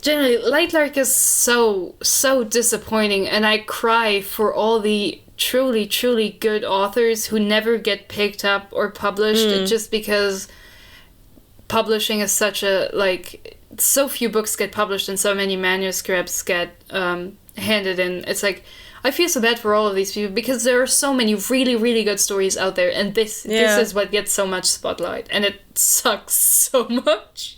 generally, Lightlark is so disappointing, and I cry for all the truly, truly good authors who never get picked up or published just because publishing is such a, like, so few books get published and so many manuscripts get handed in. It's like, I feel so bad for all of these people because there are so many really, really good stories out there, and this is what gets so much spotlight, and it sucks so much.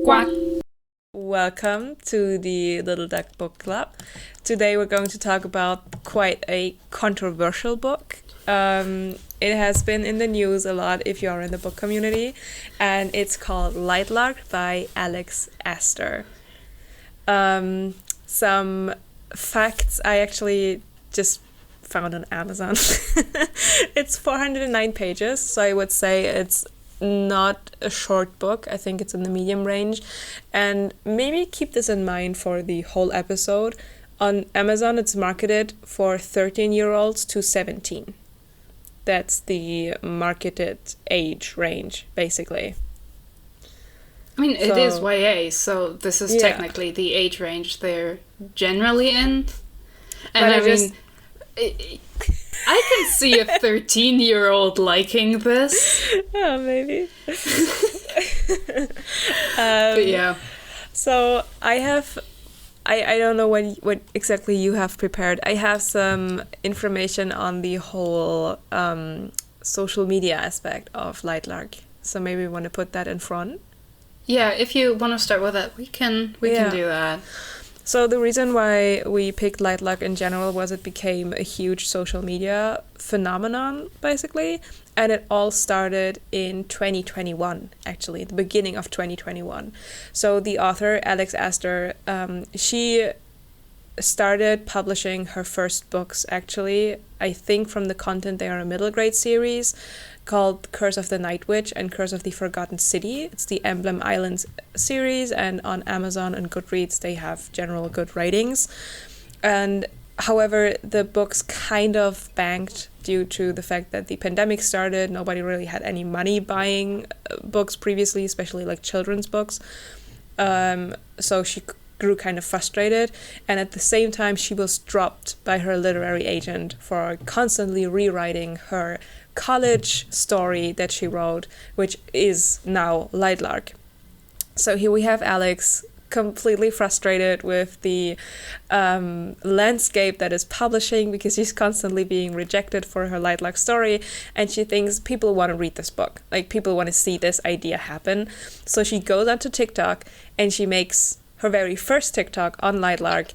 Quack. Welcome to the Little Duck Book Club. Today we're going to talk about quite a controversial book. It has been in the news a lot if you are in the book community, and it's called Lightlark by Aster. Some facts I actually just found on Amazon. It's 409 pages, so I would say it's not a short book. I think it's in the medium range, and maybe keep this in mind for the whole episode. On Amazon, it's marketed for 13-year-olds to 17. That's the marketed age range, basically. I mean, it is YA, so this is technically the age range they're generally in. And I can see a 13-year-old liking this. Oh, maybe. But yeah. So I don't know what exactly you have prepared. I have some information on the whole social media aspect of Lightlark. So maybe we want to put that in front. Yeah, if you want to start with that, we can do that. So the reason why we picked Lightlark in general was it became a huge social media phenomenon, basically. And it all started in 2021, actually, the beginning of 2021. So the author, Aster, she started publishing her first books, actually. I think from the content, they are a middle grade series called Curse of the Night Witch and Curse of the Forgotten City. It's the Emblem Islands series, and on Amazon and Goodreads they have general good ratings. And however, the books kind of banked due to the fact that the pandemic started. Nobody really had any money buying books previously, especially like children's books. So she grew kind of frustrated, and at the same time she was dropped by her literary agent for constantly rewriting her college story that she wrote, which is now Lightlark. So here we have Alex completely frustrated with the landscape that is publishing because she's constantly being rejected for her Lightlark story, and she thinks people want to read this book, like people want to see this idea happen. So she goes onto TikTok and she makes her very first TikTok on Lightlark,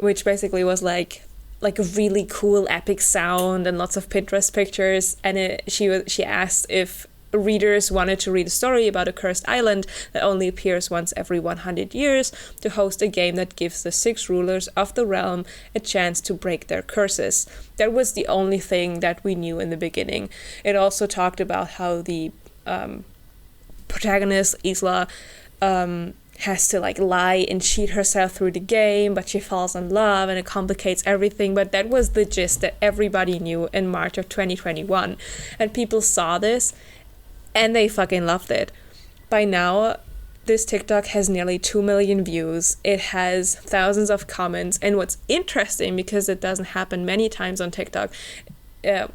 which basically was like a really cool epic sound and lots of Pinterest pictures, and she asked if readers wanted to read a story about a cursed island that only appears once every 100 years to host a game that gives the 6 rulers of the realm a chance to break their curses. That was the only thing that we knew in the beginning. It also talked about how the protagonist, Isla, has to like lie and cheat herself through the game, but she falls in love and it complicates everything. But that was the gist that everybody knew in March of 2021, and people saw this and they fucking loved it. By now, this TikTok has nearly 2 million views. It has thousands of comments, and what's interesting, because it doesn't happen many times on TikTok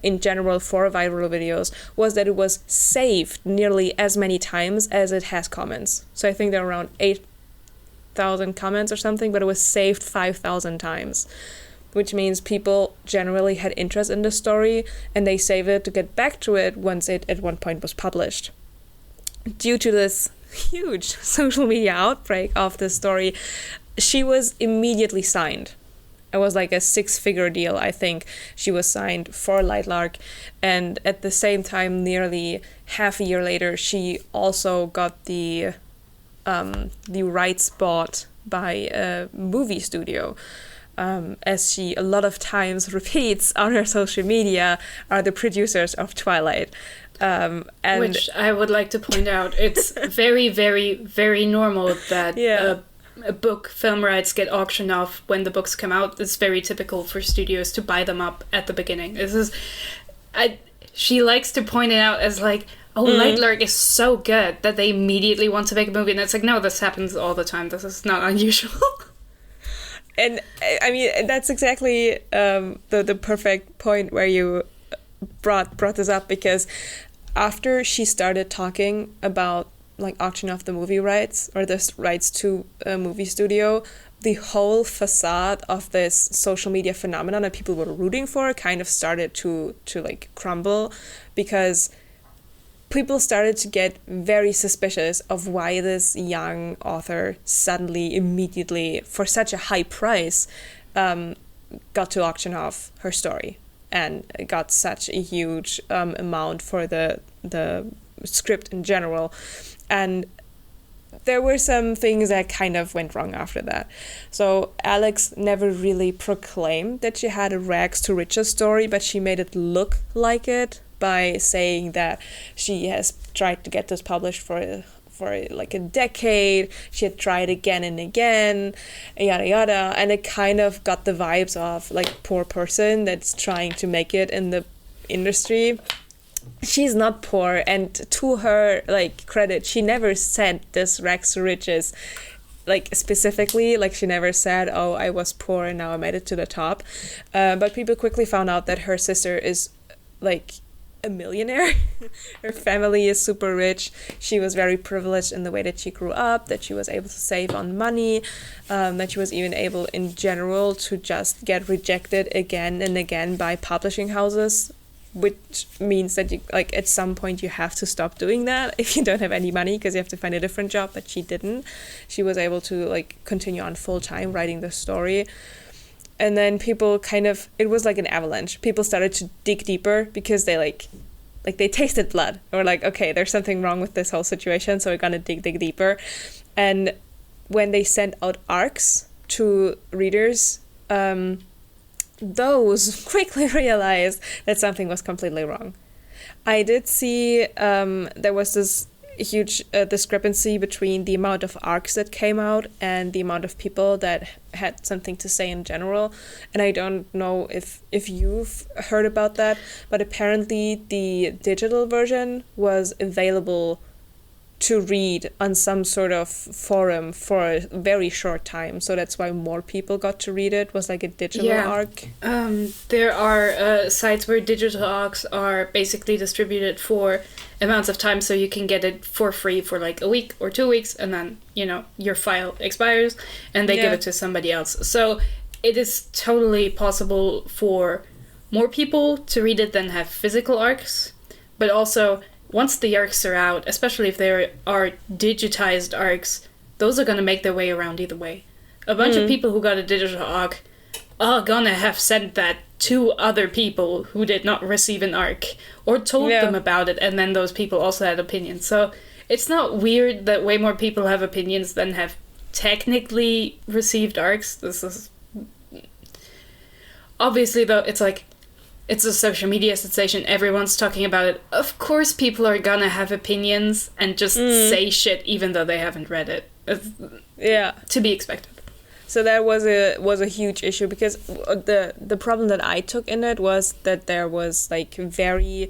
in general for viral videos, was that it was saved nearly as many times as it has comments. So I think there are around 8,000 comments or something, but it was saved 5,000 times, which means people generally had interest in the story and they saved it to get back to it once it at one point was published. Due to this huge social media outbreak of this story, she was immediately signed. It was like a 6-figure deal, I think. She was signed for Lightlark, and at the same time, nearly half a year later, she also got the rights bought by a movie studio. As she a lot of times repeats on her social media, are the producers of Twilight. Which I would like to point out, it's very, very, very normal that a book film rights get auctioned off when the books come out. It's very typical for studios to buy them up at the beginning. She likes to point it out as like, oh, Lightlark is so good that they immediately want to make a movie. And it's like, no, this happens all the time. This is not unusual. And I mean, that's exactly the perfect point where you brought this up, because after she started talking about like auction off the movie rights, or the rights to a movie studio, the whole facade of this social media phenomenon that people were rooting for kind of started to like crumble, because people started to get very suspicious of why this young author suddenly, immediately, for such a high price, got to auction off her story and got such a huge amount for the script in general. And there were some things that kind of went wrong after that. So Alex never really proclaimed that she had a rags to riches story, but she made it look like it by saying that she has tried to get this published for like a decade. She had tried again and again, yada yada, and it kind of got the vibes of like poor person that's trying to make it in the industry. She's not poor, and to her like credit, she never said this rags to riches like specifically, like she never said, oh, I was poor and now I made it to the top, but people quickly found out that her sister is like a millionaire. Her family is super rich. She was very privileged in the way that she grew up, that she was able to save on money, that she was even able in general to just get rejected again and again by publishing houses, which means that you like at some point you have to stop doing that if you don't have any money, because you have to find a different job. But she didn't. She was able to like continue on full time writing the story. And then people kind of, it was like an avalanche. People started to dig deeper because they like they tasted blood, or like, okay, there's something wrong with this whole situation, so we're gonna dig deeper. And when they sent out arcs to readers, those quickly realized that something was completely wrong. I did see there was this huge discrepancy between the amount of arcs that came out and the amount of people that had something to say in general. And I don't know if you've heard about that, but apparently the digital version was available to read on some sort of forum for a very short time. So that's why more people got to read it, was like a digital arc. There are sites where digital arcs are basically distributed for amounts of time, so you can get it for free for like a week or 2 weeks, and then, you know, your file expires and they give it to somebody else. So it is totally possible for more people to read it than have physical arcs, but also once the arcs are out, especially if there are digitized arcs, those are going to make their way around either way. A bunch of people who got a digital arc are going to have sent that to other people who did not receive an arc, or told them about it, and then those people also had opinions. So it's not weird that way more people have opinions than have technically received arcs. This is... Obviously, though, it's like, it's a social media sensation. Everyone's talking about it. Of course people are gonna have opinions and just say shit even though they haven't read it. It's to be expected. So that was a huge issue, because the problem that I took in it was that there was like very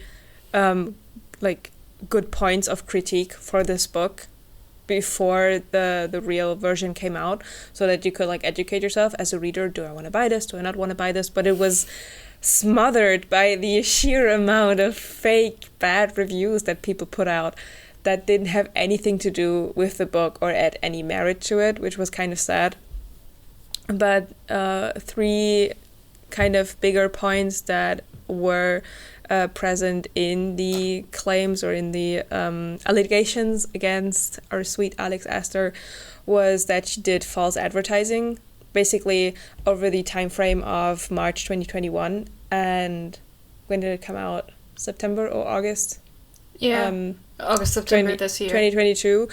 like good points of critique for this book before the real version came out, so that you could like educate yourself as a reader. Do I want to buy this? Do I not want to buy this? But it was smothered by the sheer amount of fake bad reviews that people put out that didn't have anything to do with the book or add any merit to it, which was kind of sad. But three kind of bigger points that were present in the claims or in the allegations against our sweet Alex Aster was that she did false advertising, basically over the time frame of March 2021. And when did it come out? September or August? August, September this year. 2022.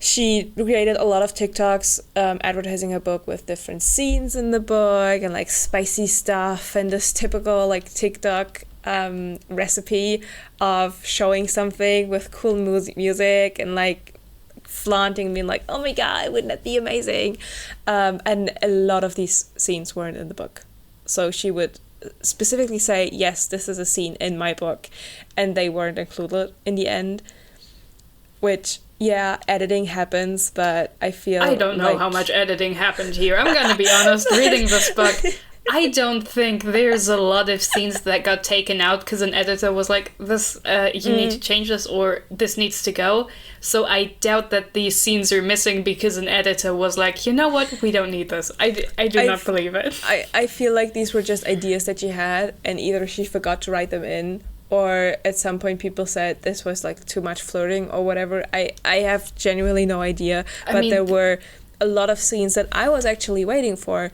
She created a lot of TikToks advertising her book with different scenes in the book and like spicy stuff, and this typical like TikTok recipe of showing something with cool music and like flaunting, being like, oh my god, wouldn't that be amazing? And a lot of these scenes weren't in the book. So she would specifically say, yes, this is a scene in my book, and they weren't included in the end, which, yeah, editing happens, but I feel I don't know how much editing happened here. I'm gonna be honest, reading this book, I don't think there's a lot of scenes that got taken out because an editor was like, this, you need to change this, or this needs to go. So I doubt that these scenes are missing because an editor was like, you know what, we don't need this. I do not believe it. I feel like these were just ideas that she had, and either she forgot to write them in, or at some point people said this was like too much flirting or whatever. I have genuinely no idea, but there were a lot of scenes that I was actually waiting for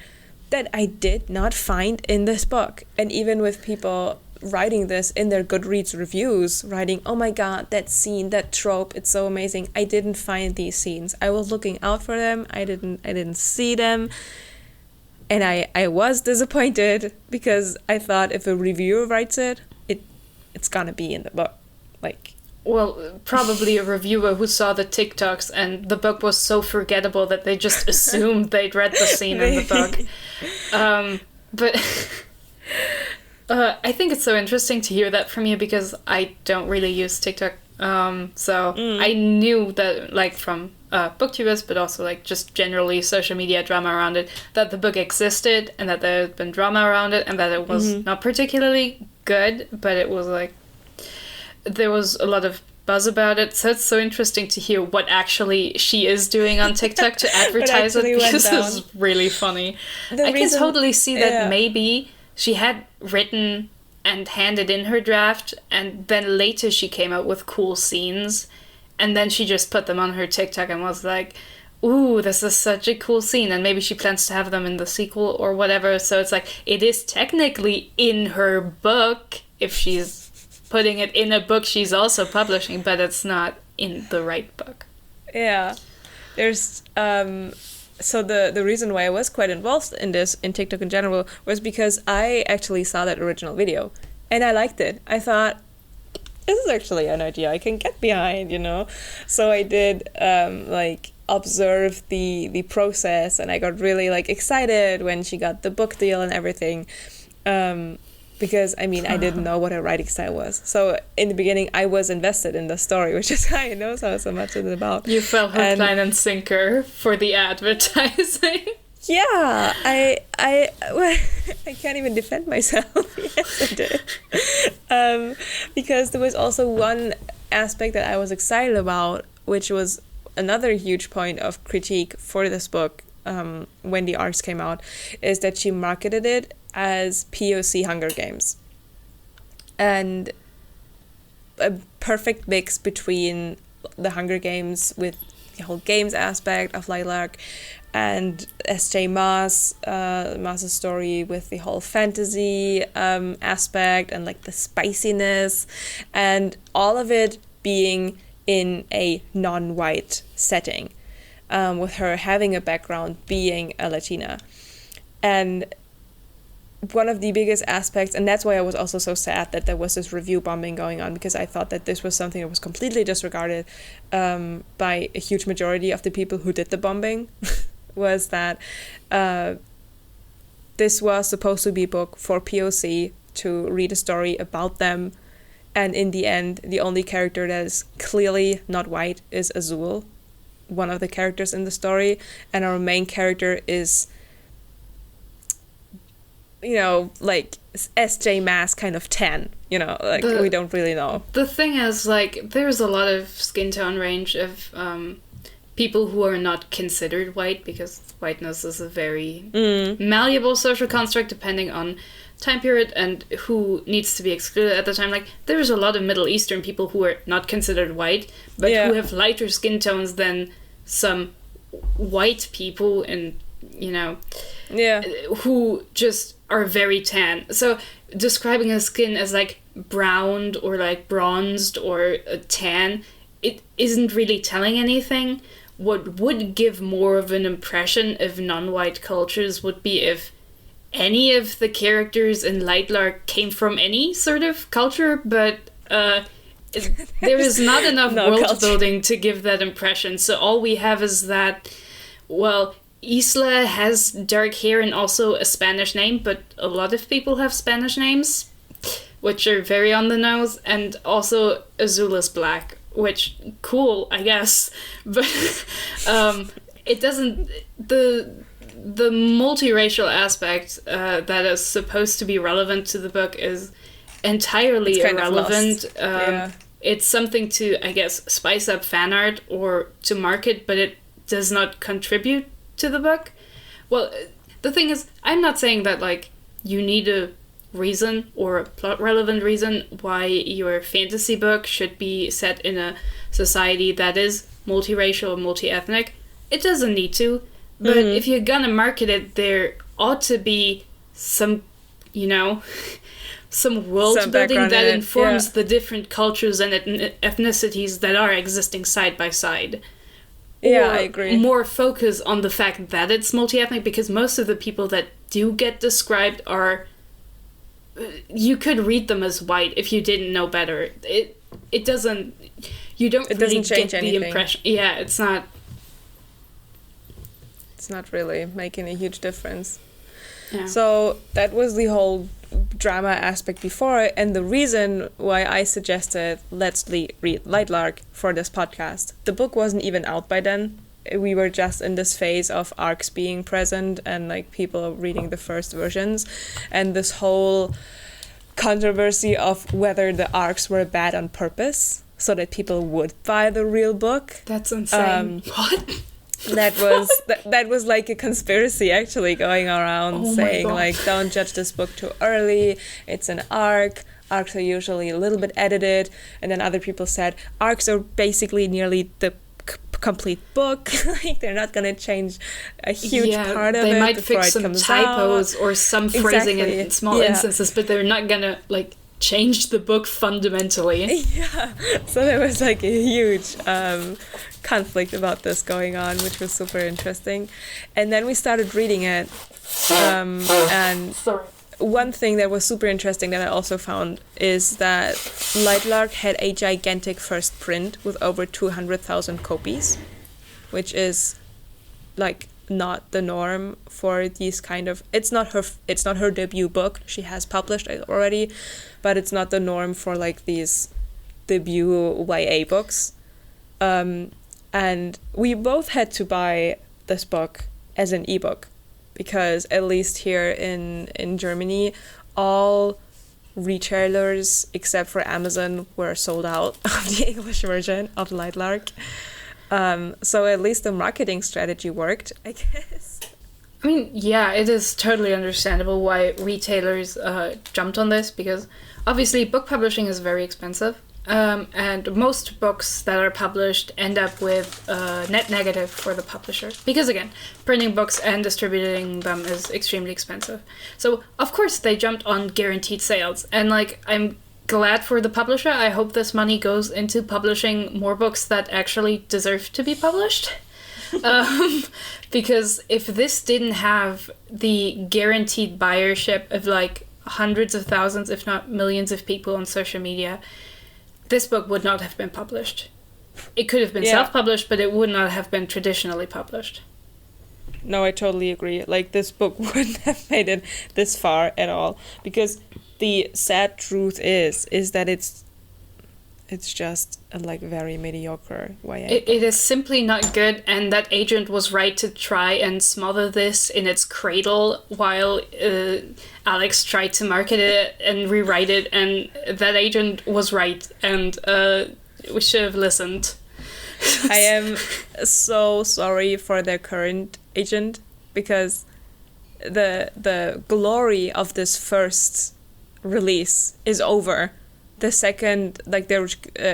that I did not find in this book. And even with people writing this in their Goodreads reviews, writing, oh my god, that scene, that trope, it's so amazing, I didn't find these scenes. I was looking out for them, I didn't see them, and I was disappointed because I thought if a reviewer writes it's gonna be in the book. Like, well, probably a reviewer who saw the TikToks and the book was so forgettable that they just assumed they'd read the scene in the book. But I think it's so interesting to hear that from you because I don't really use TikTok. I knew that, like, from booktubers, but also like just generally social media drama around it, that the book existed and that there had been drama around it and that it was not particularly good, but it was like there was a lot of buzz about it. So it's so interesting to hear what actually she is doing on TikTok to advertise it, because it's really funny. I can totally see that maybe she had written and handed in her draft, and then later she came out with cool scenes, and then she just put them on her TikTok and was like, ooh, this is such a cool scene, and maybe she plans to have them in the sequel or whatever. So it's like, it is technically in her book if she's putting it in a book she's also publishing, but it's not in the right book. Yeah. There's so the reason why I was quite involved in this, in TikTok in general, was because I actually saw that original video and I liked it. I thought, this is actually an idea I can get behind, you know? So I did observe the process, and I got really like excited when she got the book deal and everything. Because, I mean, I didn't know what her writing style was. So, in the beginning, I was invested in the story, which is how I know so much it's about. You fell hook, line, and sinker for the advertising. Yeah, I can't even defend myself. Yes, I did. Because there was also one aspect that I was excited about, which was another huge point of critique for this book when the arcs came out, is that she marketed it as POC Hunger Games, and a perfect mix between the Hunger Games with the whole games aspect of Lightlark and S.J. Maas's story with the whole fantasy aspect and like the spiciness, and all of it being in a non-white setting, with her having a background being a Latina. And one of the biggest aspects, and that's why I was also so sad that there was this review bombing going on, because I thought that this was something that was completely disregarded by a huge majority of the people who did the bombing, was that this was supposed to be a book for POC, to read a story about them, and in the end, the only character that is clearly not white is Azul, one of the characters in the story, and our main character is, you know, like S.J. Maas kind of 10, you know, like we don't really know. The thing is, like, there's a lot of skin tone range of people who are not considered white, because whiteness is a very malleable social construct depending on time period and who needs to be excluded at the time. Like, there's a lot of Middle Eastern people who are not considered white, but who have lighter skin tones than some white people, and, you know, who just are very tan. So describing a skin as like browned or like bronzed or tan, it isn't really telling anything. What would give more of an impression of non-white cultures would be if any of the characters in Lightlark came from any sort of culture, but there is not enough world building to give that impression. So all we have is that, well, Isla has dark hair and also a Spanish name, but a lot of people have Spanish names, which are very on the nose, and also Azul is black, which, cool, I guess, but it doesn't, the multiracial aspect that is supposed to be relevant to the book is entirely irrelevant. It's something to, I guess, spice up fan art or to market, but it does not contribute to the book. Well, the thing is, I'm not saying that, like, you need a reason or a plot relevant reason why your fantasy book should be set in a society that is multiracial or multi-ethnic. It doesn't need to, but if you're gonna market it, there ought to be some, you know, some world building that informs the different cultures and ethnicities that are existing side by side. Yeah, I agree. More focus on the fact that it's multi-ethnic, because most of the people that do get described are, you could read them as white if you didn't know better. It doesn't, you don't really get the impression. Yeah, it's not really making a huge difference. Yeah. So that was the whole drama aspect before, and the reason why I suggested let's read Lightlark for this podcast. The book wasn't even out by then. We were just in this phase of arcs being present and like people reading the first versions, and this whole controversy of whether the arcs were bad on purpose so that people would buy the real book. That's insane. What? That was like a conspiracy actually going around saying like, don't judge this book too early, it's an arc. Arcs are usually a little bit edited. And then other people said arcs are basically nearly the complete book. Like they're not going to change a huge part of it. They might fix some typos or some phrasing in small instances, but they're not going to like change the book fundamentally. Yeah. So there was like a huge conflict about this going on, which was super interesting. And then we started reading it. And one thing that was super interesting that I also found is that Lightlark had a gigantic first print with over 200,000 copies, which is like not the norm for these kind of, it's not her debut book. She has published it already, but it's not the norm for like these debut YA books. And we both had to buy this book as an ebook because at least here in Germany, all retailers except for Amazon were sold out of the English version of Lightlark. So at least the marketing strategy worked, I guess. I mean, yeah, it is totally understandable why retailers jumped on this, because obviously book publishing is very expensive. And most books that are published end up with net negative for the publisher. Because again, printing books and distributing them is extremely expensive. So, of course, they jumped on guaranteed sales. And, like, I'm glad for the publisher. I hope this money goes into publishing more books that actually deserve to be published. Because if this didn't have the guaranteed buyership of, like, hundreds of thousands, if not millions of people on social media, this book would not have been published. It could have been self-published, but it would not have been traditionally published. No, I totally agree. Like, this book wouldn't have made it this far at all. Because the sad truth is that it's just a, like, very mediocre YA. It is simply not good, and that agent was right to try and smother this in its cradle while Alex tried to market it and rewrite it, and that agent was right, and we should have listened. I am so sorry for their current agent, because the glory of this first release is over. The second, like,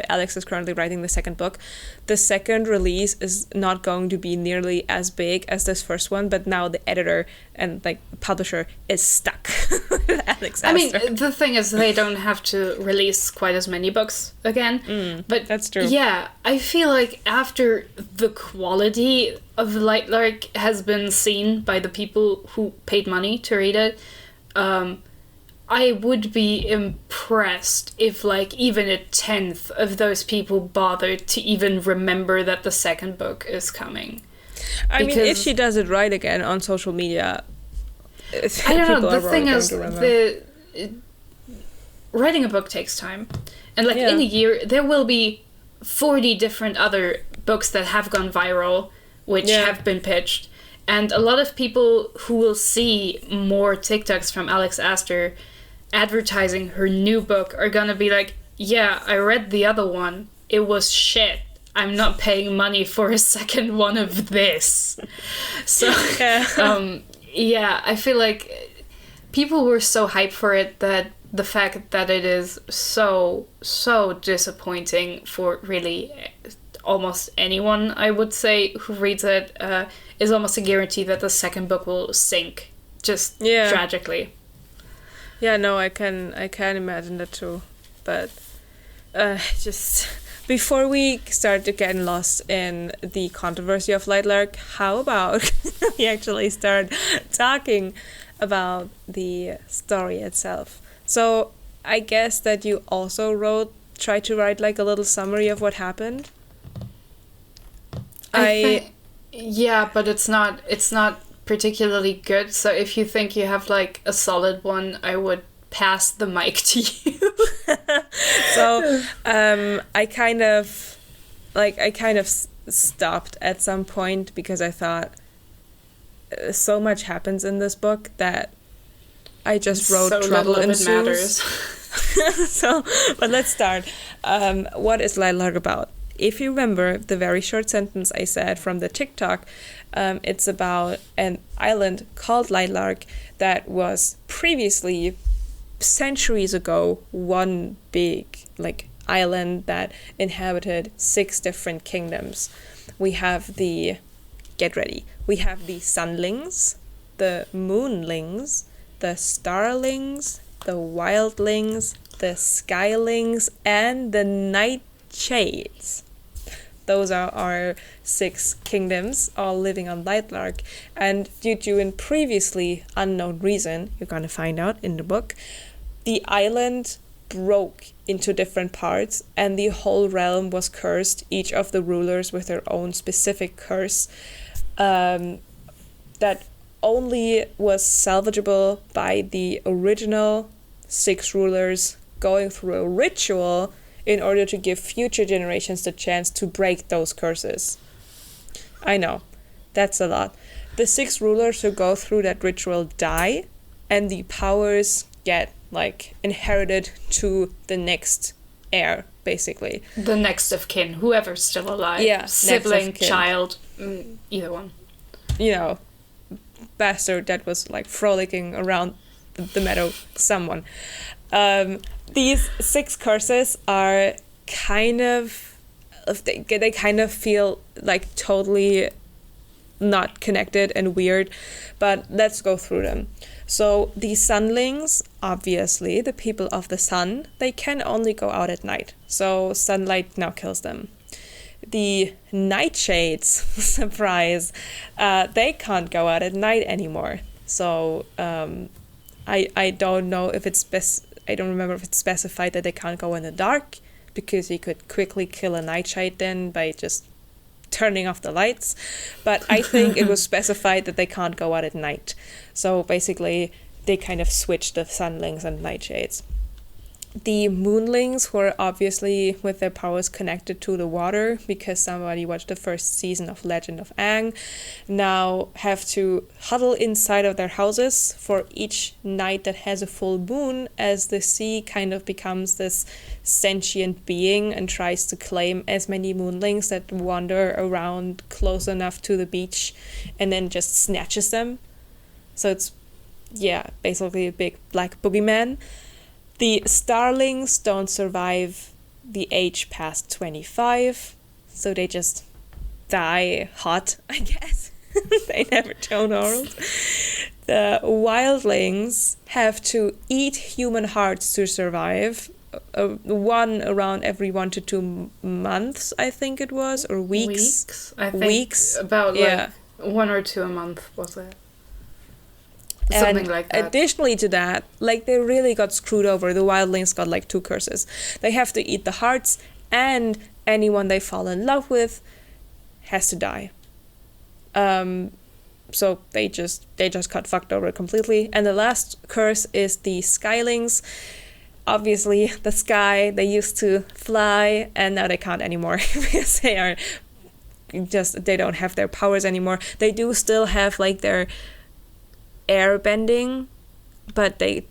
Alex is currently writing the second book. The second release is not going to be nearly as big as this first one, but now the editor and, like, publisher is stuck with Alex Aster. I mean, the thing is, they don't have to release quite as many books again. But that's true. Yeah, I feel like after the quality of Lightlark has been seen by the people who paid money to read it, I would be impressed if, like, even a 10th of those people bothered to even remember that the second book is coming. I mean, if she does it right again on social media, I don't know. The thing is, writing a book takes time. And like in a year, there will be 40 different other books that have gone viral, which have been pitched. And a lot of people who will see more TikToks from Alex Aster advertising her new book are gonna be like, yeah, I read the other one. It was shit. I'm not paying money for a second one of this. So, I feel like people were so hyped for it that the fact that it is so disappointing for really almost anyone, I would say, who reads it, is almost a guarantee that the second book will sink, just tragically. Yeah, no, I can imagine that too. But just before we start to get lost in the controversy of Lightlark, how about we actually start talking about the story itself? So I guess that you also tried to write like a little summary of what happened. Yeah, but it's not particularly good. So if you think you have like a solid one, I would pass the mic to you. So I kind of stopped at some point because I thought so much happens in this book that I just wrote so trouble ensues. So, but let's start. What is Lightlark about? If you remember the very short sentence I said from the TikTok, it's about an island called Lightlark that was previously, centuries ago, one big island that inhabited 6 different kingdoms. We have get ready, we have the sunlings, the moonlings, the starlings, the wildlings, the skylings, and the nightshades. Those are our 6 kingdoms, all living on Lightlark. And due to a previously unknown reason, you're going to find out in the book, the island broke into different parts and the whole realm was cursed, each of the rulers with their own specific curse that only was salvageable by the original 6 rulers going through a ritual in order to give future generations the chance to break those curses. I know, that's a lot. The 6 rulers who go through that ritual die, and the powers get inherited to the next heir, basically. The next of kin, whoever's still alive. Yeah, sibling, child, either one. You know, bastard that was frolicking around the meadow, someone. These 6 curses are they kind of feel totally not connected and weird, but let's go through them. So the sunlings, obviously the people of the sun, they can only go out at night, so sunlight now kills them. The nightshades, surprise, they can't go out at night anymore. So I don't know if I don't remember if it's specified that they can't go in the dark, because you could quickly kill a nightshade then by just turning off the lights. But I think it was specified that they can't go out at night. So basically, they kind of switched the sunlings and nightshades. The moonlings were obviously with their powers connected to the water, because somebody watched the first season of Legend of Aang, now have to huddle inside of their houses for each night that has a full moon, as the sea kind of becomes this sentient being and tries to claim as many moonlings that wander around close enough to the beach and then just snatches them. So it's, basically a big black boogeyman. The starlings don't survive the age past 25, so they just die hot, I guess. They never show morals. The wildlings have to eat human hearts to survive. One around every 1 to 2 months, I think it was, or weeks. I think about 1 or 2 a month was it. Something like that. Additionally to that, they really got screwed over. The wildlings got 2 curses. They have to eat the hearts, and anyone they fall in love with has to die. So they just got fucked over completely. And the last curse is the Skylings. Obviously, the sky, they used to fly, and now they can't anymore because they don't have their powers anymore. They do still have like their air bending, but they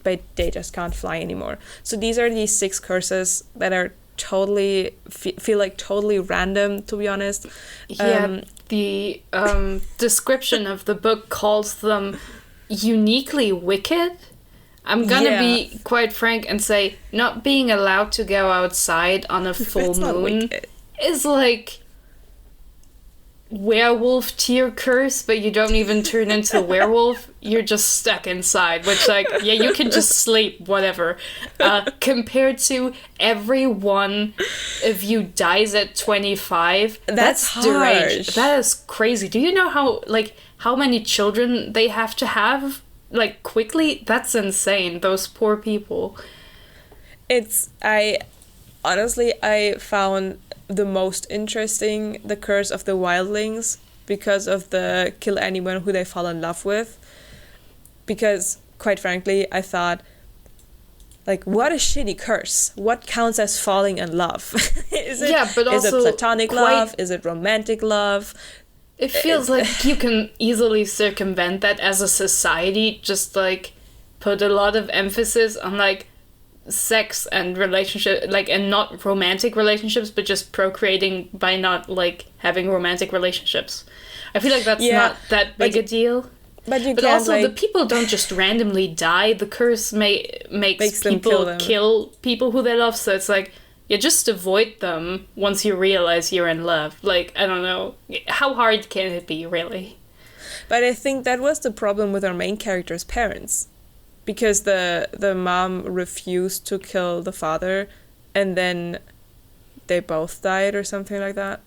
just can't fly anymore. So these are these 6 curses that are totally feel like totally random, to be honest. The description of the book calls them uniquely wicked. I'm gonna be quite frank and say not being allowed to go outside on a full moon is like werewolf tier curse, but you don't even turn into a werewolf. You're just stuck inside, which like, yeah, you can just sleep, whatever. Compared to every one of you dies at 25, that's deranged. That is crazy. Do you know how many children they have to have? Like, quickly? That's insane. Those poor people. I found the most interesting the curse of the wildlings because of the kill anyone who they fall in love with. Because, quite frankly, I thought, like, what a shitty curse. What counts as falling in love? Is it platonic love? Is it romantic love? It feels like you can easily circumvent that as a society, just, like, put a lot of emphasis on, like, sex and relationship, like, and not romantic relationships, but just procreating by not, like, having romantic relationships. I feel like that's not that big a deal. But also, like, the people don't just randomly die. The curse makes people kill people who they love, so it's like, yeah, just avoid them once you realize you're in love. Like, I don't know. How hard can it be, really? But I think that was the problem with our main character's parents. Because the mom refused to kill the father, and then they both died or something like that.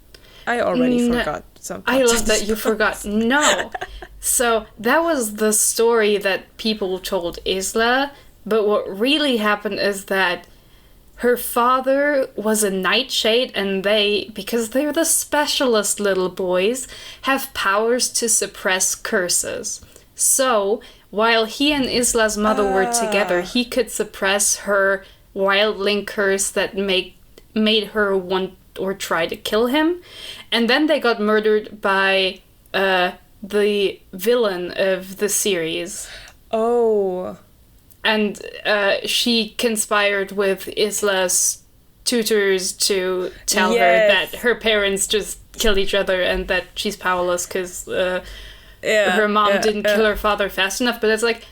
I already forgot some parts. I love that you forgot. No. So, that was the story that people told Isla, but what really happened is that her father was a nightshade, and because they're the specialist little boys, have powers to suppress curses. So, while he and Isla's mother were together, he could suppress her wildling curse that made her want or try to kill him. And then they got murdered by the villain of the series. Oh. And she conspired with Isla's tutors to tell her that her parents just killed each other and that she's powerless because her mom didn't kill her father fast enough. But it's like,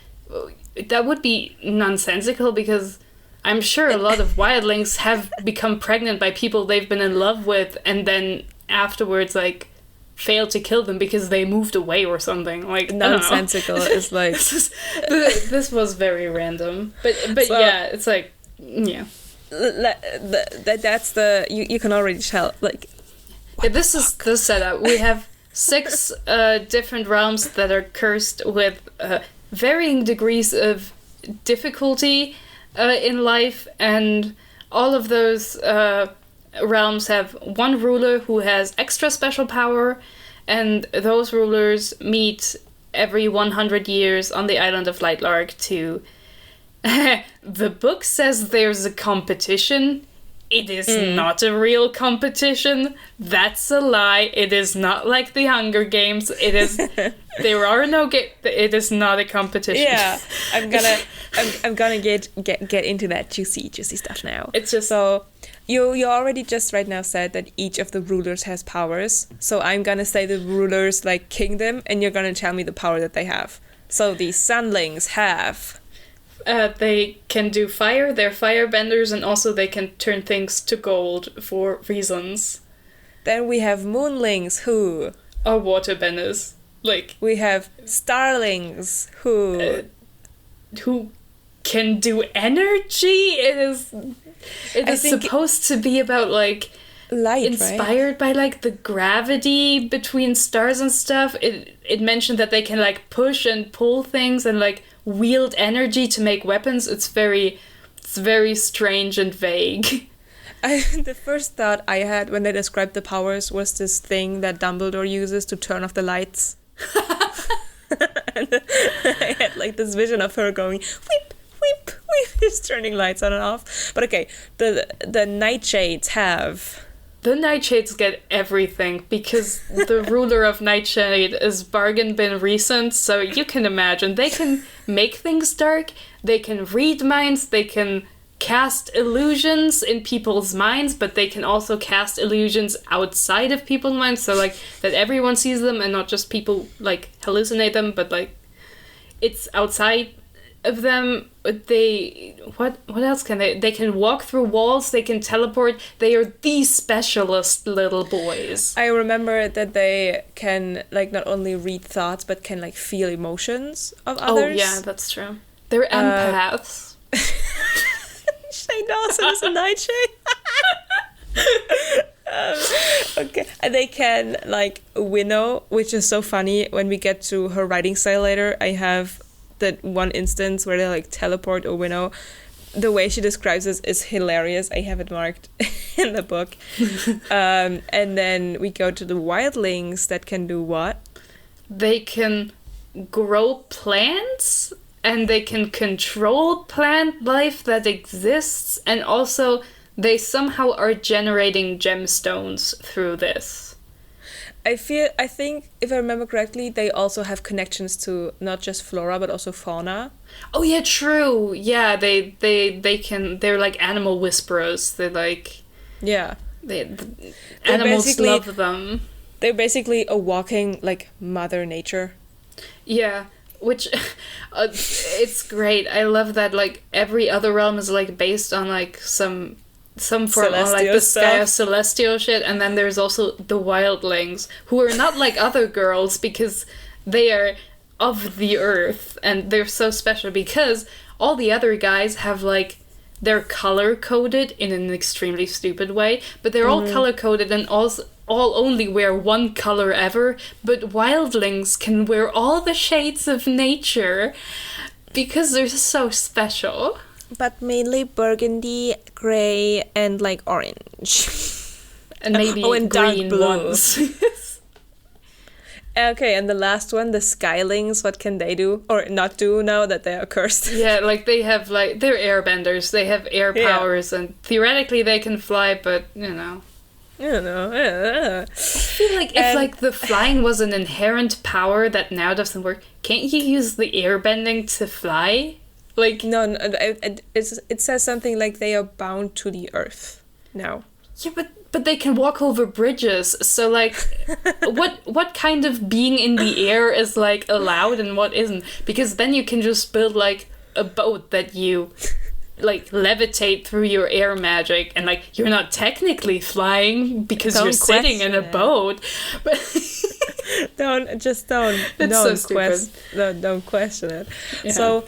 that would be nonsensical because I'm sure a lot of wildlings have become pregnant by people they've been in love with and then afterwards, like, failed to kill them because they moved away or something. Like, nonsensical is like this was very random, but so, yeah, it's like, yeah, that's the you can already tell, like, this is the setup. We have 6 different realms that are cursed with varying degrees of difficulty in life, and all of those realms have one ruler who has extra special power, and those rulers meet every 100 years on the island of Lightlark to... The book says there's a competition. It is not a real competition. That's a lie. It is not like the Hunger Games. It is... There are no... It is not a competition. Yeah, I'm gonna get into that juicy stuff now. It's just... So... You already just right now said that each of the rulers has powers. So I'm gonna say the rulers, like, kingdom, and you're gonna tell me the power that they have. So the Sunlings have... they can do fire, they're firebenders, and also they can turn things to gold for reasons. Then we have Moonlings, who... are waterbenders. Like... We have Starlings, who can do energy. It is supposed to be about, like, light, inspired by, like, the gravity between stars and stuff. It mentioned that they can, like, push and pull things and, like, wield energy to make weapons. It's very strange and vague. The first thought I had when they described the powers was this thing that Dumbledore uses to turn off the lights. And I had like this vision of her going whip, whip, whip, just turning lights on and off. But okay, the Nightshades have... The Nightshades get everything because the ruler of Nightshade is Bargain Bin Recent, so you can imagine they can make things dark, they can read minds, they can cast illusions in people's minds, but they can also cast illusions outside of people's minds, so like that everyone sees them and not just people like hallucinate them, but like it's outside of them. They what else can they can walk through walls, they can teleport. They are the specialist little boys. I remember that they can like not only read thoughts but can like feel emotions of others. Oh yeah, that's true. They're empaths. Shane Dawson is a nightshade. Okay, and they can like winnow, which is so funny. When we get to her writing style later, I have that one instance where they like teleport or winnow. The way she describes this is hilarious. I have it marked in the book. And then we go to the wildlings that can do what? They can grow plants and they can control plant life that exists, and also they somehow are generating gemstones through this. I think if I remember correctly, they also have connections to not just flora but also fauna. Oh yeah, true. Yeah, they're like animal whisperers. They like animals love them. They're basically a walking like Mother Nature. Yeah, which it's great. I love that like every other realm is like based on like some form of like the sky of celestial shit, and then there's also the wildlings who are not like other girls because they are of the earth, and they're so special because all the other guys have like they're color coded in an extremely stupid way, but they're all color coded and all only wear one color ever, but wildlings can wear all the shades of nature because they're so special. But mainly burgundy, grey, and like orange. And maybe and green dark blue. ones. Okay, and the last one, the skylings, what can they do? Or not do now that they are cursed? Yeah, like they have like, they're airbenders. They have air powers and theoretically they can fly, but you know. I don't know. I feel like if like the flying was an inherent power that now doesn't work, can't you use the airbending to fly? Like no, it says something like they are bound to the earth now. Yeah, but they can walk over bridges. So like, what kind of being in the air is like allowed and what isn't? Because then you can just build like a boat that you like levitate through your air magic, and like you're not technically flying because you're sitting in a boat. But don't question it. Yeah. So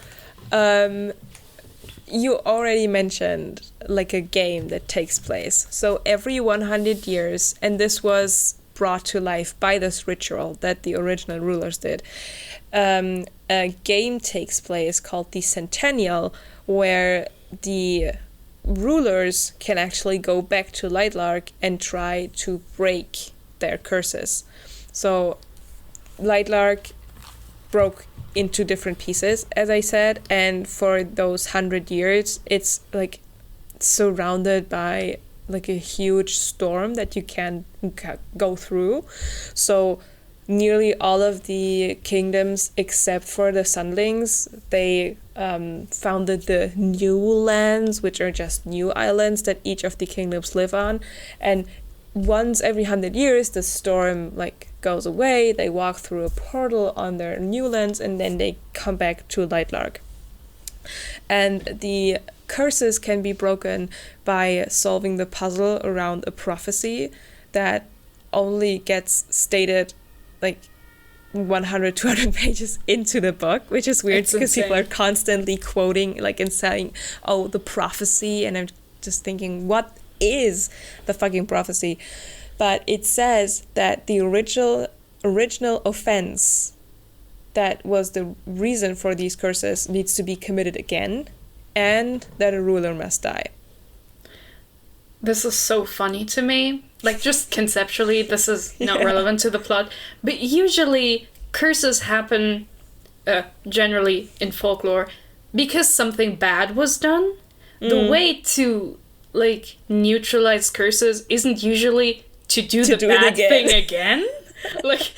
you already mentioned like a game that takes place. So every 100 years, and this was brought to life by this ritual that the original rulers did, a game takes place called the Centennial, where the rulers can actually go back to Lightlark and try to break their curses. So Lightlark broke into different pieces, as I said, and for those 100 years it's like surrounded by like a huge storm that you can go through. So nearly all of the kingdoms except for the Sunlings, they founded the new lands, which are just new islands that each of the kingdoms live on, and once every 100 years the storm like goes away, they walk through a portal on their new lands, and then they come back to Lightlark. And the curses can be broken by solving the puzzle around a prophecy that only gets stated like 100, 200 pages into the book, which is weird because people are constantly quoting like and saying, oh, the prophecy, and I'm just thinking, what is the fucking prophecy? But it says that the original offense that was the reason for these curses needs to be committed again, and that a ruler must die. This is so funny to me. Like, just conceptually, this is not relevant to the plot. But usually, curses happen, generally in folklore, because something bad was done. The way to, like, neutralize curses isn't usually to do the bad thing again. Like,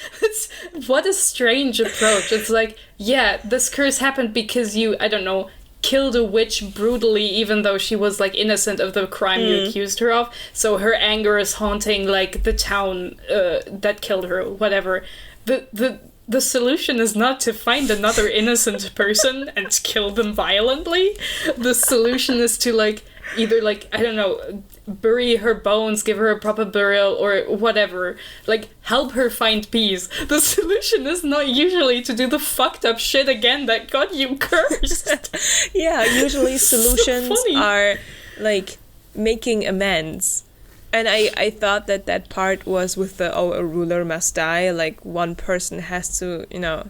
what a strange approach. It's like, yeah, this curse happened because you, I don't know, killed a witch brutally, even though she was, like, innocent of the crime you accused her of. So her anger is haunting, like, the town that killed her, whatever. The solution is not to find another innocent person and kill them violently. The solution is to, like, either, like, I don't know, bury her bones, give her a proper burial, or whatever. Like, help her find peace. The solution is not usually to do the fucked up shit again that got you cursed. Yeah, usually solutions are, like, making amends. And I thought that part was with the, a ruler must die, like, one person has to, you know,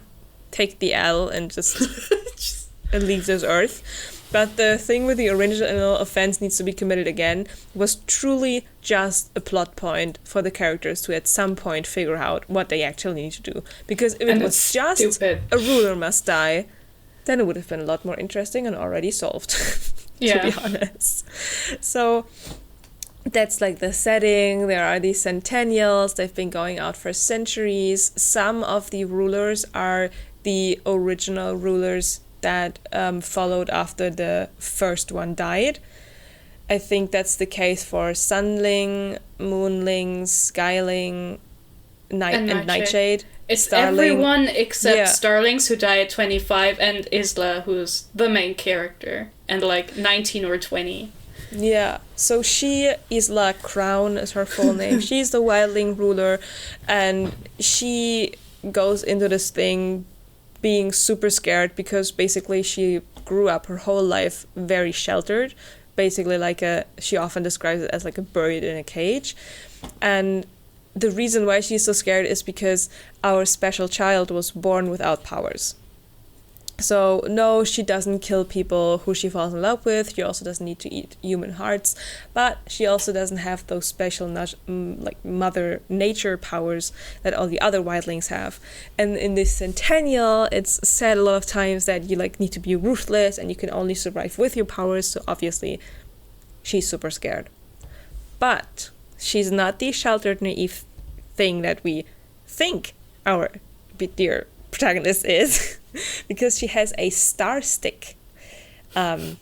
take the L and just leave this earth. But the thing with the original offense needs to be committed again was truly just a plot point for the characters to at some point figure out what they actually need to do. Because if it was just stupid. A ruler must die, then it would have been a lot more interesting and already solved, to be honest. So that's like the setting. There are these centennials. They've been going out for centuries. Some of the rulers are the original rulers that followed after the first one died. I think that's the case for Sunling, Moonling, Skyling, and Nightshade. It's Starling. Everyone except Starlings, who die at 25, and Isla, who's the main character, and like 19 or 20. Yeah, so Isla Crown is her full name. She's the wildling ruler, and she goes into this thing being super scared because basically she grew up her whole life very sheltered, basically she often describes it as like a bird in a cage. And the reason why she's so scared is because our special child was born without powers. So no, she doesn't kill people who she falls in love with. She also doesn't need to eat human hearts, but she also doesn't have those special like mother nature powers that all the other wildlings have. And in this centennial, it's said a lot of times that you like need to be ruthless and you can only survive with your powers. So obviously, she's super scared, but she's not the sheltered, naive thing that we think our dear protagonist is. Because she has a star stick, a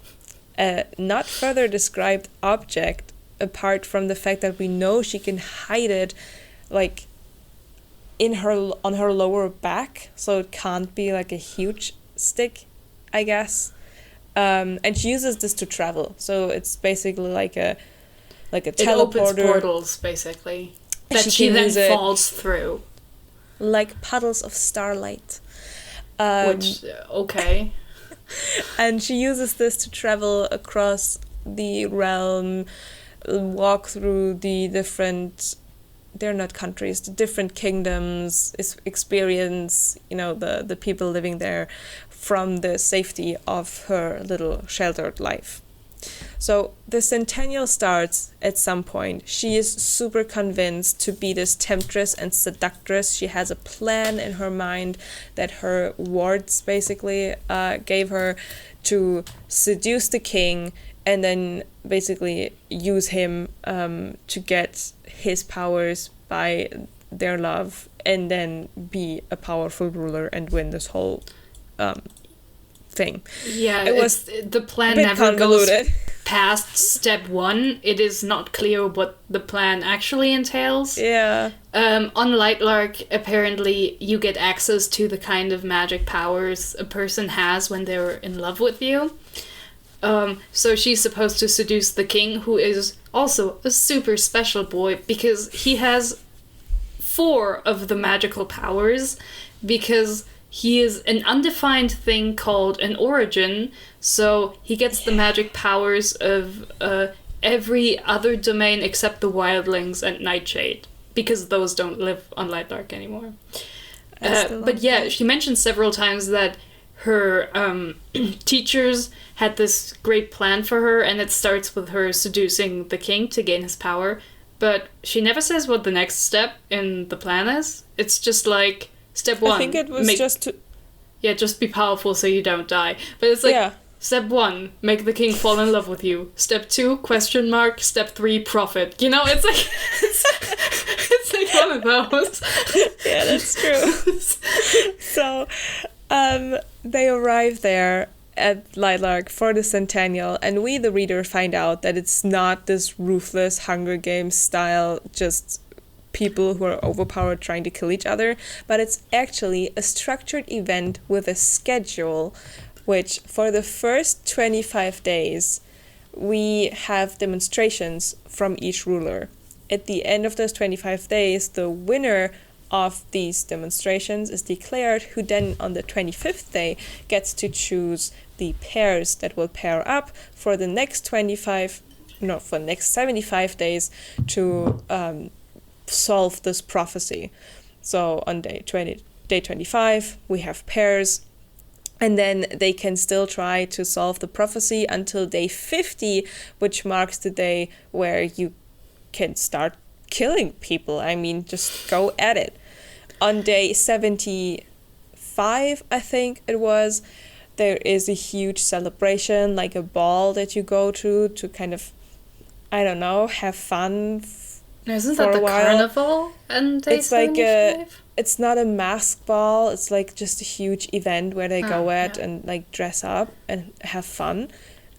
not further described object, apart from the fact that we know she can hide it, like, on her lower back, so it can't be like a huge stick, I guess. And she uses this to travel, so it's basically like a teleporter. It opens portals, basically, that she then falls through, like puddles of starlight. Okay. And she uses this to travel across the realm, walk through the different, they're not countries, the different kingdoms, experience, you know, the people living there from the safety of her little sheltered life. So the centennial starts at some point. She is super convinced to be this temptress and seductress. She has a plan in her mind that her wards basically gave her to seduce the king and then basically use him to get his powers by their love and then be a powerful ruler and win this whole thing. Yeah, it was the plan never convoluted. Goes past step 1. It is not clear what the plan actually entails. Yeah. On Lightlark, apparently you get access to the kind of magic powers a person has when they're in love with you. So she's supposed to seduce the king, who is also a super special boy because he has 4 of the magical powers, because he is an undefined thing called an origin, so he gets the magic powers of every other domain except the wildlings and Nightshade, because those don't live on Lightlark anymore. But yeah, she mentioned several times that her teachers had this great plan for her, and it starts with her seducing the king to gain his power. But she never says what the next step in the plan is. It's just like, step one. I think it was just to... Yeah, just be powerful so you don't die. But it's like, step 1, make the king fall in love with you. Step 2, question mark. Step 3, profit. You know, it's like, it's like one of those. Yeah, that's true. So, they arrive there at Lightlark for the centennial, and we, the reader, find out that it's not this ruthless Hunger Games style, just people who are overpowered trying to kill each other, but it's actually a structured event with a schedule, which for the first 25 days, we have demonstrations from each ruler. At the end of those 25 days, the winner of these demonstrations is declared, who then on the 25th day gets to choose the pairs that will pair up for the next 75 days to solve this prophecy. So on day 25, we have pairs, and then they can still try to solve the prophecy until day 50, which marks the day where you can start killing people. I mean, just go at it. On day 75, I think it was, there is a huge celebration, like a ball that you go to kind of, I don't know, have fun Isn't that the carnival on day 75? It's not a mask ball, it's like just a huge event where they go and like dress up and have fun.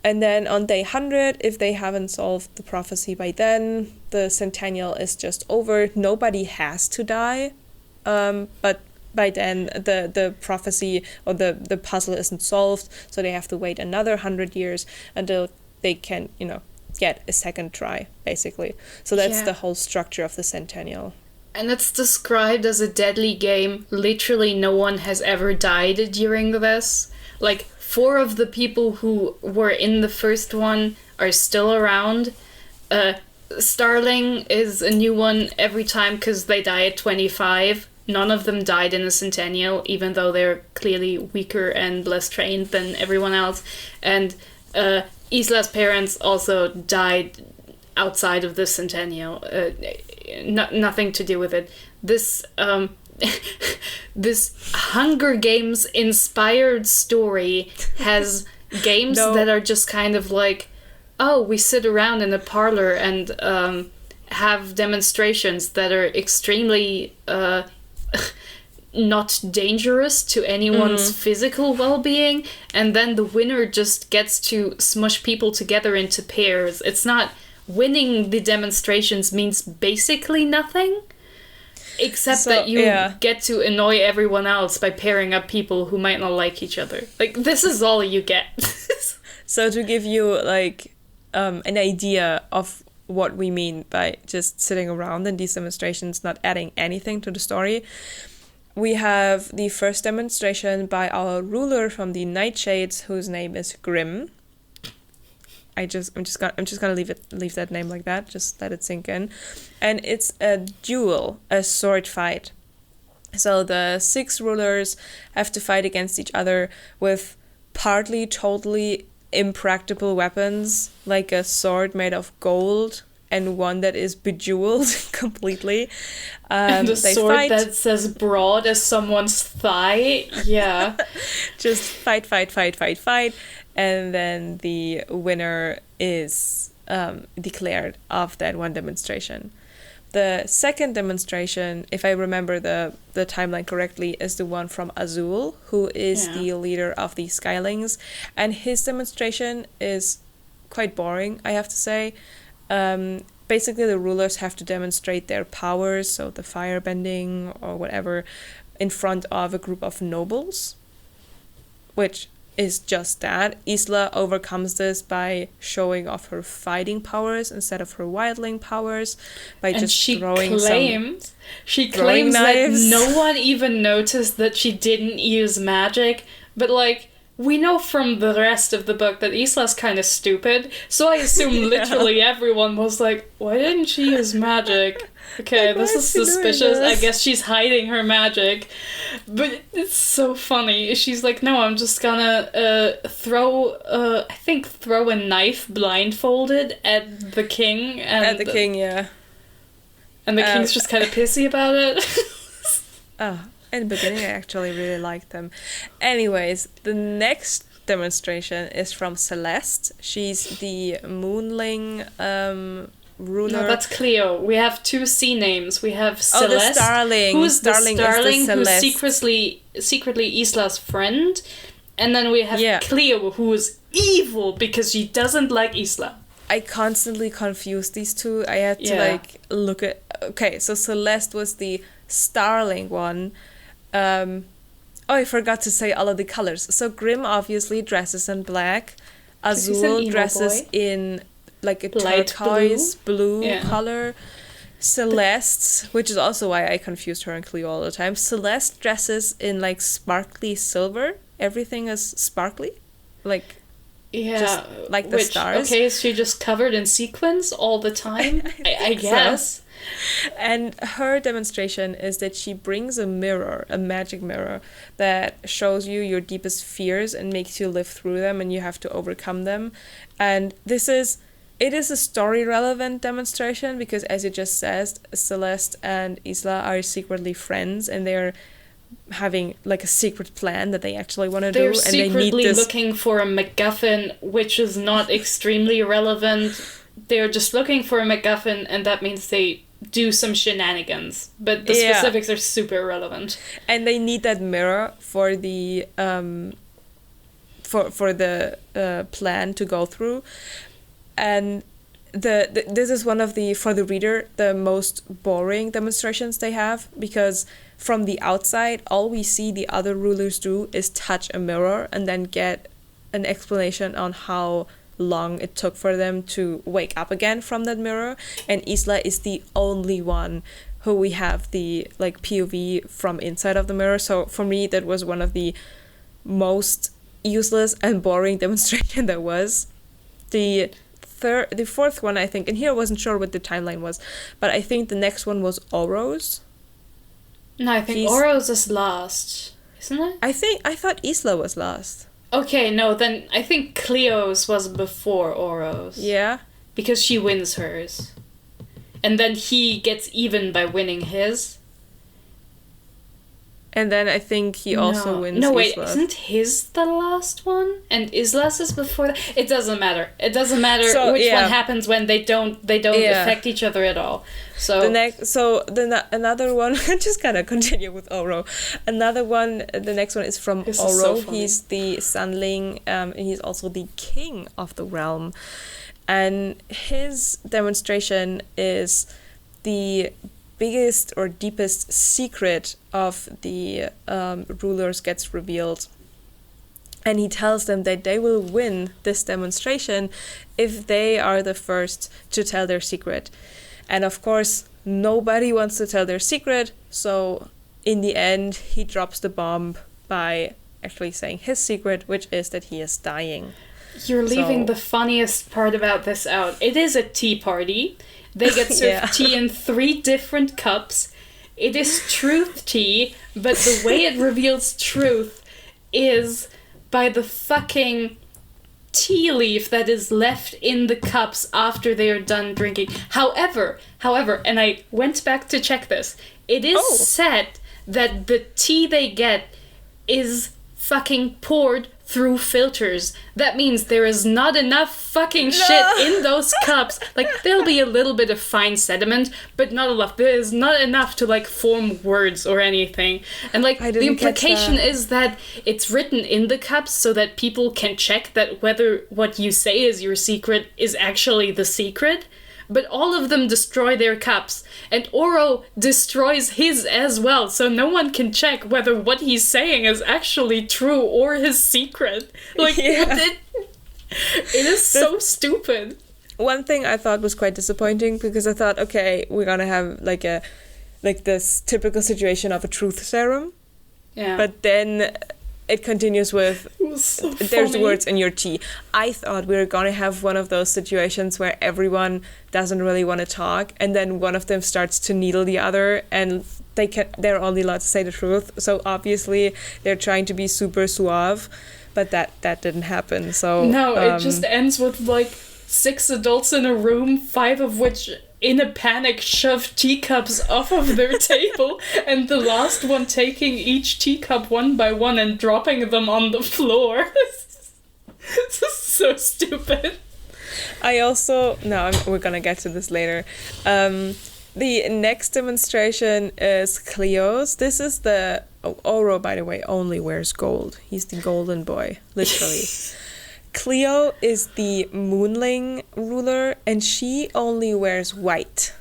And then on day 100, if they haven't solved the prophecy by then, the centennial is just over. Nobody has to die. But by then the prophecy or the puzzle isn't solved, so they have to wait another 100 years until they can, get a second try, basically. So that's the whole structure of the centennial. And it's described as a deadly game. Literally no one has ever died during this. Like, 4 of the people who were in the first one are still around. Starling is a new one every time because they die at 25. None of them died in the centennial, even though they're clearly weaker and less trained than everyone else. And Isla's parents also died outside of the centennial. Nothing to do with it. This this Hunger Games inspired story has games that are just kind of like, oh, we sit around in a parlor and have demonstrations that are extremely not dangerous to anyone's physical well-being, and then the winner just gets to smush people together into pairs. It's not winning the demonstrations means basically nothing, except that you get to annoy everyone else by pairing up people who might not like each other. Like, this is all you get. So to give you like an idea of what we mean by just sitting around in these demonstrations, not adding anything to the story, we have the first demonstration by our ruler from the Nightshades, whose name is Grim. I'm just gonna leave that name like that, just let it sink in. And it's a duel, a sword fight. So the 6 rulers have to fight against each other with partly totally impractical weapons, like a sword made of gold and one that is bejeweled completely. And a sword that says broad as someone's thigh. Yeah. Just fight. And then the winner is declared of that one demonstration. The second demonstration, if I remember the timeline correctly, is the one from Azul, who is the leader of the Skylings. And his demonstration is quite boring, I have to say. Basically, the rulers have to demonstrate their powers, so the firebending or whatever, in front of a group of nobles, which is just that. Isla overcomes this by showing off her fighting powers instead of her wildling powers, by She claims that no one even noticed that she didn't use magic, but like, we know from the rest of the book that Isla's kind of stupid, so I assume literally everyone was like, why didn't she use magic? Okay, Like, this why is is she doing suspicious. I this? guess she's hiding her magic. But it's so funny. She's like, no, I'm just gonna throw a knife blindfolded at the king. And At the king, yeah. And the king's just kind of pissy about it. Oh, in the beginning I actually really liked them. Anyways, the next demonstration is from Celeste. She's the Moonling ruler. No, that's Cleo. We have two C names. We have Celeste, the Starling. who's Starling the Starling, is the who's Celeste. secretly Isla's friend, and then we have Cleo, who is evil because she doesn't like Isla. I constantly confuse these two. I had to look at. Okay, so Celeste was the Starling one. I forgot to say all of the colors. So Grimm obviously dresses in black. Azul dresses in like a light turquoise blue color. Celeste, which is also why I confused her and Cleo all the time. Celeste dresses in like sparkly silver. Everything is sparkly, like just like the stars. Okay, is she just covered in sequins all the time? I guess. So. And her demonstration is that she brings a mirror, a magic mirror, that shows you your deepest fears and makes you live through them, and you have to overcome them. And it is a story relevant demonstration because, as you just said, Celeste and Isla are secretly friends, and they're having like a secret plan that they actually want to do, and they need secretly this looking for a MacGuffin, which is not extremely relevant. They're just looking for a MacGuffin, and that means they do some shenanigans, but the specifics are super irrelevant. And they need that mirror for the for the plan to go through. And this is one of the, for the reader, the most boring demonstrations they have, because from the outside, all we see the other rulers do is touch a mirror and then get an explanation on how long it took for them to wake up again from that mirror. And Isla is the only one who we have the like POV from inside of the mirror. So for me, that was one of the most useless and boring demonstration there was. The fourth one, I think, and here I wasn't sure what the timeline was, but I think the next one was Oro's. No, I think Oro's is last, isn't it? I thought Isla was last. Okay, no, then I think Cleo's was before Oro's. Yeah. Because she wins hers. And then he gets even by winning his. And then I think he also wins No, wait, Isla's. isn't his the last one? And Isla's is before that? It doesn't matter. It doesn't matter which one happens when they don't affect each other at all. So another one, just kind of continue with Oro. Another one, the next one is from Oro. So he's the Sunling, and he's also the king of the realm. And his demonstration is the biggest or deepest secret of the rulers gets revealed. And he tells them that they will win this demonstration if they are the first to tell their secret. And of course, nobody wants to tell their secret, so in the end, he drops the bomb by actually saying his secret, which is that he is dying. You're leaving the funniest part about this out. It is a tea party. They get served tea in 3 different cups. It is truth tea, but the way it reveals truth is by the fucking tea leaf that is left in the cups after they are done drinking. However, and I went back to check this, it is said that the tea they get is fucking poured through filters. That means there is not enough fucking shit in those cups. Like, there'll be a little bit of fine sediment, but not enough. There is not enough to, like, form words or anything. And, like, the implication is that it's written in the cups so that people can check that whether what you say is your secret is actually the secret. But all of them destroy their cups, and Oro destroys his as well, so no one can check whether what he's saying is actually true or his secret. Like, it is so stupid. One thing I thought was quite disappointing, because I thought, okay, we're gonna have like this typical situation of a truth serum. Yeah. But then it continues with, It was so there's funny. words in your tea. I thought we were going to have one of those situations where everyone doesn't really want to talk, and then one of them starts to needle the other, and they're only allowed to say the truth. So obviously they're trying to be super suave, but that didn't happen. So No, it just ends with like 6 adults in a room, 5 of which in a panic shove teacups off of their table, and the last one taking each teacup one by one and dropping them on the floor. This is so stupid. We're gonna get to this later. The next demonstration is Cleo's. This is Oro, by the way, only wears gold. He's the golden boy, literally. Cleo is the Moonling ruler, and she only wears white.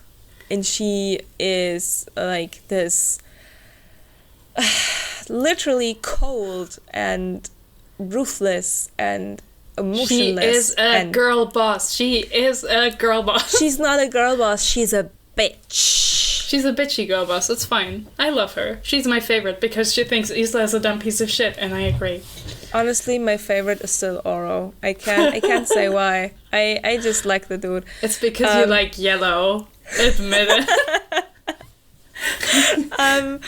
And she is like this literally cold and ruthless and emotionless. She is a girl boss. She's not a girl boss, she's a bitch. She's a bitchy girl boss. It's fine. I love her. She's my favorite because she thinks Isla is a dumb piece of shit, and I agree. Honestly, my favorite is still Oro. I can't say why. I just like the dude. It's because you like yellow. Admit it.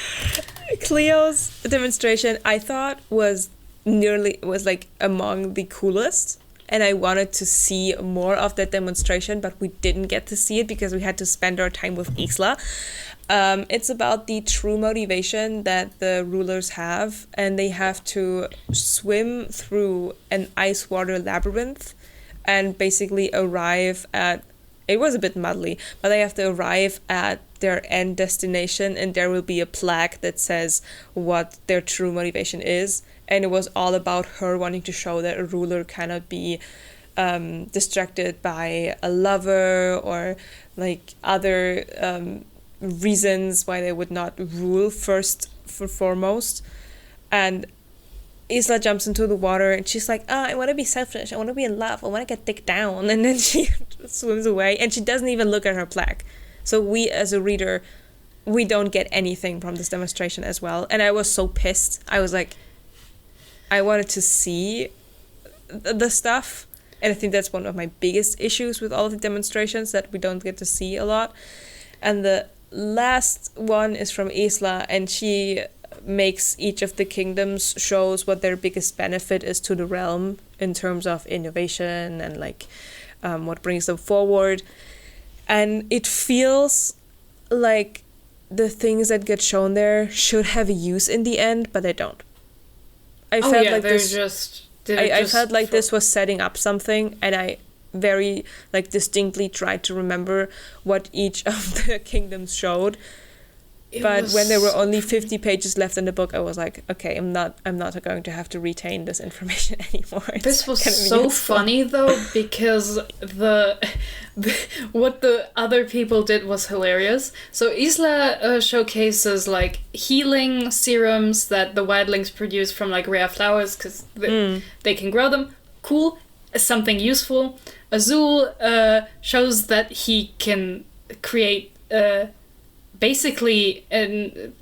Cleo's demonstration, I thought was like among the coolest, and I wanted to see more of that demonstration, but we didn't get to see it because we had to spend our time with Isla. It's about the true motivation that the rulers have, and they have to swim through an ice water labyrinth and basically arrive at, it was a bit muddly, but they have to arrive at their end destination, and there will be a plaque that says what their true motivation is. And it was all about her wanting to show that a ruler cannot be distracted by a lover or like other reasons why they would not rule foremost. And Isla jumps into the water and she's like, I want to be selfish, I want to be in love, I want to get dick down, and then she swims away and she doesn't even look at her plaque. So we as a reader, we don't get anything from this demonstration as well. And I was so pissed. I was like, I wanted to see the stuff, and I think that's one of my biggest issues with all of the demonstrations, that we don't get to see a lot. And the last one is from Isla, and she makes each of the kingdoms shows what their biggest benefit is to the realm in terms of innovation and like what brings them forward. And it feels like the things that get shown there should have a use in the end, but they don't. I felt like this was setting up something, and I very like distinctly tried to remember what each of the kingdoms showed. But when there were only 50 pages left in the book, I was like, okay, I'm not going to have to retain this information anymore. This was so funny though, because what the other people did was hilarious. So Isla showcases like healing serums that the wildlings produce from like rare flowers because they can grow them. Cool, something useful. Azul shows that he can create basically an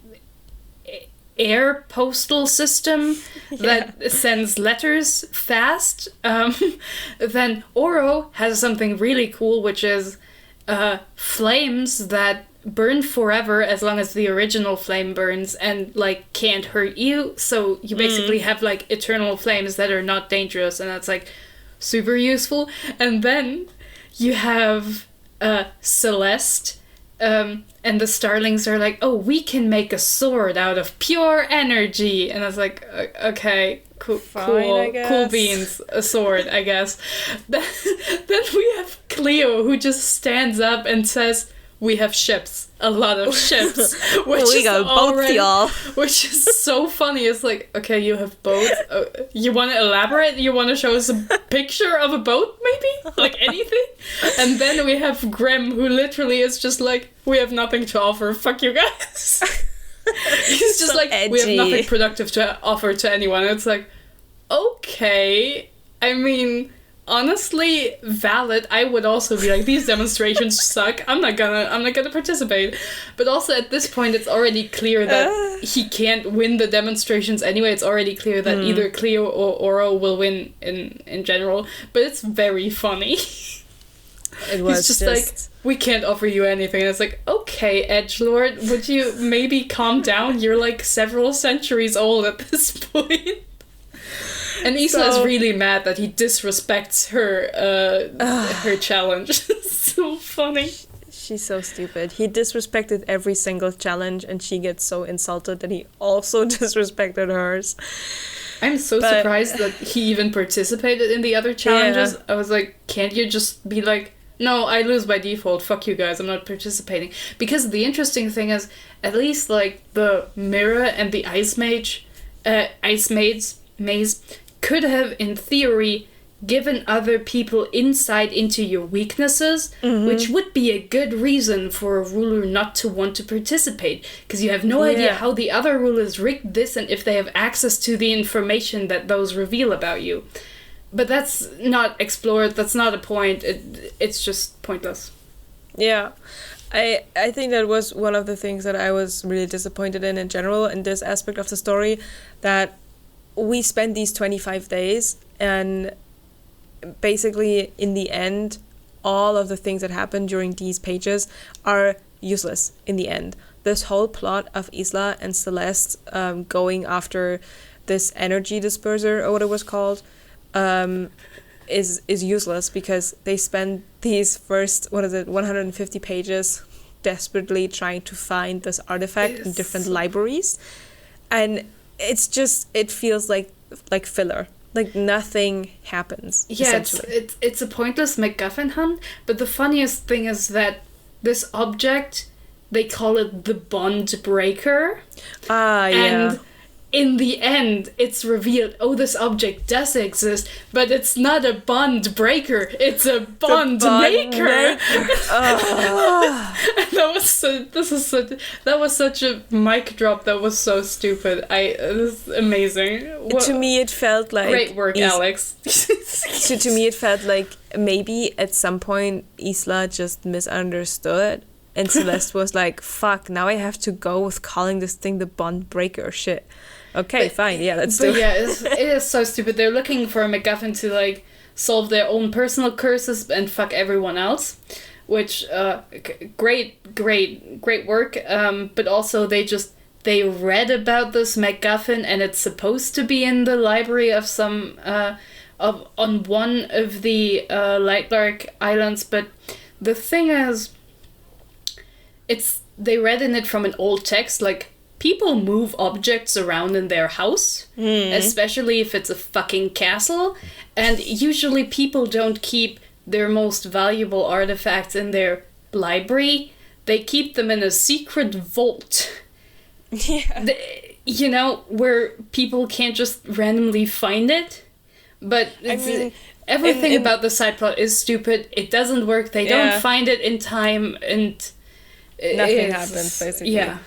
air postal system that sends letters fast. Then Oro has something really cool, which is flames that burn forever as long as the original flame burns and like can't hurt you. So you basically have like eternal flames that are not dangerous, and that's like super useful. And then you have Celeste. And the starlings are like, oh, we can make a sword out of pure energy. And I was like, okay, cool beans, a sword, I guess. Then we have Cleo, who just stands up and says, we have ships, a lot of ships. Which we got both, y'all. Which is so funny. It's like, okay, you have both. You want to elaborate? You want to show us a picture of a boat, maybe? Like anything? And then we have Grim, who literally is just like, we have nothing to offer. Fuck you guys. He's just so like, edgy. We have nothing productive to offer to anyone. It's like, okay. I mean, honestly, valid. I would also be like, these demonstrations suck. I'm not gonna participate. But also at this point, it's already clear that he can't win the demonstrations anyway. It's already clear that either Cleo or Oro will win in general. But it's very funny. It was He's just like, we can't offer you anything. And it's like, okay, edgelord, would you maybe calm down? You're like several centuries old at this point. And Isla is really mad that he disrespects her challenge. It's so funny. She's so stupid. He disrespected every single challenge, and she gets so insulted that he also disrespected hers. I'm so surprised that he even participated in the other challenges. Yeah. I was like, can't you just be like, no, I lose by default. Fuck you guys. I'm not participating. Because the interesting thing is, at least like the Mirror and the Ice Maze could have, in theory, given other people insight into your weaknesses, which would be a good reason for a ruler not to want to participate, because you have no idea how the other rulers rigged this and if they have access to the information that those reveal about you. But that's not explored, that's not a point, it's just pointless. Yeah. I think that was one of the things that I was really disappointed in general in this aspect of the story, that we spent these 25 days and basically in the end all of the things that happened during these pages are useless in the end. This whole plot of Isla and Celeste going after this energy disperser, or what it was called, is useless because they spend these first 150 pages desperately trying to find this artifact in different libraries, and it feels like filler. Like nothing happens. Yeah, it's a pointless MacGuffin hunt, but the funniest thing is that this object, they call it the bond breaker. And in the end, it's revealed, this object does exist, but it's not a bond breaker, it's a bond maker. That was such a mic drop. That was so stupid. It was amazing. To me, it felt like great work, Alex. To me, it felt like maybe at some point Isla just misunderstood, and Celeste was like, "Fuck! Now I have to go with calling this thing the bond breaker." Shit. Okay, fine. Yeah, let's do it. Yeah, it is so stupid. They're looking for a MacGuffin to like solve their own personal curses and fuck everyone else, which great work. But also they read about this MacGuffin and it's supposed to be in the library of some on one of the Lightlark Islands. But the thing is, they read in it from an old text, like. People move objects around in their house, especially if it's a fucking castle, and usually people don't keep their most valuable artifacts in their library. They keep them in a secret vault. Yeah. Where people can't just randomly find it. But everything about the side plot is stupid. It doesn't work. They don't find it in time, and nothing happens, basically. Yeah.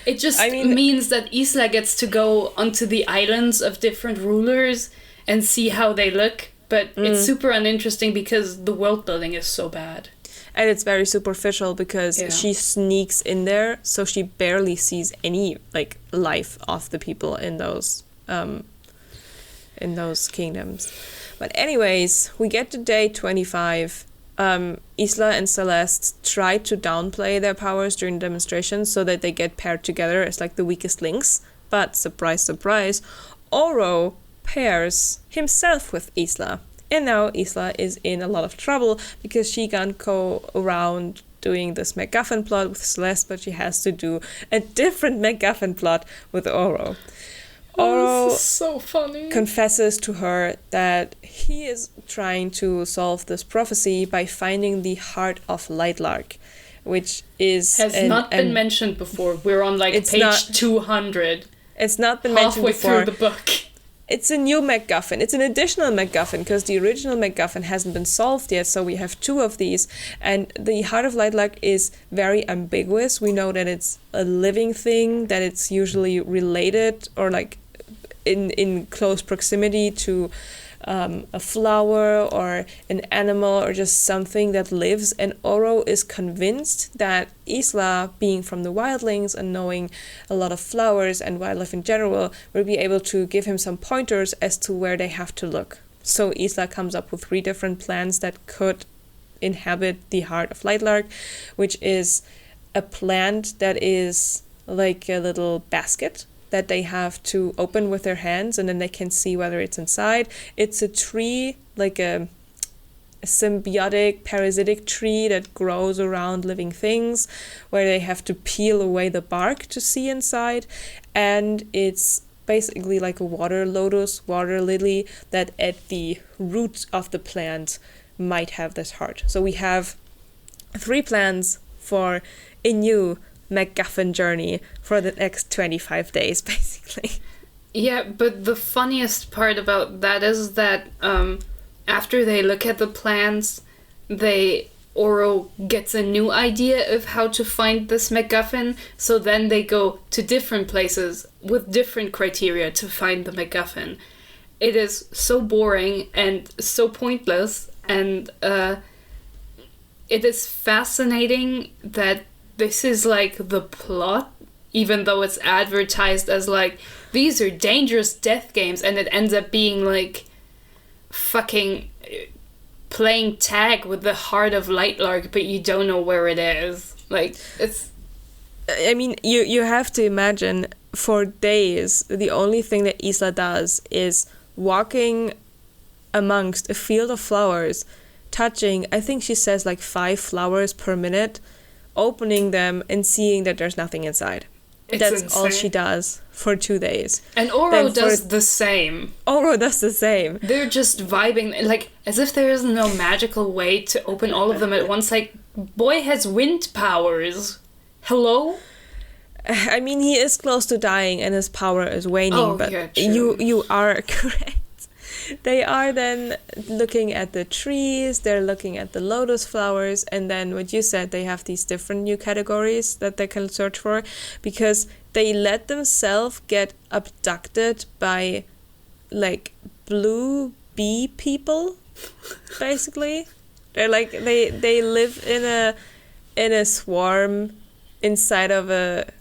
It just means that Isla gets to go onto the islands of different rulers and see how they look, but it's super uninteresting because the world building is so bad. And it's very superficial because she sneaks in there, so she barely sees any like life of the people in those kingdoms. But anyways, we get to day 25. Isla and Celeste try to downplay their powers during demonstrations so that they get paired together as like the weakest links. But surprise, surprise, Oro pairs himself with Isla. And now Isla is in a lot of trouble because she can't go around doing this MacGuffin plot with Celeste, but she has to do a different MacGuffin plot with Oro. Oro this is so funny. Confesses to her that he is trying to solve this prophecy by finding the heart of Lightlark, which has not been mentioned before. We're on page 200. It's not been mentioned before. Halfway through the book. It's a new MacGuffin. It's an additional MacGuffin because the original MacGuffin hasn't been solved yet, so we have two of these. And the Heart of Lightlark is very ambiguous. We know that it's a living thing, that it's usually related or like in close proximity to a flower or an animal or just something that lives. And Oro is convinced that Isla, being from the wildlings and knowing a lot of flowers and wildlife in general, will be able to give him some pointers as to where they have to look. So Isla comes up with 3 different plants that could inhabit the heart of Lightlark, which is a plant that is like a little basket that they have to open with their hands, and then they can see whether it's inside. It's a tree, like a symbiotic, parasitic tree that grows around living things, where they have to peel away the bark to see inside. And it's basically like a water lotus, water lily, that at the root of the plant might have this heart. So we have 3 plans for a new MacGuffin journey for the next 25 days, basically. Yeah, but the funniest part about that is that after they look at the plans, Oro gets a new idea of how to find this MacGuffin, so then they go to different places with different criteria to find the MacGuffin. It is so boring and so pointless, and it is fascinating that this is like the plot, even though it's advertised as like, these are dangerous death games, and it ends up being like fucking playing tag with the heart of Lightlark, but you don't know where it is. Like, it's... I mean, you have to imagine, for days, the only thing that Isla does is walking amongst a field of flowers, touching, I think she says like 5 flowers per minute, opening them and seeing that there's nothing inside. That's insane. All she does for 2 days. And Oro does the same. Oro does the same. They're just vibing, like, as if there is no magical way to open all of them at once. Like, boy has wind powers. Hello? I mean, he is close to dying and his power is waning, but yeah, you are correct. They are then looking at the trees, they're looking at the lotus flowers, and then what you said, they have these different new categories that they can search for, because they let themselves get abducted by, like, blue bee people, basically. They're like, they live in a swarm inside of a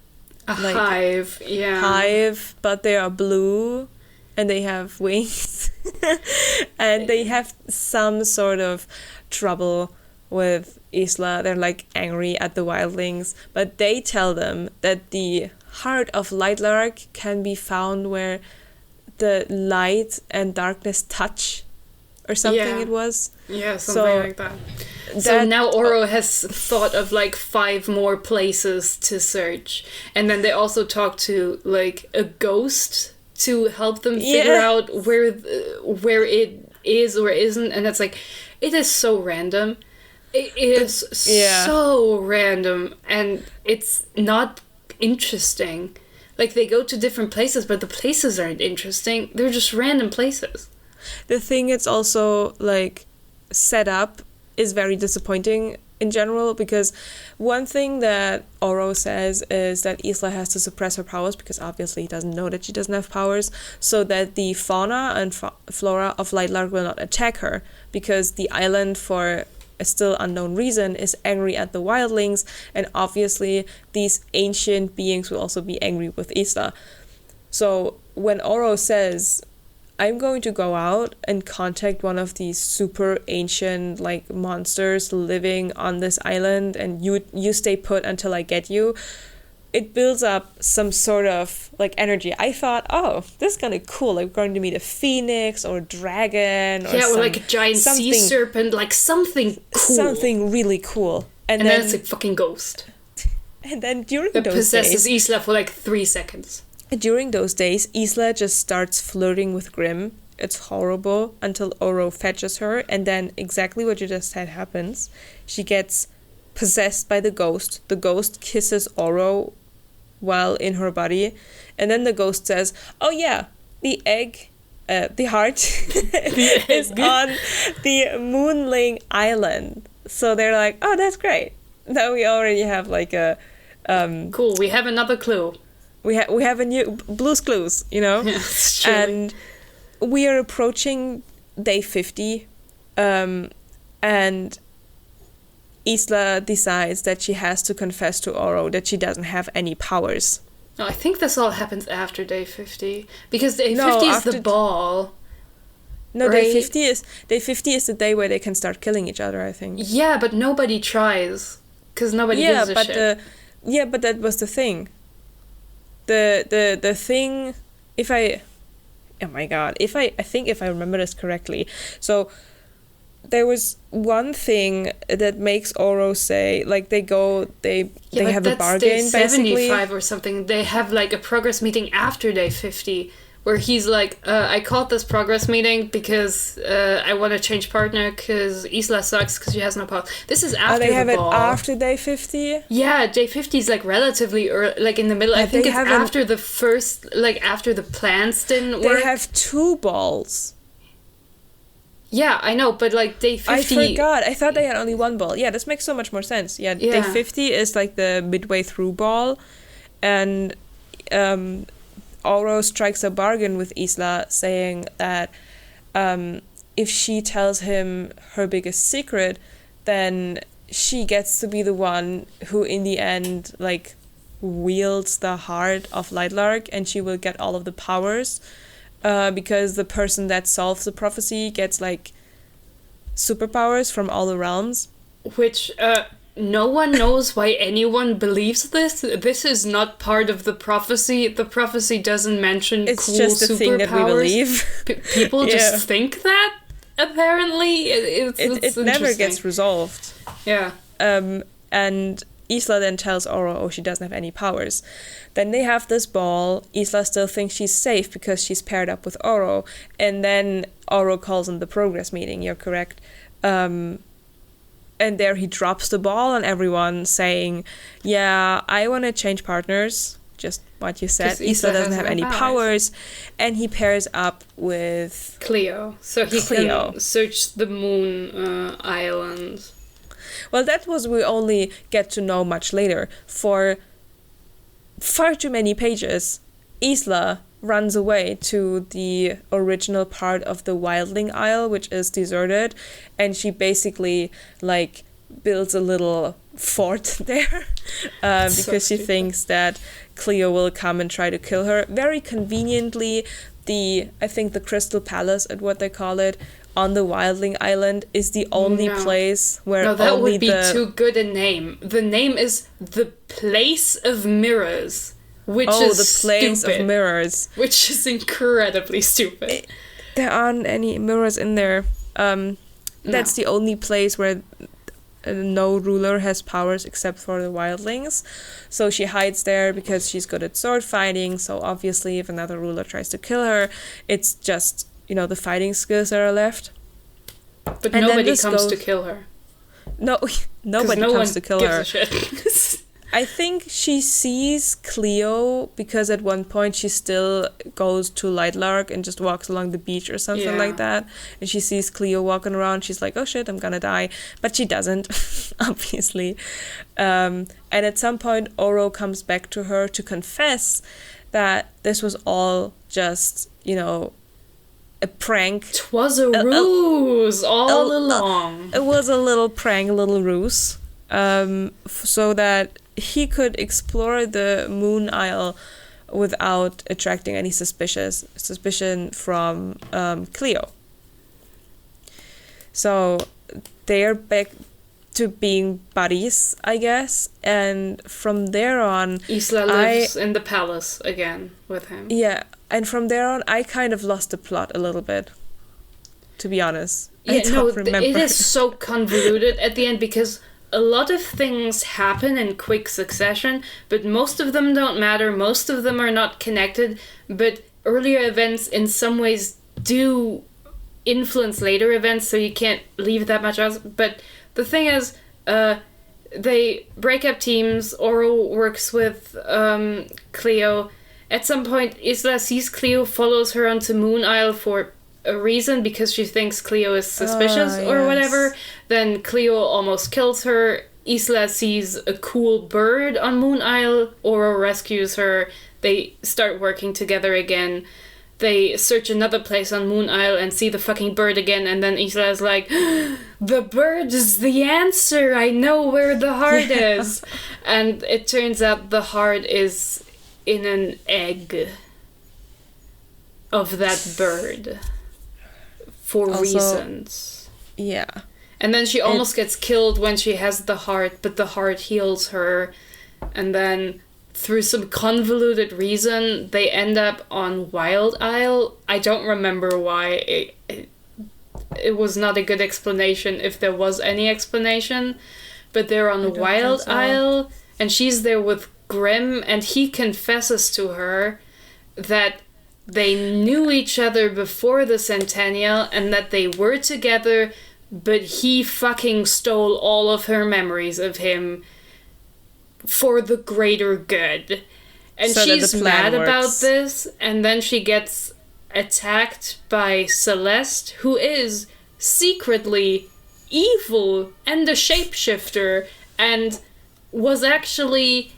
like, hive, yeah. Hive, but they are blue. And they have wings, and they have some sort of trouble with Isla. They're like angry at the wildlings, but they tell them that the heart of Lightlark can be found where the light and darkness touch, or something. It was. Yeah, something like that. So now Oro has thought of like 5 more places to search, and then they also talk to like a ghost to help them figure out where it is or isn't. And it's like, it is so random. It is so random, and it's not interesting. Like, they go to different places, but the places aren't interesting. They're just random places. The thing it's also, like, set up is very disappointing in general, because one thing that Oro says is that Isla has to suppress her powers, because obviously he doesn't know that she doesn't have powers, so that the fauna and flora of Lightlark will not attack her, because the island, for a still unknown reason, is angry at the wildlings, and obviously these ancient beings will also be angry with Isla. So when Oro says, I'm going to go out and contact one of these super ancient like monsters living on this island, and you stay put until I get you, it builds up some sort of like energy. I thought, oh, this is kind of cool. Like, we're going to meet a phoenix or a dragon, or like a giant sea serpent, like something cool. Something really cool. And then it's a fucking ghost. And then during that those possesses days, Isla for like 3 seconds. During those days, Isla just starts flirting with Grimm. It's horrible until Oro fetches her, and then exactly what you just said happens. She gets possessed by the ghost. The ghost kisses Oro while in her body, and then the ghost says, oh yeah, the heart is on the Moonling Island. So they're like, oh, that's great. Now we already have like a... cool, we have another clue. We have a new Blue's Clues, you know? Yes, and we are approaching day 50, and Isla decides that she has to confess to Oro that she doesn't have any powers. No, I think this all happens after day 50. Because day 50 is the ball. No, right? day 50 is the day where they can start killing each other, I think. Yeah, but nobody tries. Because nobody gives a shit. Yeah, but that was the thing. The thing, oh my god, I think if I remember this correctly, so there was one thing that makes Oro say, like, they have a bargain, day 75 basically. or something. They have, like, a progress meeting after day 50, where he's like, I called this progress meeting because I want to change partner because Isla sucks because she has no power. This is after they have the ball. it after day 50? Yeah, day 50 is, like, relatively early, like, in the middle. I think it's after the first, like, after the plans didn't work. They have 2 balls. Yeah, I know, but, like, day 50... I forgot. I thought they had only 1 ball. Yeah, this makes so much more sense. Yeah, day 50 is, like, the midway through ball. And Oro strikes a bargain with Isla, saying that if she tells him her biggest secret, then she gets to be the one who, in the end, like, wields the heart of Lightlark, and she will get all of the powers. Because the person that solves the prophecy gets, like, superpowers from all the realms. Which, no one knows why anyone believes this. This is not part of the prophecy. The prophecy doesn't mention it's cool superpowers. It's just a thing that we believe. People just think that, apparently. It's it never gets resolved. Yeah. And Isla then tells Oro, she doesn't have any powers. Then they have this ball. Isla still thinks she's safe because she's paired up with Oro. And then Oro calls in the progress meeting, you're correct. And there he drops the ball on everyone, saying, yeah, I want to change partners. Just what you said. Isla doesn't have any powers. And he pairs up with Cleo. So he can search the moon island. Well, that we only get to know much later. For far too many pages, Isla runs away to the original part of the Wildling Isle, which is deserted, and she basically, like, builds a little fort there because she thinks that Cleo will come and try to kill her. Very conveniently, I think the Crystal Palace, at what they call it, on the Wildling Island is the only place where that would be too good a name. The name is the Place of Mirrors, which is the Place of Mirrors, which is incredibly stupid. There aren't any mirrors in there. That's the only place where no ruler has powers except for the wildlings. So she hides there because she's good at sword fighting. So obviously, if another ruler tries to kill her, it's just, the fighting skills that are left. But nobody comes to kill her. No, nobody comes to kill her. Gives a shit. I think she sees Cleo because at one point she still goes to Lightlark and just walks along the beach or something like that. And she sees Cleo walking around. She's like, oh shit, I'm gonna die. But she doesn't, obviously. And at some point, Oro comes back to her to confess that this was all just, a prank. 'Twas a ruse all along. It was a little prank, a little ruse. So that he could explore the Moon Isle without attracting any suspicion from Cleo. So they are back to being buddies, I guess, and from there on... Isla lives in the palace again with him. Yeah, and from there on, I kind of lost the plot a little bit, to be honest. I don't remember. It is so convoluted at the end because... a lot of things happen in quick succession, but most of them don't matter. Most of them are not connected, but earlier events in some ways do influence later events, so you can't leave that much out. But the thing is, they break up teams. Oro works with Cleo. At some point, Isla sees Cleo, follows her onto Moon Isle for a reason because she thinks Cleo is suspicious or whatever. Then Cleo almost kills her. Isla sees a cool bird on Moon Isle. Oro rescues her. They start working together again. they search another place on Moon Isle and see the fucking bird again, and then Isla is like, the bird is the answer, I know where the heart is. And it turns out the heart is in an egg of that bird. For Also, reasons. Yeah. And then she almost gets killed when she has the heart, but the heart heals her. And then, through some convoluted reason, they end up on Wild Isle. I don't remember why. It was not a good explanation, if there was any explanation. But they're on Wild Isle, and she's there with Grimm, and he confesses to her that they knew each other before the Centennial, and that they were together, but he fucking stole all of her memories of him for the greater good. And so she's mad about this, and then she gets attacked by Celeste, who is secretly evil and a shapeshifter, and was actually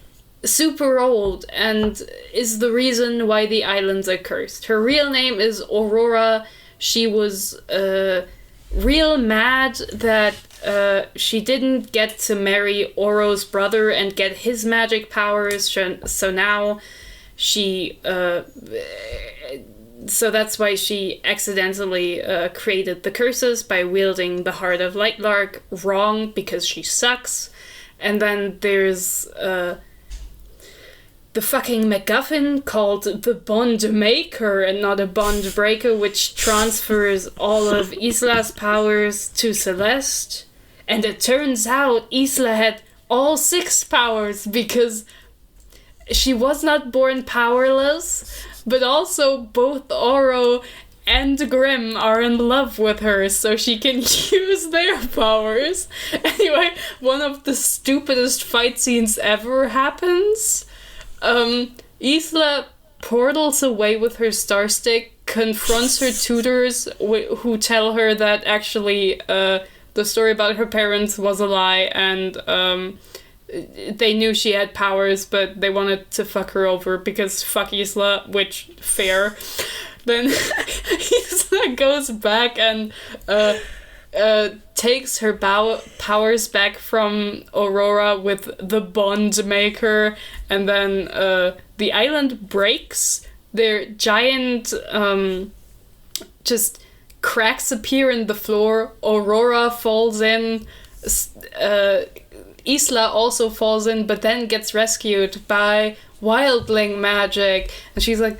super old and is the reason why the islands are cursed. Her real name is Aurora. She was real mad that she didn't get to marry Oro's brother and get his magic powers, so now she so that's why she accidentally created the curses by wielding the heart of Lightlark wrong, because she sucks. And then there's the fucking MacGuffin called the Bond Maker and not a Bond Breaker, which transfers all of Isla's powers to Celeste. And it turns out Isla had all 6 powers, because she was not born powerless, but also both Oro and Grimm are in love with her, so she can use their powers. Anyway, one of the stupidest fight scenes ever happens. Isla portals away with her star stick, confronts her tutors who tell her that actually the story about her parents was a lie, and they knew she had powers, but they wanted to fuck her over because fuck Isla, which, fair. Then Isla goes back and takes her powers back from Aurora with the Bond Maker, and then the island breaks. Their giant just cracks appear in the floor. Aurora falls in. Isla also falls in, but then gets rescued by wildling magic. And she's like,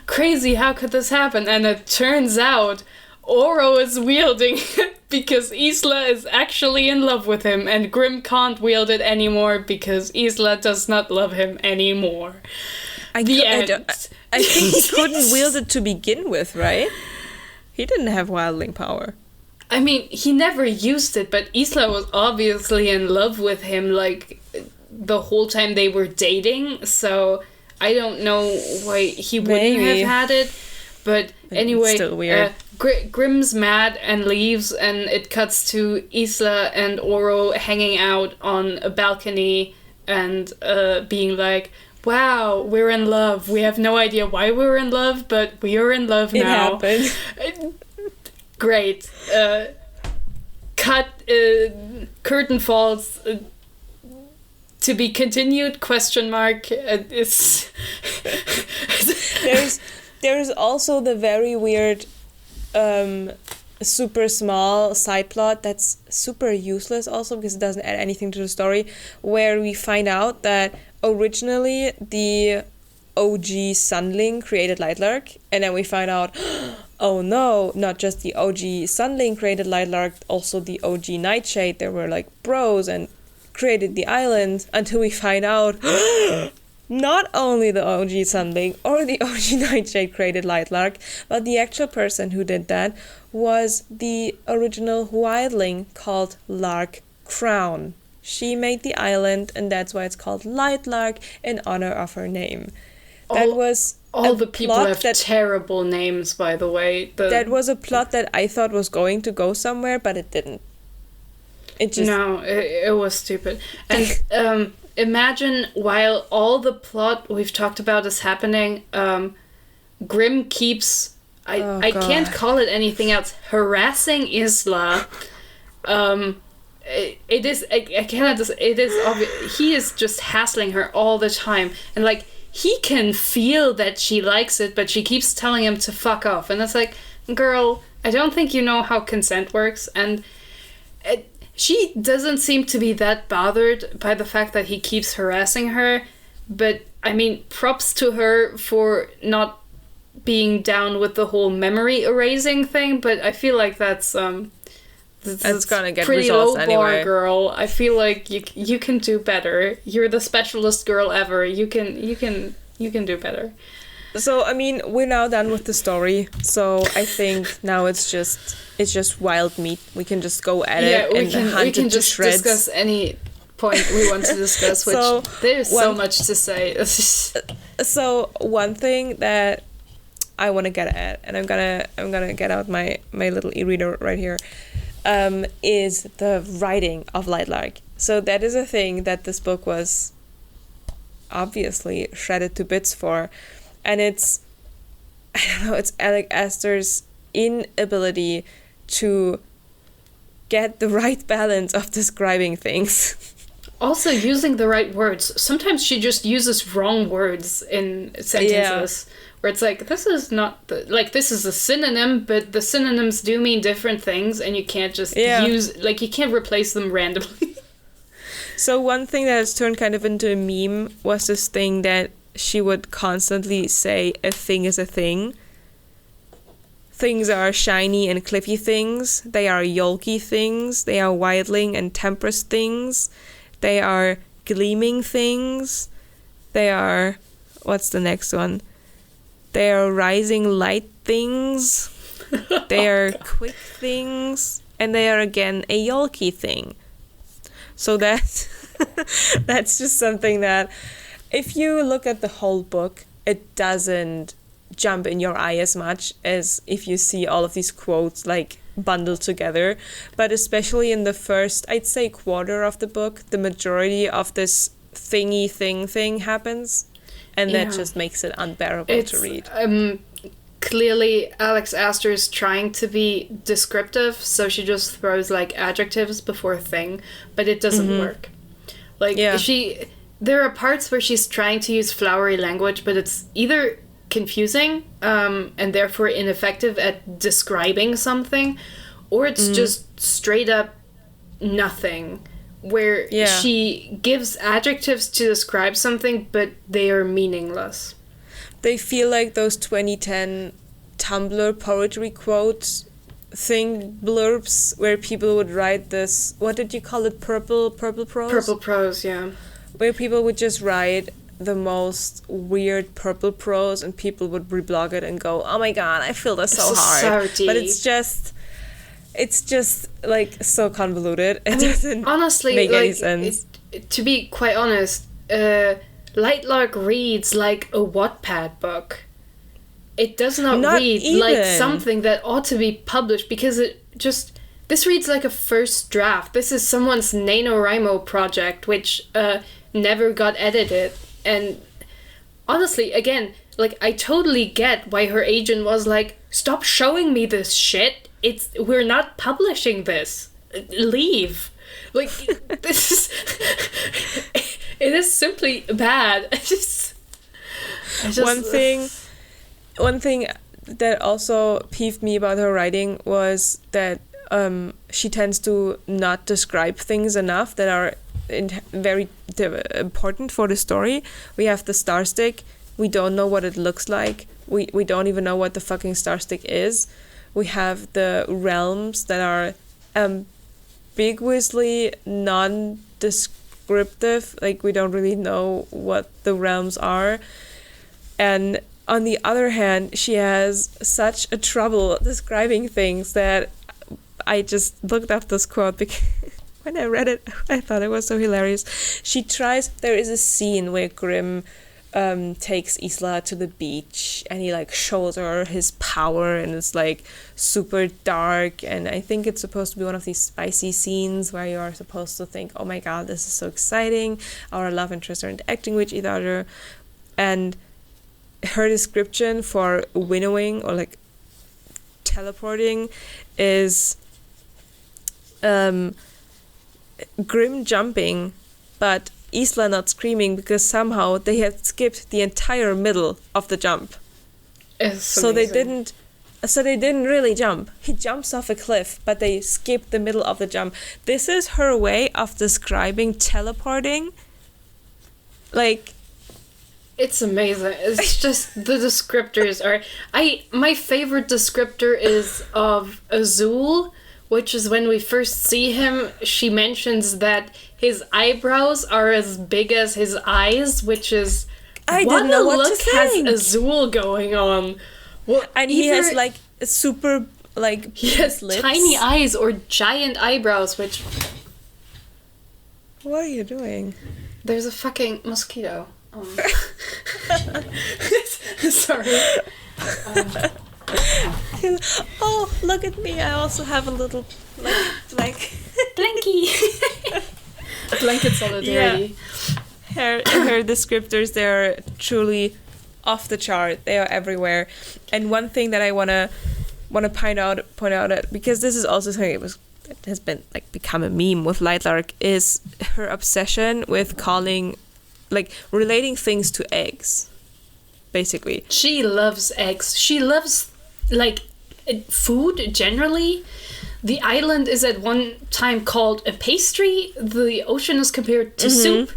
crazy, how could this happen? And it turns out Oro is wielding it because Isla is actually in love with him, and Grimm can't wield it anymore because Isla does not love him anymore. I think he couldn't wield it to begin with, right? He didn't have wildling power. I mean, he never used it, but Isla was obviously in love with him, like, the whole time they were dating, so I don't know why he wouldn't have had it. But anyway, still weird. Grimm's mad and leaves, and it cuts to Isla and Oro hanging out on a balcony and being like, wow, we're in love. We have no idea why we're in love, but we are in love now. It happened. Great. Cut. Curtain falls. To be continued? Question mark. There's also the very weird, super small side plot that's super useless also because it doesn't add anything to the story, where we find out that originally the OG Sunling created Lightlark, and then we find out, oh no, not just the OG Sunling created Lightlark, also the OG Nightshade, they were like bros and created the island, until we find out not only the OG Sunling or the OG Nightshade created Lightlark, but the actual person who did that was the original wildling called Lark Crown. She made the island, and that's why it's called Lightlark, in honor of her name. That was all the people have terrible names, by the way. That was a plot that I thought was going to go somewhere, but it didn't. It was stupid. And imagine while all the plot we've talked about is happening, Grimm keeps, I God. can't call it anything else, harassing Isla. It is, I cannot just, it is obvious, he is just hassling her all the time, and like, he can feel that she likes it, but she keeps telling him to fuck off, and it's like, girl, I don't think you know how consent works, and she doesn't seem to be that bothered by the fact that he keeps harassing her, but I mean, props to her for not being down with the whole memory erasing thing, but I feel like that's gonna get pretty results low anyway. bar, girl. I feel like you can do better. You're the specialist girl ever. You can do better. So, I mean, we're now done with the story. So I think now it's just wild meat. We can just go at it and hunt we can it to just shreds. discuss any point we want to discuss, which So, there's so much to say. So one thing that I want to get at, and I'm gonna get out my little e-reader right here, is the writing of Lightlark. So that is a thing that this book was obviously shredded to bits for, and it's, I don't know, it's Alec Aster's inability to get the right balance of describing things. Also, using the right words. Sometimes she just uses wrong words in sentences. Yeah. Where it's like, this is not... this is a synonym, but the synonyms do mean different things, and you can't just use... Like, you can't replace them randomly. So one thing that has turned kind of into a meme was this thing that she would constantly say, a thing is a thing. Things are shiny and cliffy things. They are yolky things. They are wildling and temperous things. They are gleaming things. They are... What's the next one? They are rising light things. They are quick things. And they are again a yolky thing. So that's just something that, if you look at the whole book, it doesn't jump in your eye as much as if you see all of these quotes like bundled together. But especially in the first, I'd say, quarter of the book, the majority of this thingy thing happens, and that just makes it unbearable to read. Clearly Alex Aster is trying to be descriptive, so she just throws like adjectives before thing, but it doesn't work. Like there are parts where she's trying to use flowery language, but it's either confusing and therefore ineffective at describing something, or it's just straight up nothing, where she gives adjectives to describe something, but they are meaningless. They feel like those 2010 Tumblr poetry quotes thing blurbs where people would write this, what did you call it, purple prose? Purple prose, yeah. Where people would just write the most weird purple prose and people would reblog it and go, oh my god, I feel this so hard. So but it's just like so convoluted. It doesn't honestly make any sense. To be quite honest, Lightlark reads like a Wattpad book. It does not read even like something that ought to be published, because this reads like a first draft. This is someone's NaNoWriMo project, which never got edited. And honestly, again, like, I totally get why her agent was like, stop showing me this shit. We're not publishing this. Leave. Like, this is... It is simply bad. One thing that also peeved me about her writing was that she tends to not describe things enough that are very important for the story. We have the star stick. We don't know what it looks like. We don't even know what the fucking star stick is. We have the realms that are ambiguously non-descriptive. Like, we don't really know what the realms are. And on the other hand, she has such a trouble describing things that I just looked up this quote because when I read it, I thought it was so hilarious. There is a scene where Grimm takes Isla to the beach and he like shows her his power, and it's like super dark, and I think it's supposed to be one of these spicy scenes where you are supposed to think, oh my god, this is so exciting, our love interests are interacting with each other, and her description for winnowing or like teleporting is grim jumping, but Isla not screaming because somehow they had skipped the entire middle of the jump. So they didn't really jump. He jumps off a cliff, but they skipped the middle of the jump. This is her way of describing teleporting. Like, it's amazing. It's just the descriptors are. My favorite descriptor is of Azul, which is when we first see him. She mentions that his eyebrows are as big as his eyes, which is I didn't know what look to think. has Azul going on. Well, and he has like a super like he has lips. tiny eyes or giant eyebrows, which. What are you doing? There's a fucking mosquito. Sorry. Oh, look at me! I also have a little like blankie. Blanket solidarity. Yeah. Her descriptors, they're truly off the chart. They are everywhere. And one thing that I wanna point out at, because this is also something that has been like become a meme with Lightlark, is her obsession with relating things to eggs. Basically, she loves eggs. She loves like food generally. The island is at one time called a pastry. The ocean is compared to soup.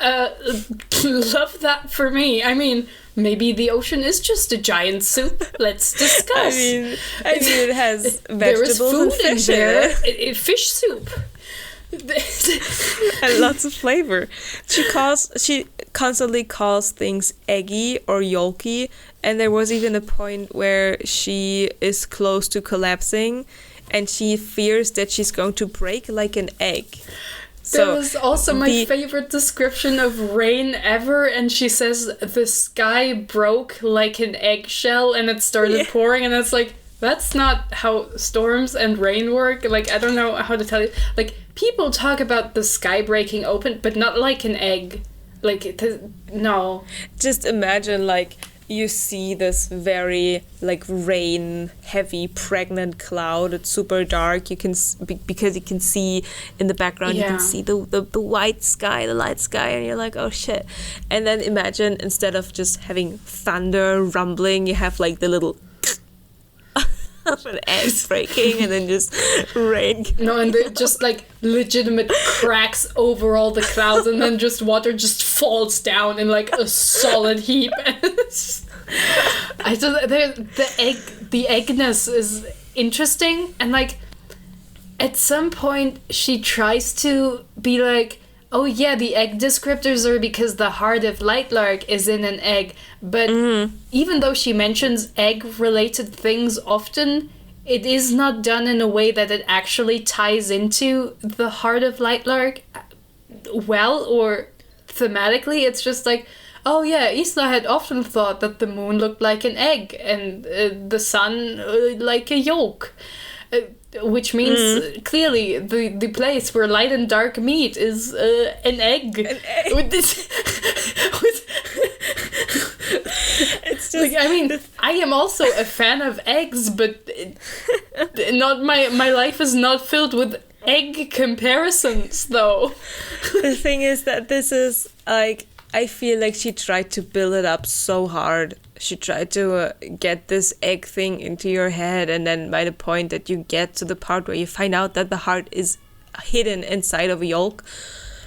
Love that for me. I mean, maybe the ocean is just a giant soup. Let's discuss. I mean, it has vegetables there is food and fish in there. Fish soup. And lots of flavor. She constantly calls things eggy or yolky, and there was even a point where she is close to collapsing and she fears that she's going to break like an egg. That was also my favorite description of rain ever, and she says the sky broke like an eggshell and it started pouring, and it's like, that's not how storms and rain work. Like, I don't know how to tell you. Like, people talk about the sky breaking open, but not like an egg. Like, no. Just imagine, like, you see this very, like, rain-heavy, pregnant cloud. It's super dark. You can, because you can see in the background, you can see the white sky, the light sky, and you're like, oh, shit. And then imagine, instead of just having thunder rumbling, you have, like, the little of an egg breaking and then just rain. No, and just like legitimate cracks over all the clouds, and then just water just falls down in like a solid heap. The eggness is interesting, and like at some point she tries to be like, oh yeah, the egg descriptors are because the heart of Lightlark is in an egg. But even though she mentions egg-related things often, it is not done in a way that it actually ties into the heart of Lightlark well or thematically. It's just like, oh yeah, Isla had often thought that the moon looked like an egg and the sun like a yolk. Which means clearly the place where light and dark meet is an egg. An egg. It's just, like, I mean, I am also a fan of eggs, but not my life is not filled with egg comparisons, though. The thing is that this is like, I feel like she tried to build it up so hard. She tried to get this egg thing into your head, and then by the point that you get to the part where you find out that the heart is hidden inside of a yolk,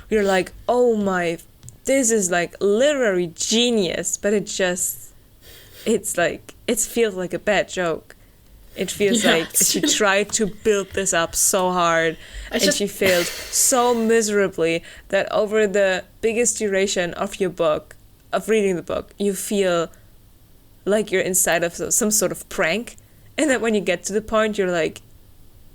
you're like, oh my, this is like literary genius. But it feels like a bad joke. It feels like she tried to build this up so hard and she failed so miserably that over the biggest duration of your book, of reading the book, you feel like you're inside of some sort of prank. And then when you get to the point, you're like,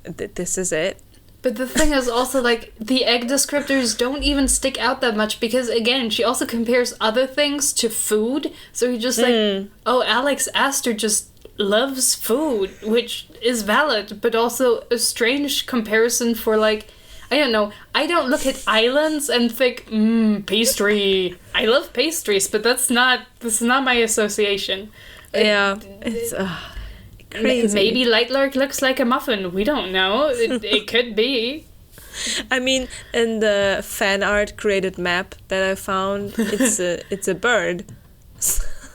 this is it. But the thing is also, like, the egg descriptors don't even stick out that much because, again, she also compares other things to food. So you're just like, oh, Alex Aster just loves food, which is valid, but also a strange comparison for, like, I don't know. I don't look at islands and think, pastry. I love pastries, but this is not my association. Yeah, it's crazy. Maybe Lightlark looks like a muffin. We don't know. It could be. I mean, in the fan art created map that I found, it's a bird.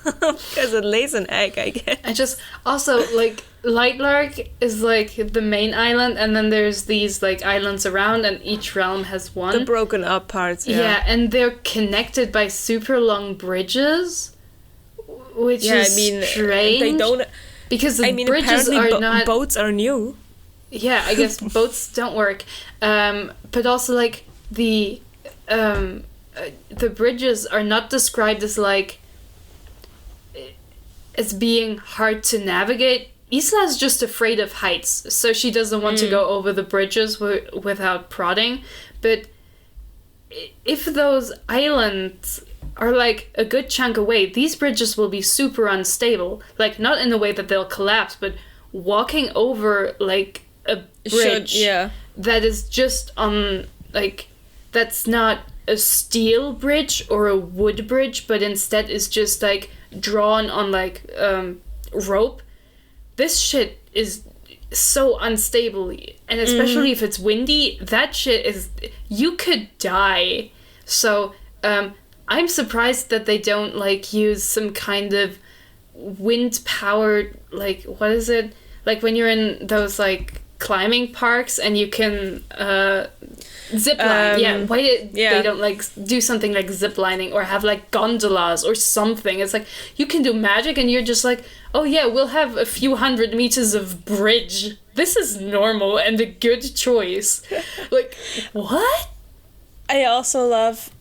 Because it lays an egg, I guess. I just also like Lightlark is like the main island, and then there's these like islands around, and each realm has one. The broken up parts. Yeah, and they're connected by super long bridges, which is strange. They don't. Because the bridges are not. Boats are new. Yeah, I guess boats don't work. But also like the bridges are not described as like as being hard to navigate. Isla is just afraid of heights, so she doesn't want to go over the bridges without prodding. But if those islands are like a good chunk away, these bridges will be super unstable. Like, not in the way that they'll collapse, but walking over like a bridge that is just on like, that's not a steel bridge or a wood bridge, but instead is just like drawn on like rope. This shit is so unstable, and especially if it's windy, that shit is, you could die. So I'm surprised that they don't like use some kind of wind powered, like, what is it, like when you're in those like climbing parks and you can zip line. They don't like do something like zip lining or have like gondolas or something. It's like you can do magic and you're just like, oh yeah, we'll have a few 100 meters of bridge. This is normal and a good choice. Like, what? I also love,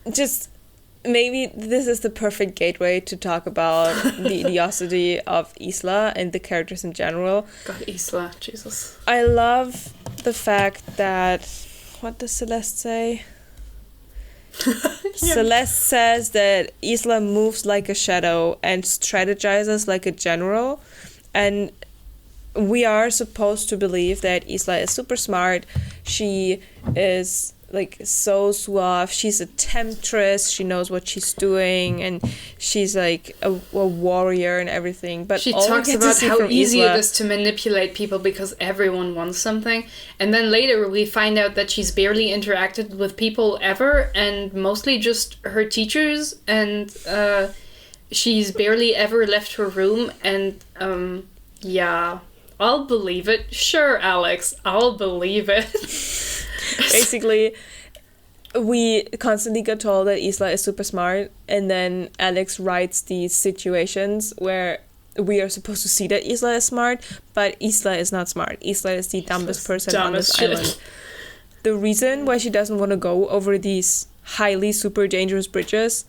just maybe this is the perfect gateway to talk about the idiocy of Isla and the characters in general. God, Isla, Jesus. I love the fact that, what does Celeste say? Celeste says that Isla moves like a shadow and strategizes like a general, and we are supposed to believe that Isla is super smart. She is like so suave. She's a temptress. She knows what she's doing, and she's like a warrior and everything. But she talks about how easy it is to manipulate people because everyone wants something. And then later we find out that she's barely interacted with people ever, and mostly just her teachers. And she's barely ever left her room. And yeah, I'll believe it. Sure, Alex, I'll believe it. Basically, we constantly get told that Isla is super smart, and then Alex writes these situations where we are supposed to see that Isla is smart, but Isla is not smart. Isla is the dumbest person on this island. The reason why she doesn't want to go over these highly super dangerous bridges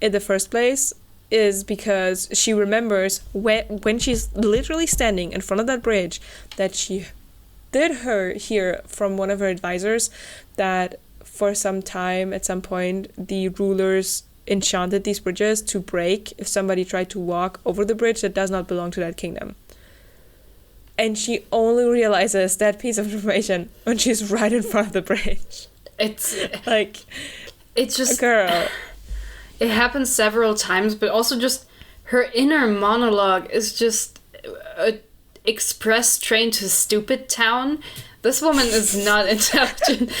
in the first place is because she remembers when she's literally standing in front of that bridge that she did hear from one of her advisors that for some time, at some point, the rulers enchanted these bridges to break if somebody tried to walk over the bridge that does not belong to that kingdom. And she only realizes that piece of information when she's right in front of the bridge. It's like, it's just, girl. It happens several times, but also just her inner monologue is just a express train to stupid town. This woman is not intelligent.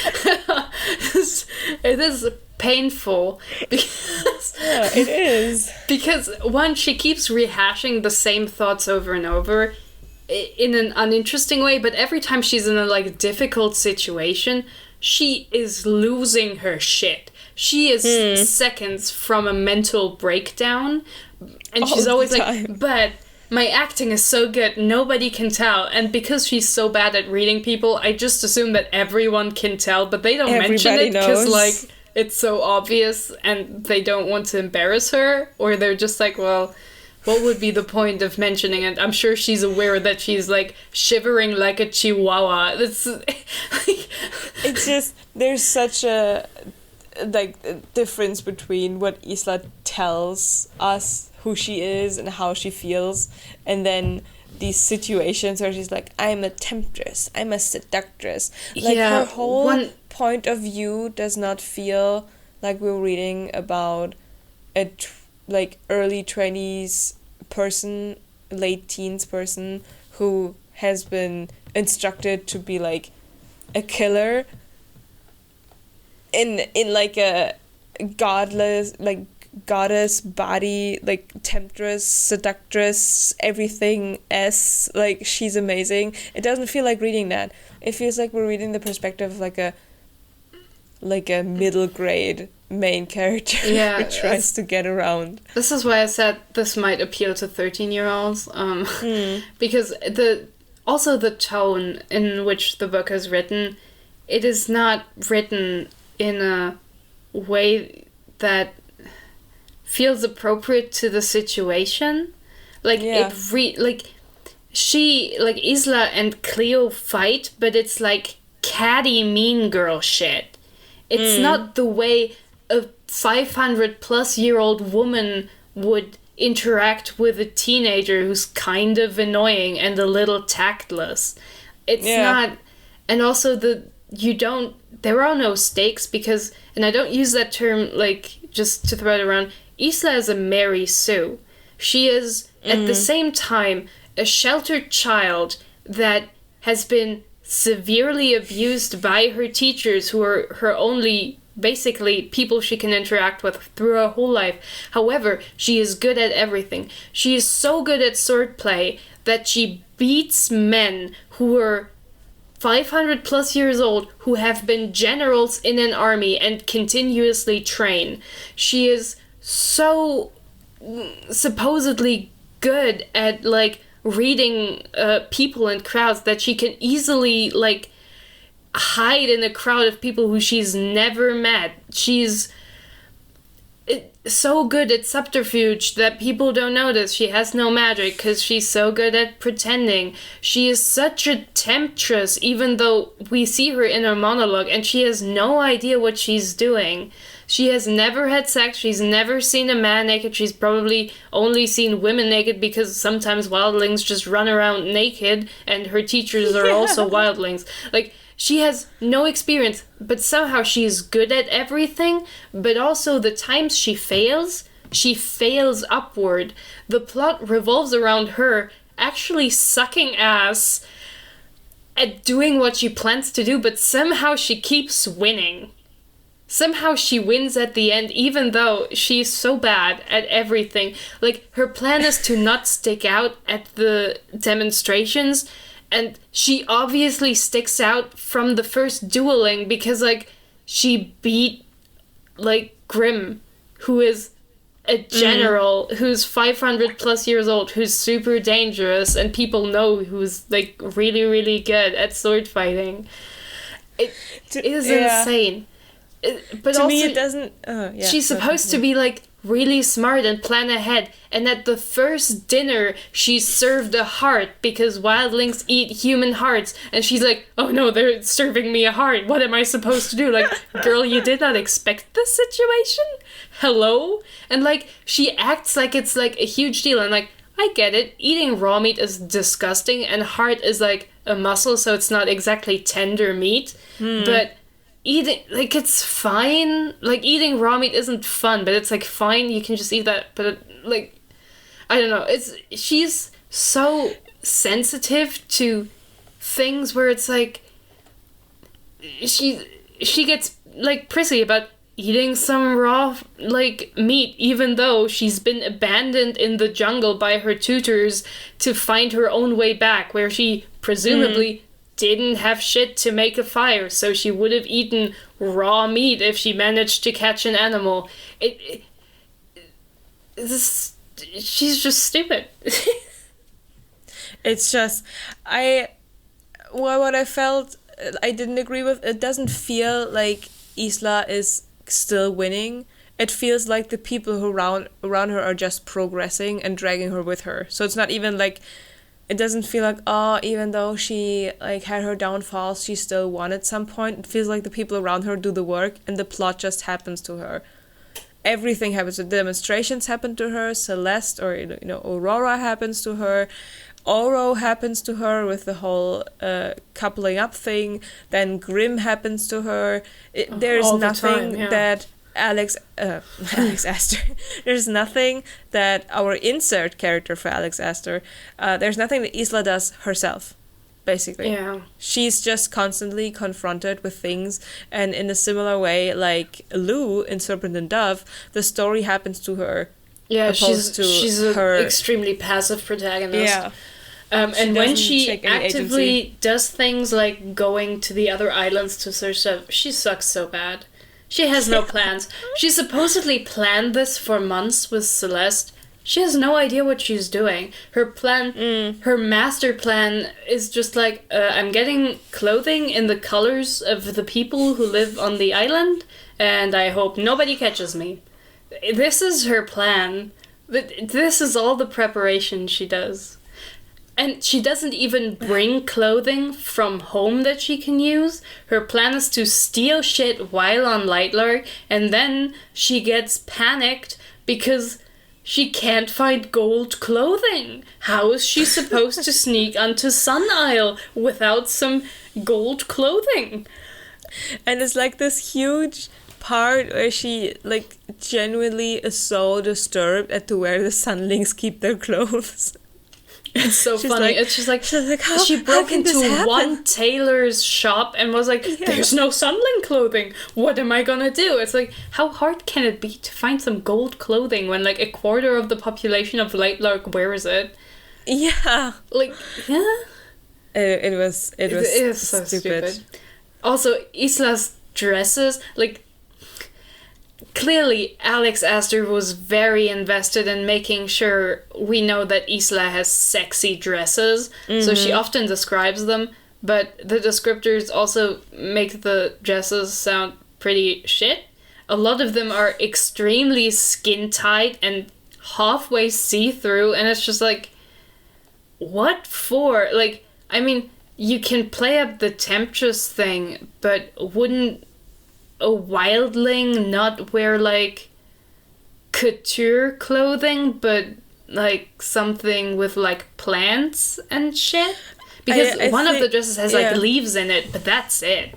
It is painful because it is, because one, she keeps rehashing the same thoughts over and over in an uninteresting way, but every time she's in a like difficult situation, she is losing her shit. She is seconds from a mental breakdown, and she's always like, but my acting is so good, nobody can tell. And because she's so bad at reading people, I just assume that everyone can tell, but they don't mention it because, like, it's so obvious and they don't want to embarrass her. Or they're just like, well, what would be the point of mentioning it? I'm sure she's aware that she's, like, shivering like a chihuahua. It's just, there's such a like the difference between what Isla tells us who she is and how she feels, and then these situations where she's like, I'm a temptress, I'm a seductress. Like, her whole point of view does not feel like we're reading about a like early 20s person, late teens person who has been instructed to be like a killer in like a godless, like goddess body, like temptress, seductress, everything s, like she's amazing. It doesn't feel like reading that. It feels like we're reading the perspective of like a middle grade main character who tries to get around. This is why I said this might appeal to 13-year-olds, because the tone in which the book is written, it is not written in a way that feels appropriate to the situation. Like, Isla and Cleo fight, but it's like catty mean girl shit. It's not the way a 500-plus-year-old woman would interact with a teenager who's kind of annoying and a little tactless. It's not... And also, there are no stakes because... And I don't use that term, like, just to throw it around. Isla is a Mary Sue. She is, at the same time, a sheltered child that has been severely abused by her teachers, who are her only, basically, people she can interact with through her whole life. However, she is good at everything. She is so good at swordplay that she beats men who are 500 plus years old, who have been generals in an army and continuously train. She is so supposedly good at, like, reading people and crowds that she can easily, like, hide in a crowd of people who she's never met. She's so good at subterfuge that people don't notice. She has no magic because she's so good at pretending. She is such a temptress, even though we see her in her monologue and she has no idea what she's doing. She has never had sex. She's never seen a man naked. She's probably only seen women naked because sometimes wildlings just run around naked and her teachers are also wildlings. Like, she has no experience, but somehow she's good at everything. But also the times she fails upward. The plot revolves around her actually sucking ass at doing what she plans to do, but somehow she keeps winning. Somehow she wins at the end, even though she's so bad at everything. Like, her plan is to not stick out at the demonstrations, and she obviously sticks out from the first dueling because, like, she beat, like, Grimm, who is a general who's 500 plus years old, who's super dangerous, and people know who's, like, really, really good at sword fighting. It is insane. But to also, me, it doesn't... she's supposed to be, like, really smart and plan ahead. And at the first dinner, she's served a heart because wildlings eat human hearts. And she's like, oh no, they're serving me a heart. What am I supposed to do? Like, girl, you did not expect this situation? Hello? And, like, she acts like it's, like, a huge deal. And, like, I get it. Eating raw meat is disgusting. And heart is, like, a muscle, so it's not exactly tender meat. But... eating, like, it's fine. Like, eating raw meat isn't fun, but it's, like, fine. You can just eat that. But, like, I don't know. She's so sensitive to things where it's, like, she gets, like, prissy about eating some raw, like, meat, even though she's been abandoned in the jungle by her tutors to find her own way back, where she presumably... didn't have shit to make a fire, so she would have eaten raw meat if she managed to catch an animal. She's just stupid. It's just, what I felt I didn't agree with, it doesn't feel like Isla is still winning. It feels like the people who around her are just progressing and dragging her with her. So it's not even like It doesn't feel like, oh, even though she like had her downfalls, she still won at some point. It feels like the people around her do the work and the plot just happens to her. Everything happens. The demonstrations happen to her. Celeste or Aurora happens to her. Oro happens to her with the whole coupling up thing. Then Grimm happens to her. There's nothing that Alex Aster. There's nothing that our insert character for Alex Aster. There's nothing that Isla does herself. Basically, she's just constantly confronted with things, and in a similar way, like Lou in Serpent and Dove, the story happens to her. Yeah, she's an extremely passive protagonist. Yeah. And when she actively does things like going to the other islands to search stuff, she sucks so bad. She has no plans. She supposedly planned this for months with Celeste. She has no idea what she's doing. Her plan, her master plan is just like, I'm getting clothing in the colors of the people who live on the island, and I hope nobody catches me. This is her plan. This is all the preparation she does. And she doesn't even bring clothing from home that she can use. Her plan is to steal shit while on Lightlark, and then she gets panicked because she can't find gold clothing. How is she supposed to sneak onto Sun Isle without some gold clothing? And it's like this huge part where she like genuinely is so disturbed at where the Sunlings keep their clothes. It's so funny. It's just like she broke into one tailor's shop and was like, there's no Sunling clothing. What am I gonna do? It's like, how hard can it be to find some gold clothing when like a quarter of the population of Lightlark wears it? Yeah. Like, yeah. It was so stupid. Also, Isla's dresses, like, clearly, Alex Aster was very invested in making sure we know that Isla has sexy dresses, so she often describes them, but the descriptors also make the dresses sound pretty shit. A lot of them are extremely skin-tight and halfway see-through, and it's just like, what for? Like, I mean, you can play up the temptress thing, but wouldn't a wildling not wear like couture clothing, but like something with like plants and shit? Because I one of the dresses has like leaves in it, but that's it.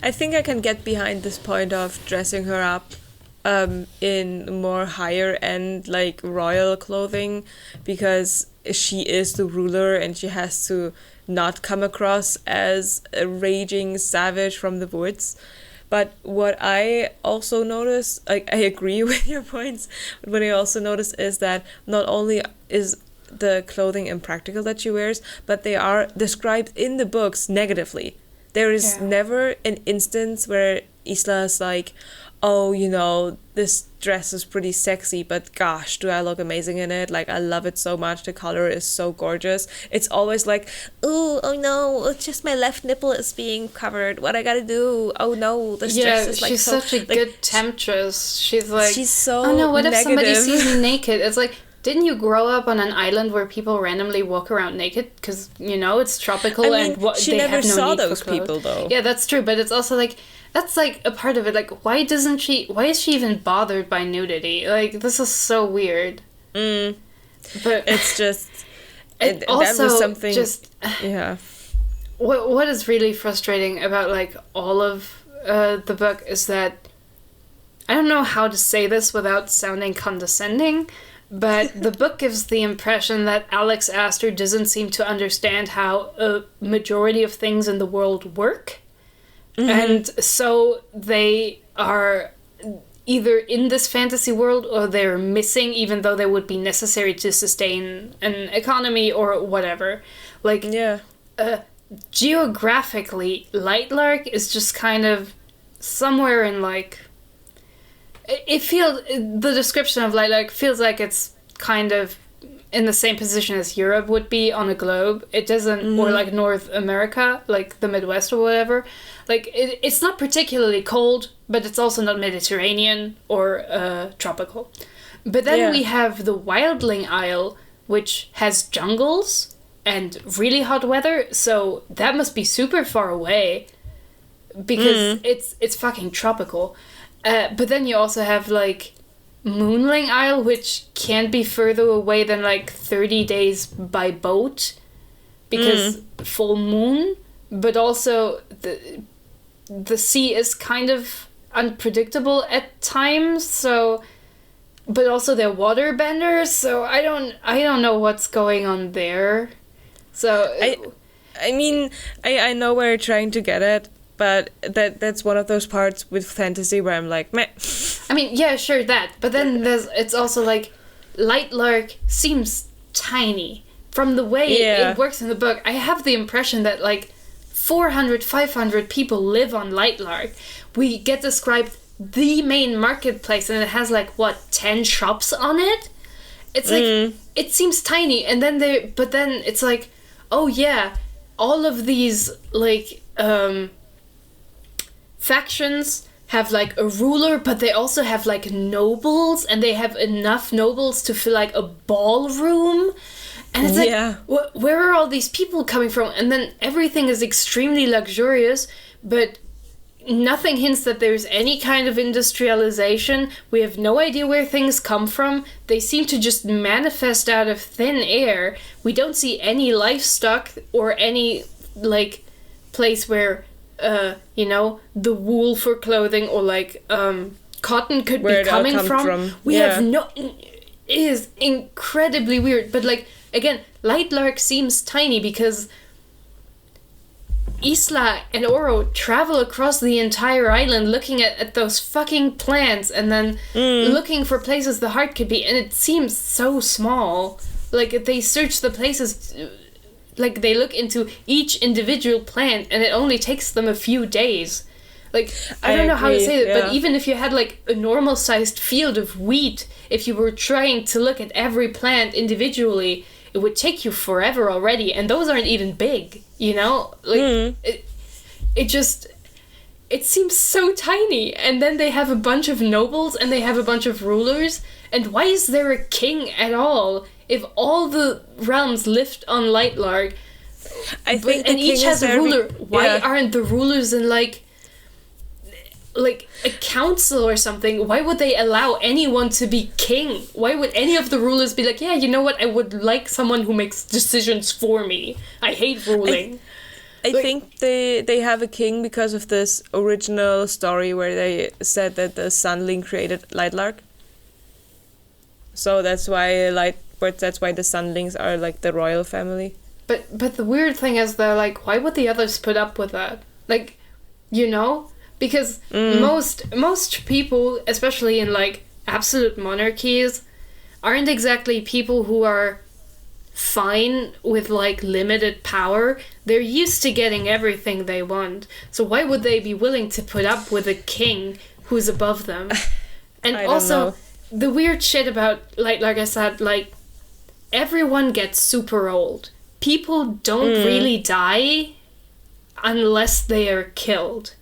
I think I can get behind this point of dressing her up in more higher end like royal clothing, because she is the ruler and she has to not come across as a raging savage from the woods. But what I also noticed, like, I agree with your points, but what I also noticed is that not only is the clothing impractical that she wears, but they are described in the books negatively. There is never an instance where Isla is like, oh, you know, this dress is pretty sexy, but gosh, do I look amazing in it? Like, I love it so much. The color is so gorgeous. It's always like, oh no, it's just my left nipple is being covered. What I gotta do? Oh no, this dress is like she's such a good temptress. She's like, she's so oh no, what negative. if somebody sees me naked? It's like, didn't you grow up on an island where people randomly walk around naked? Because, you know, it's tropical she they never have no saw need those for clothes. people, though. Yeah, that's true, but it's also like, that's like a part of it. Like, why is she even bothered by nudity? Like, this is so weird. But it's just, it also that was something, What is really frustrating about, like, all of the book is that, I don't know how to say this without sounding condescending, but the book gives the impression that Alex Aster doesn't seem to understand how a majority of things in the world work. And so they are either in this fantasy world or they're missing, even though they would be necessary to sustain an economy or whatever. Like, geographically, Lightlark is just kind of somewhere in, like... The description of Lightlark feels like it's kind of in the same position as Europe would be on a globe. It doesn't... Or, like, North America, like the Midwest or whatever. Like, it's not particularly cold, but it's also not Mediterranean or tropical. But then we have the Wildling Isle, which has jungles and really hot weather, so that must be super far away because it's fucking tropical. But then you also have like Moonling Isle, which can't be further away than like 30 days by boat because full moon, but also the sea is kind of unpredictable at times, so but also they're water benders, so I don't know what's going on there. So I mean, I know where you're trying to get at, but that's one of those parts with fantasy where I'm like, meh. I mean, yeah, sure, that. But then it's also like, Lightlark seems tiny. From the way it works in the book, I have the impression that like 400, 500 people live on Lightlark. We get described the main marketplace and it has like, 10 shops on it? It's like, it seems tiny. And then but then it's like, oh yeah, all of these like, factions have like a ruler, but they also have like nobles, and they have enough nobles to fill like a ballroom. And it's like, where are all these people coming from? And then everything is extremely luxurious, but nothing hints that there's any kind of industrialization. We have no idea where things come from. They seem to just manifest out of thin air. We don't see any livestock or any like place where the wool for clothing or like cotton could be coming from. We have no. It is incredibly weird, but like again, Lightlark seems tiny because Isla and Oro travel across the entire island looking at those fucking plants and then looking for places the heart could be, and it seems so small. Like, they search the places, like, they look into each individual plant and it only takes them a few days. Like, I don't know how to say it, but even if you had, like, a normal-sized field of wheat, if you were trying to look at every plant individually, it would take you forever already, and those aren't even big, you know? Like, it seems so tiny, and then they have a bunch of nobles, and they have a bunch of rulers, and why is there a king at all? If all the realms live on Lightlark, and each has a ruler, why aren't the rulers in, like a council or something? Why would they allow anyone to be king? Why would any of the rulers be like, yeah, you know what, I would like someone who makes decisions for me. I hate ruling. I think they have a king because of this original story where they said that the Sunling created Lightlark. So that's why the Sunlings are like the royal family. But the weird thing is, though, like, why would the others put up with that? Like, you know? Because most people, especially in, like, absolute monarchies, aren't exactly people who are fine with, like, limited power. They're used to getting everything they want. So why would they be willing to put up with a king who's above them? And also, the weird shit about Lightlark is that, like, everyone gets super old. People don't really die unless they are killed.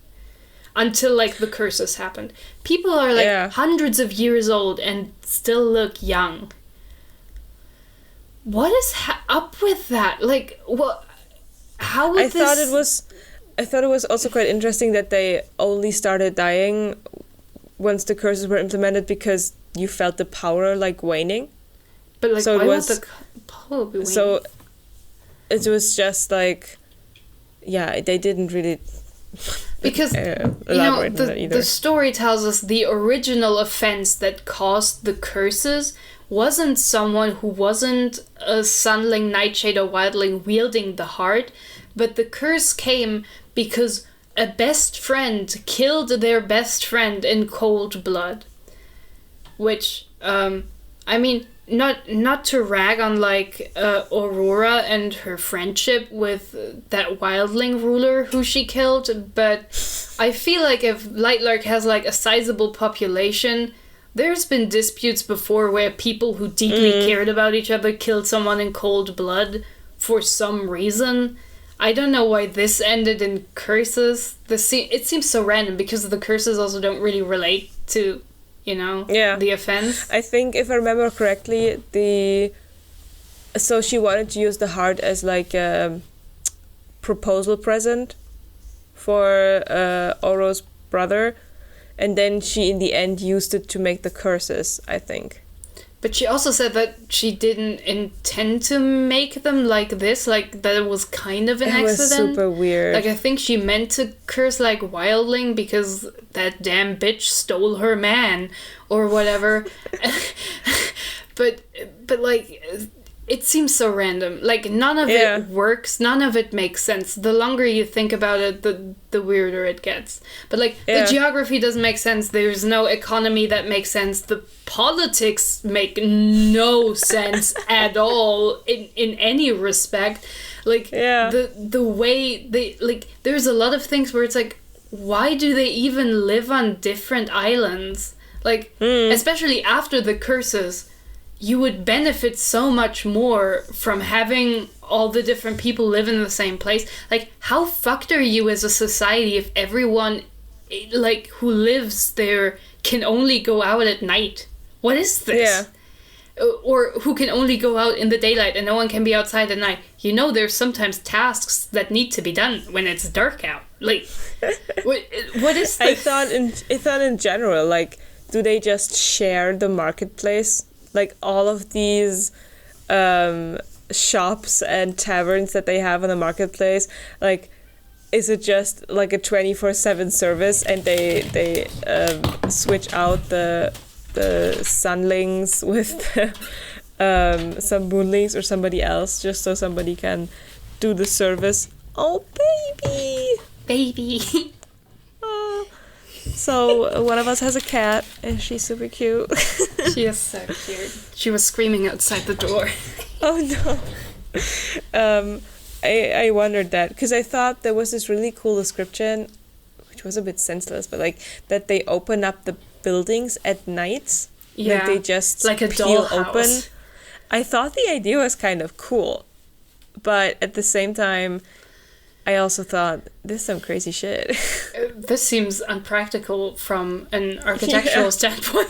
Until, like, the curses happened. People are, like, hundreds of years old and still look young. What is up with that? Like, what? How would this... I thought it was also quite interesting that they only started dying once the curses were implemented because you felt the power, like, waning. But, like, so why would the power be waning? So, it was just, like... Yeah, they didn't really... Because, the story tells us the original offense that caused the curses wasn't someone who wasn't a Sunling, Nightshade, or Wildling wielding the heart, but the curse came because a best friend killed their best friend in cold blood. Which, I mean... Not to rag on, like, Aurora and her friendship with that wildling ruler who she killed, but I feel like if Lightlark has, like, a sizable population, there's been disputes before where people who deeply cared about each other killed someone in cold blood for some reason. I don't know why this ended in curses. It seems so random because the curses also don't really relate to... the offense. I think, if I remember correctly, the So she wanted to use the heart as like a proposal present for Oro's brother, and then she in the end used it to make the curses, I think. But she also said that she didn't intend to make them like this, like that it was kind of an accident. It was super weird. Like, I think she meant to curse like Wildling because that damn bitch stole her man or whatever. but like, it seems so random. Like, none of it works. None of it makes sense. The longer you think about it, the weirder it gets. But, like, the geography doesn't make sense. There's no economy that makes sense. The politics make no sense at all in any respect. Like, the way they... Like, there's a lot of things where it's like, why do they even live on different islands? Like, especially after the curses... You would benefit so much more from having all the different people live in the same place. Like, how fucked are you as a society if everyone, like, who lives there can only go out at night? What is this? Yeah. Or who can only go out in the daylight and no one can be outside at night? You know, there's sometimes tasks that need to be done when it's dark out. Like, what is this? I thought in general, like, do they just share the marketplace? Like, all of these shops and taverns that they have on the marketplace, like, is it just like a 24/7 service and they switch out the sunlings with some moonlings or somebody else just so somebody can do the service? Oh, baby! So one of us has a cat, and she's super cute. She is so cute. She was screaming outside the door. Oh no. I wondered that, because I thought there was this really cool description, which was a bit senseless, but like that they open up the buildings at night. Yeah. Like they just like a peel dollhouse. Open. I thought the idea was kind of cool, but at the same time, I also thought, this is some crazy shit. This seems unpractical from an architectural standpoint.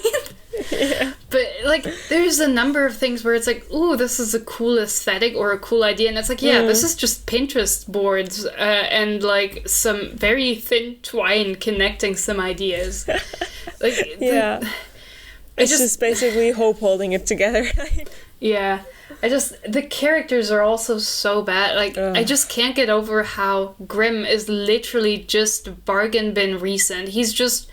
Yeah. But, like, there's a number of things where it's like, ooh, this is a cool aesthetic or a cool idea. And it's like, yeah, this is just Pinterest boards and, like, some very thin twine connecting some ideas. Like, yeah. It's just basically hope holding it together. Yeah. The characters are also so bad. Like, I just can't get over how Grimm is literally just bargain bin recent. He's just...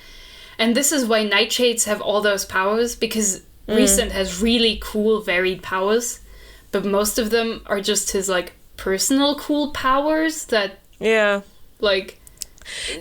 And this is why Nightshades have all those powers, because Recent has really cool, varied powers. But most of them are just his, like, personal cool powers that... Yeah. Like...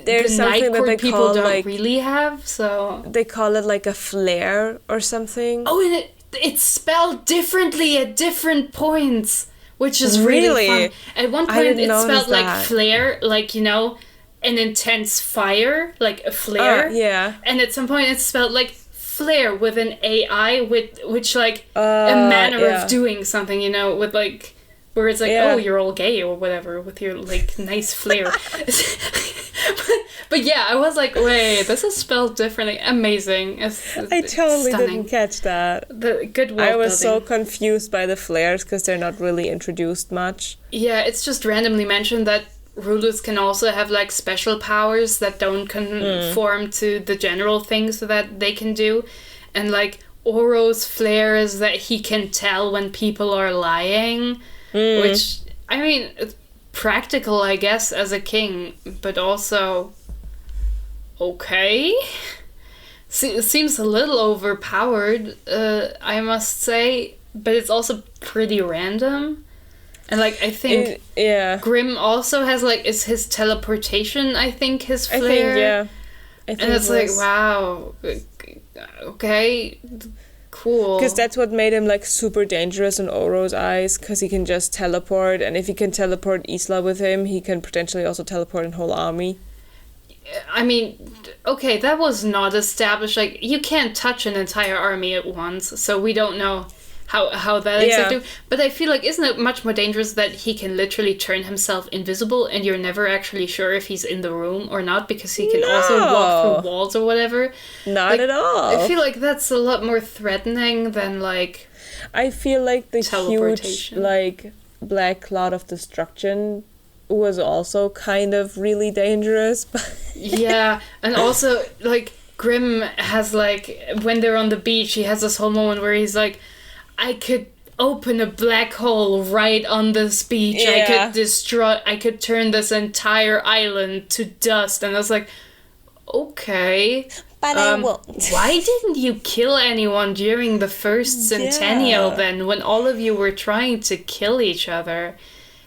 There's the something that they people call, don't like... really have, so... They call it, like, a flare or something. Oh, and it's spelled differently at different points, which is really fun. At one point, it's spelled like flare, like, you know, an intense fire, like a flare. Yeah. And at some point, it's spelled like flare with an AI, which like a manner of doing something, you know, with like, where it's like, oh, you're all gay or whatever with your like nice flare. But yeah, I was like, wait, this is spelled differently. Amazing. I totally didn't catch that. The good world I was building. so confused by the flares because they're not really introduced much. Yeah, it's just randomly mentioned that rulers can also have like special powers that don't conform to the general things that they can do. And like Oro's flare is that he can tell when people are lying, which, I mean, it's practical, I guess, as a king, but also... Okay. It seems a little overpowered, I must say, but it's also pretty random. And like, I think Grimm also has like, is his teleportation, I think, his flare. I think, yeah. And it's like, wow, okay, cool. Because that's what made him like super dangerous in Oro's eyes, because he can just teleport, and if he can teleport Isla with him, he can potentially also teleport a whole army. I mean, okay, that was not established. Like, you can't touch an entire army at once, so we don't know how that exactly. But I feel like, isn't it much more dangerous that he can literally turn himself invisible and you're never actually sure if he's in the room or not, because he can also walk through walls or whatever? Not at all. I feel like that's a lot more threatening than like... I feel like the huge, teleportation. like, black cloud of destruction was also kind of really dangerous. Yeah, and also, like, Grimm has, like, when they're on the beach, he has this whole moment where he's like, I could open a black hole right on this beach. Yeah. I could turn this entire island to dust. And I was like, okay. But I won't. Why didn't you kill anyone during the first centennial Yeah. then, when all of you were trying to kill each other?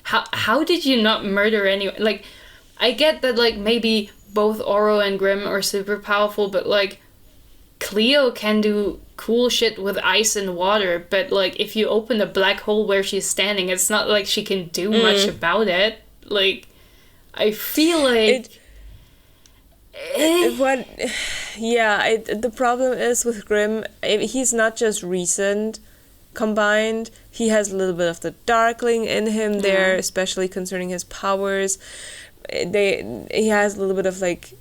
How did you not murder anyone? Like, I get that, like, maybe both Oro and Grimm are super powerful, but, like, Cleo can do cool shit with ice and water, but, like, if you open a black hole where she's standing, it's not like she can do much about it. Like, I feel like... The problem is with Grimm, he's not just recent combined, he has a little bit of the Darkling in him there, especially concerning his powers. He has a little bit of, like,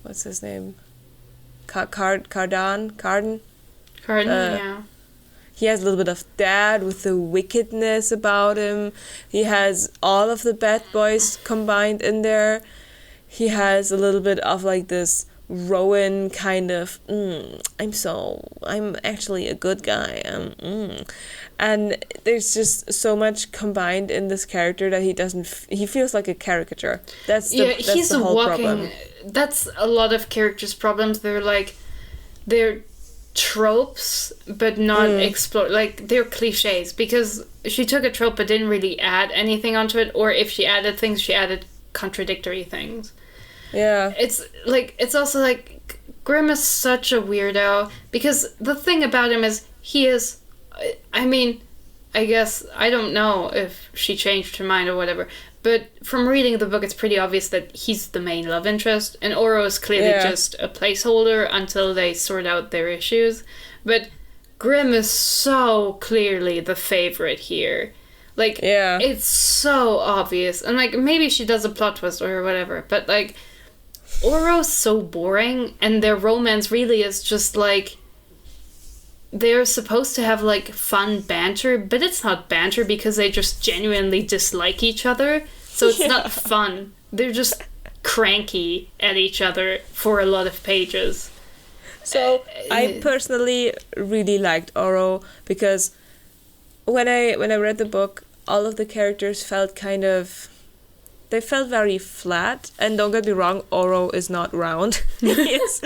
what's his name? Carden? yeah. He has a little bit of that with the wickedness about him. He has all of the bad boys combined in there. He has a little bit of, like, this Rowan kind of, I'm actually a good guy. And there's just so much combined in this character that he feels like a caricature. That's the whole problem. That's a lot of characters' problems. They're tropes, but not explored. Like, they're cliches, because she took a trope but didn't really add anything onto it, or if she added things, she added contradictory things. Yeah. It's also like, Grimm is such a weirdo, because the thing about him is, I mean, I guess, I don't know if she changed her mind or whatever, but from reading the book, it's pretty obvious that he's the main love interest, and Oro is clearly just a placeholder until they sort out their issues. But Grimm is so clearly the favorite here. Like, it's so obvious. And, like, maybe she does a plot twist or whatever, but, like, Oro's so boring, and their romance really is just, like, they're supposed to have, like, fun banter, but it's not banter because they just genuinely dislike each other, so it's not fun. They're just cranky at each other for a lot of pages. So, I personally really liked Oro, because when I read the book, all of the characters felt they felt very flat, and don't get me wrong, Oro is not round. He's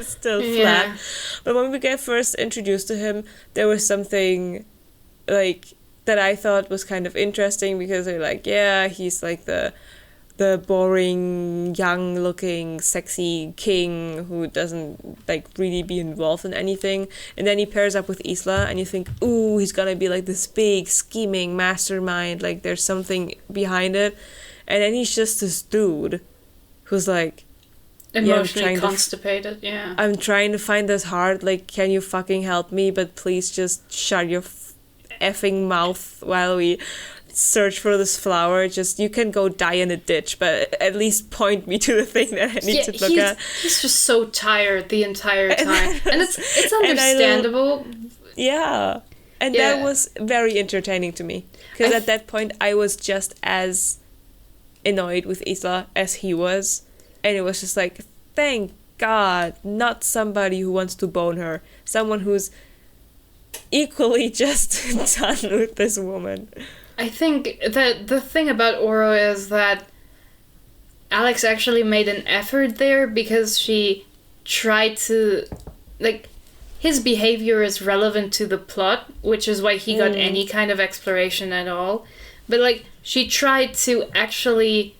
still flat. But when we get first introduced to him, there was something, like, that I thought was kind of interesting, because they're like, he's like the boring, young-looking, sexy king who doesn't, like, really be involved in anything. And then he pairs up with Isla, and you think, ooh, he's gonna be, like, this big, scheming mastermind, like, there's something behind it. And then he's just this dude who's, like... Emotionally constipated, I'm trying to find this heart, like, can you fucking help me? But please just shut your effing mouth while we search for this flower. You can go die in a ditch, but at least point me to the thing that I need to look at. He's just so tired the entire time. And it's understandable. And that was very entertaining to me. Because at that point, I was just as annoyed with Isla as he was. And it was just like, thank God, not somebody who wants to bone her. Someone who's equally just done with this woman. I think that the thing about Oro is that Alex actually made an effort there, because she tried to... Like, his behavior is relevant to the plot, which is why he got any kind of exploration at all. But, like, she tried to actually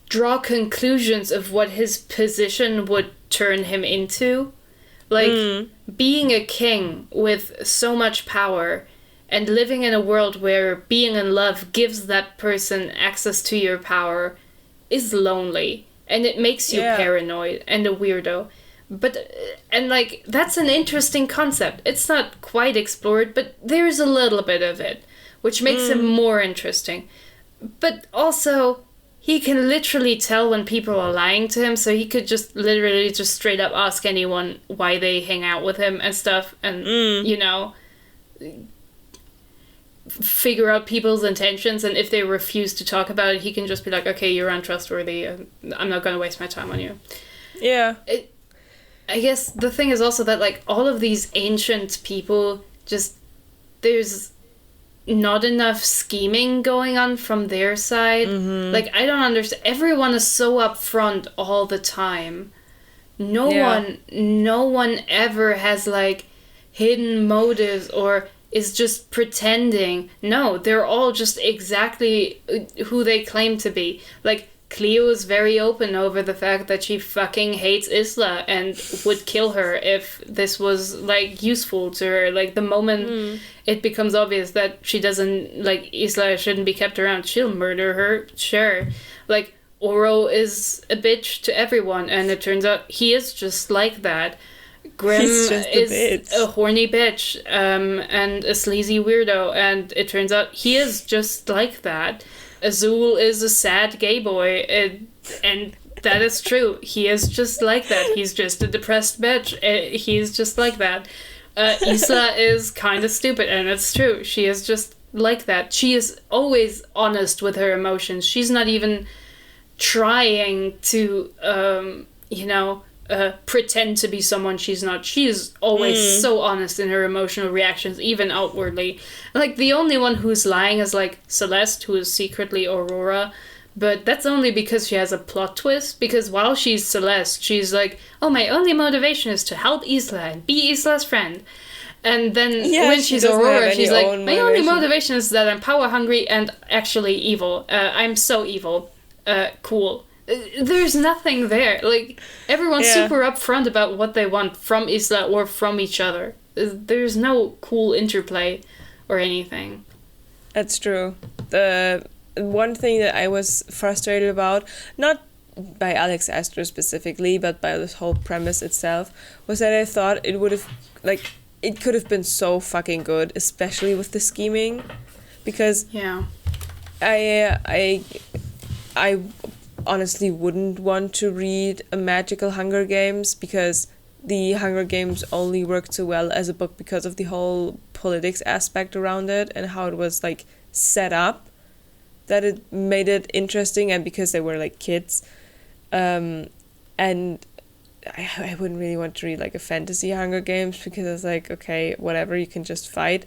draw conclusions of what his position would turn him into. Like, being a king with so much power and living in a world where being in love gives that person access to your power is lonely. And it makes you paranoid and a weirdo. But, and, like, that's an interesting concept. It's not quite explored, but there's a little bit of it, which makes it more interesting. But also, he can literally tell when people are lying to him, so he could just literally just straight up ask anyone why they hang out with him and stuff, and, you know, figure out people's intentions, and if they refuse to talk about it, he can just be like, okay, you're untrustworthy, I'm not going to waste my time on you. Yeah. I guess the thing is also that, like, all of these ancient people, just, there's not enough scheming going on from their side. Like, I don't understand. Everyone is so upfront all the time. No one ever has, like, hidden motives or is just pretending. No, they're all just exactly who they claim to be. Like, Cleo is very open over the fact that she fucking hates Isla and would kill her if this was, like, useful to her. Like, the moment it becomes obvious that she doesn't, like, Isla shouldn't be kept around, she'll murder her, sure. Like, Oro is a bitch to everyone, and it turns out he is just like that. Grim is a horny bitch, and a sleazy weirdo, and it turns out he is just like that. Azul is a sad gay boy, and that is true. He is just like that. He's just a depressed bitch. He's just like that. Isla is kind of stupid, and it's true. She is just like that. She is always honest with her emotions. She's not even trying to, pretend to be someone she's not. She is always so honest in her emotional reactions, even outwardly. Like, the only one who's lying is, like, Celeste, who is secretly Aurora, but that's only because she has a plot twist, because while she's Celeste, she's like, oh, my only motivation is to help Isla and be Isla's friend. And then when she's Aurora, she's like, my only motivation is that I'm power hungry and actually evil. I'm so evil. Cool. There's nothing there. Like, everyone's super upfront about what they want from Isla or from each other. There's no cool interplay or anything. That's true. The one thing that I was frustrated about, not by Alex Aster specifically, but by this whole premise itself, was that I thought it would have, like, it could have been so fucking good, especially with the scheming, because I honestly wouldn't want to read a magical Hunger Games, because the Hunger Games only worked so well as a book because of the whole politics aspect around it and how it was, like, set up, that it made it interesting, and because they were, like, kids, and I wouldn't really want to read, like, a fantasy Hunger Games, because it's like, okay, whatever, you can just fight.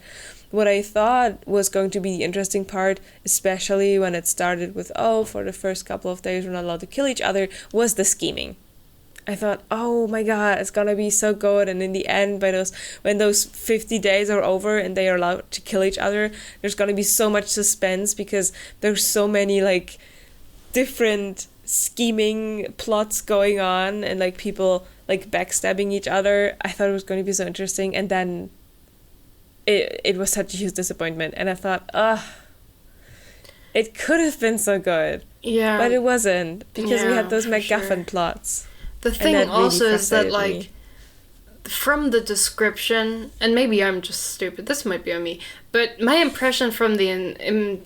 What I thought was going to be the interesting part, especially when it started with, for the first couple of days we're not allowed to kill each other, was the scheming. I thought, oh my god, it's gonna be so good, and in the end, when those 50 days are over and they are allowed to kill each other, there's gonna be so much suspense, because there's so many, like, different scheming plots going on, and, like, people, like, backstabbing each other. I thought it was going to be so interesting, and then it was such a huge disappointment, and I thought, it could have been so good. Yeah. But it wasn't, because we had those MacGuffin plots. The thing also is that, like, from the description, and maybe I'm just stupid, this might be on me, but my impression from the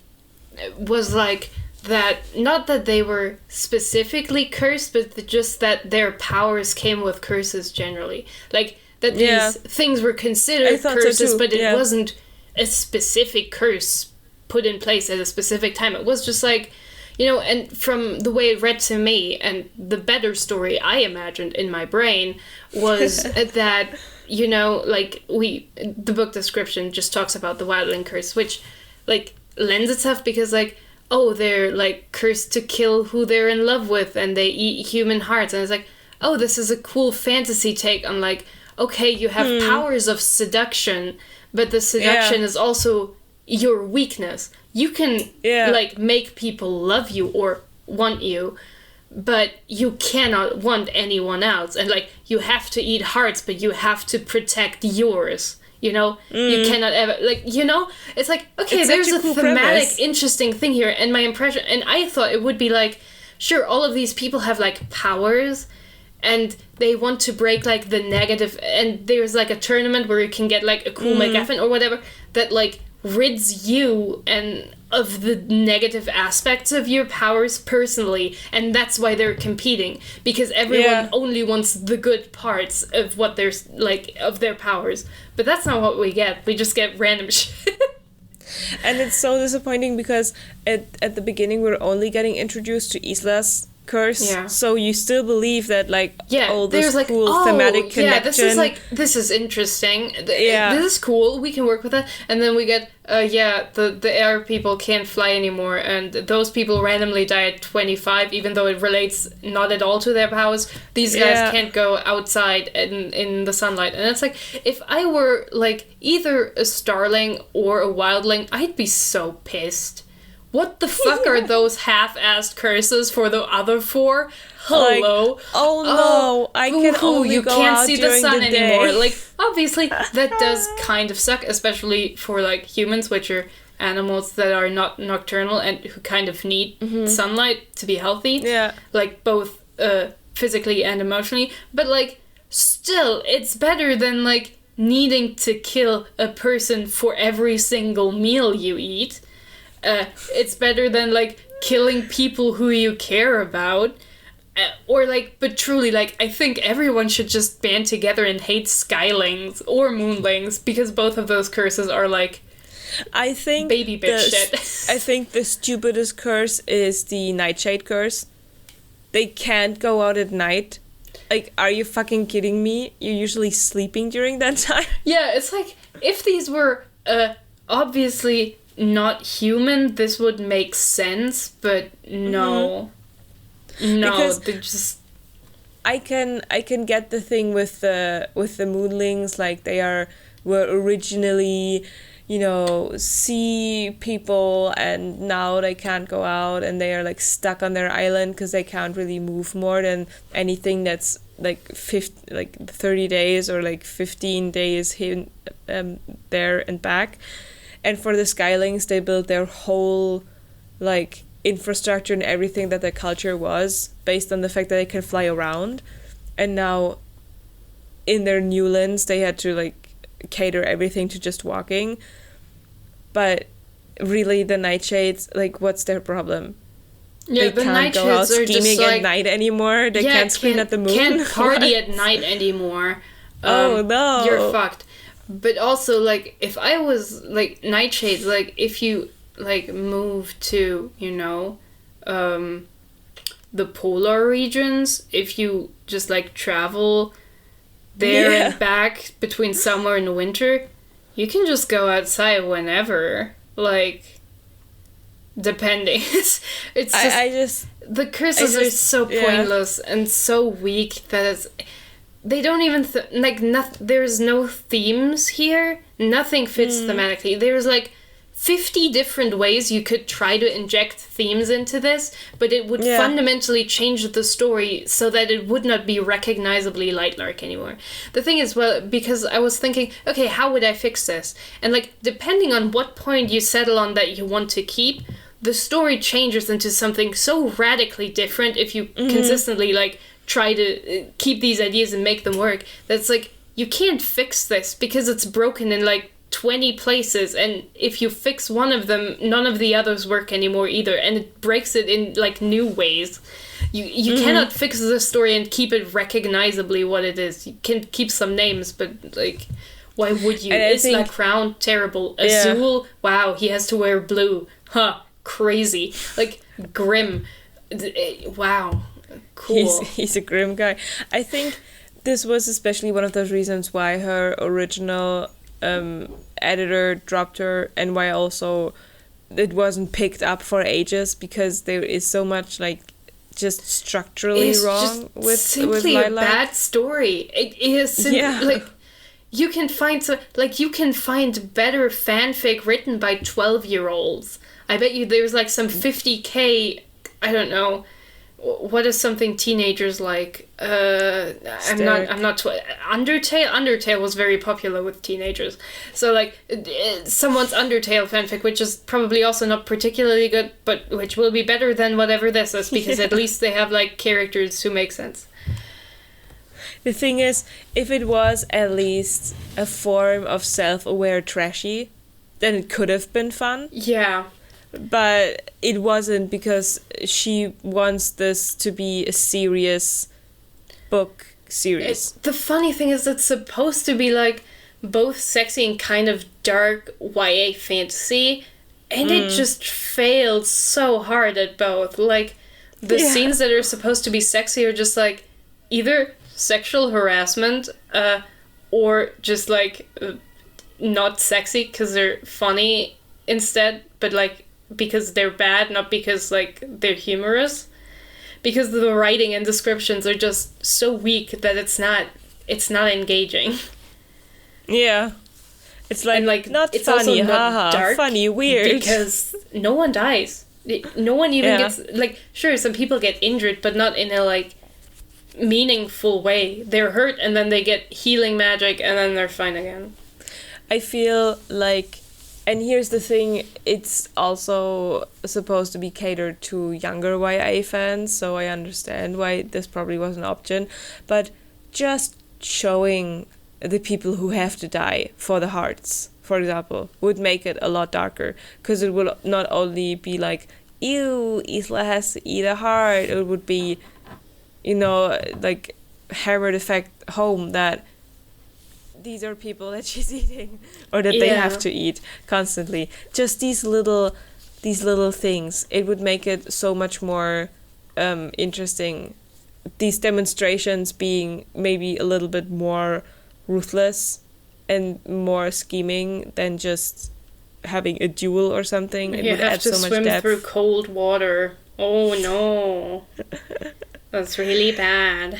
was, like, that, not that they were specifically cursed, but just that their powers came with curses generally. Like, that these things were considered curses, so but it wasn't a specific curse put in place at a specific time. It was just like, and from the way it read to me, and the better story I imagined in my brain was that, like, the book description just talks about the wildling curse, which, like, lends itself because, like, they're, like, cursed to kill who they're in love with, and they eat human hearts, and it's like, this is a cool fantasy take on, like, okay, you have powers of seduction, but the seduction is also your weakness. You can, like, make people love you or want you, but you cannot want anyone else. And, like, you have to eat hearts, but you have to protect yours. You cannot ever, like, it's like, okay, it's there's a cool thematic, premise. Interesting thing here. And my impression, and I thought it would be like, sure, all of these people have, like, powers, and they want to break, like, the negative, and there's, like, a tournament where you can get, like, a cool MacGuffin or whatever that, like, rids you and of the negative aspects of your powers personally, and that's why they're competing, because everyone only wants the good parts of what there's like of their powers. But that's not what we get. We just get random shit. And it's so disappointing because at the beginning we're only getting introduced to Isla's curse, so you still believe that all this like, cool thematic connection. This is interesting. This is cool. We can work with that. And then we get the air people can't fly anymore, and those people randomly die at 25, even though it relates not at all to their powers. These guys can't go outside in the sunlight, and it's like, if I were like either a starling or a wildling, I'd be so pissed. What the fuck are those half-assed curses for the other four? Hello. Like, oh no, I can only you go can't out see the during sun the anymore. day. Like, obviously, that does kind of suck, especially for like humans, which are animals that are not nocturnal and who kind of need sunlight to be healthy. Yeah. Like, both physically and emotionally. But like, still, it's better than like needing to kill a person for every single meal you eat. It's better than like killing people who you care about, or like, but truly, like, I think everyone should just band together and hate skylings or moonlings, because both of those curses are like, I think baby bitch shit. I think the stupidest curse is the nightshade curse. They can't go out at night. Like, are you fucking kidding me? You're usually sleeping during that time. Yeah, it's like, if these were obviously not human, this would make sense, but no. No, because they just... I can get the thing with the moonlings, like were originally, sea people, and now they can't go out, and they are like stuck on their island because they can't really move more than anything that's like 30 days or like 15 days here, there and back. And for the skylings, they built their whole like infrastructure and everything that their culture was based on the fact that they can fly around. And now in their new lands, they had to like cater everything to just walking. But really, the nightshades, like, what's their problem? Yeah, they can't go out scheming at night anymore. They can't scream at the moon. Can't party at night anymore. Oh no, you're fucked. But also, like, if I was, like, nightshades, like, if you, like, move to, the polar regions, if you just, like, travel there and back between summer and winter, you can just go outside whenever. Like, depending. It's just... the curses are so pointless and so weak that it's... They don't even, there's no themes here. Nothing fits thematically. There's, 50 different ways you could try to inject themes into this, but it would fundamentally change the story so that it would not be recognizably Lightlark anymore. The thing is, because I was thinking, okay, how would I fix this? And, depending on what point you settle on that you want to keep, the story changes into something so radically different if you consistently, try to keep these ideas and make them work. That's you can't fix this because it's broken in 20 places, and if you fix one of them, none of the others work anymore either, and it breaks it in new ways. You cannot fix the story and keep it recognizably what it is. You can keep some names, but why would you? Isla Crown, terrible. Azul, wow, he has to wear blue. Huh, crazy. Grim. Wow. Cool. He's a grim guy. I think this was especially one of those reasons why her original editor dropped her, and why also it wasn't picked up for ages, because there is so much just structurally wrong with simply Lightlark. A bad story. It is you can find you can find better fanfic written by 12-year-olds. I bet you there's some 50k, I don't know. What is something teenagers like? I'm not. Undertale was very popular with teenagers. So someone's Undertale fanfic, which is probably also not particularly good, but which will be better than whatever this is, because at least they have characters who make sense. The thing is, if it was at least a form of self-aware trashy, then it could have been fun. Yeah. but it wasn't because she wants this to be a serious book series. The funny thing is it's supposed to be like both sexy and kind of dark YA fantasy, and it just failed so hard at both. Like, the scenes that are supposed to be sexy are just like either sexual harassment or just like not sexy because they're funny instead, but like because they're bad, not because like they're humorous. Because the writing and descriptions are just so weak that it's not engaging. Yeah. It's like, and like not it's funny, also not haha, dark, funny, weird. because no one dies. No one even gets, like, sure, some people get injured, but not in a like meaningful way. They're hurt and then they get healing magic and then they're fine again. I feel like, and here's the thing, it's also supposed to be catered to younger YA fans, so I understand why this probably was an option, but just showing the people who have to die for the hearts, for example, would make it a lot darker, because it will not only be like, ew, Isla has to eat a heart, it would be, you know, like, hammer the fact home that these are people that she's eating, or that they have to eat constantly. Just these little things, it would make it so much more interesting. These demonstrations being maybe a little bit more ruthless and more scheming than just having a duel or something. It would add so much depth. You have to swim through cold water. Oh no. That's really bad.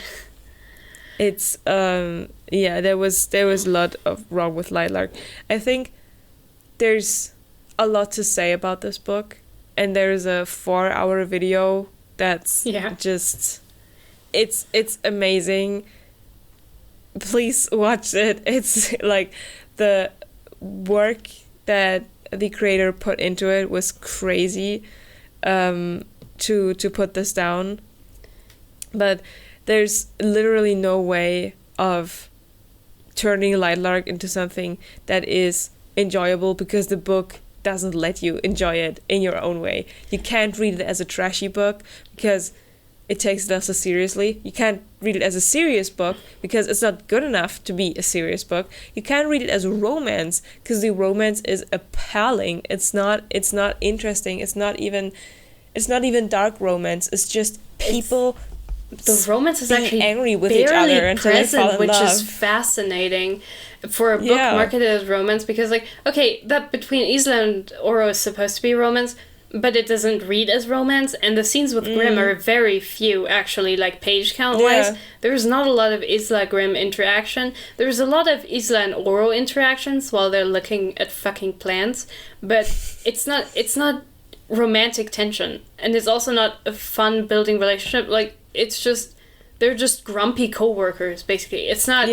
It's there was a lot of wrong with Lightlark. I think there's a lot to say about this book, and there's a 4-hour video that's just it's amazing. Please watch it. It's like the work that the creator put into it was crazy to put this down. But there's literally no way of turning Lightlark into something that is enjoyable, because the book doesn't let you enjoy it in your own way. You can't read it as a trashy book because it takes it so seriously. You can't read it as a serious book because it's not good enough to be a serious book. You can't read it as a romance because the romance is appalling. It's not interesting. It's not even dark romance. It's just people. The romance is actually angry with each other until they fall in which love. is fascinating for a book marketed as romance, because like, okay, that between Isla and Oro is supposed to be romance, but it doesn't read as romance, and the scenes with Grimm are very few, actually, like page count wise. There's not a lot of Isla Grimm interaction. There's a lot of Isla and Oro interactions while they're looking at fucking plants, but it's not romantic tension, and it's also not a fun building relationship. Like, it's just, they're just grumpy co-workers, basically. It's not,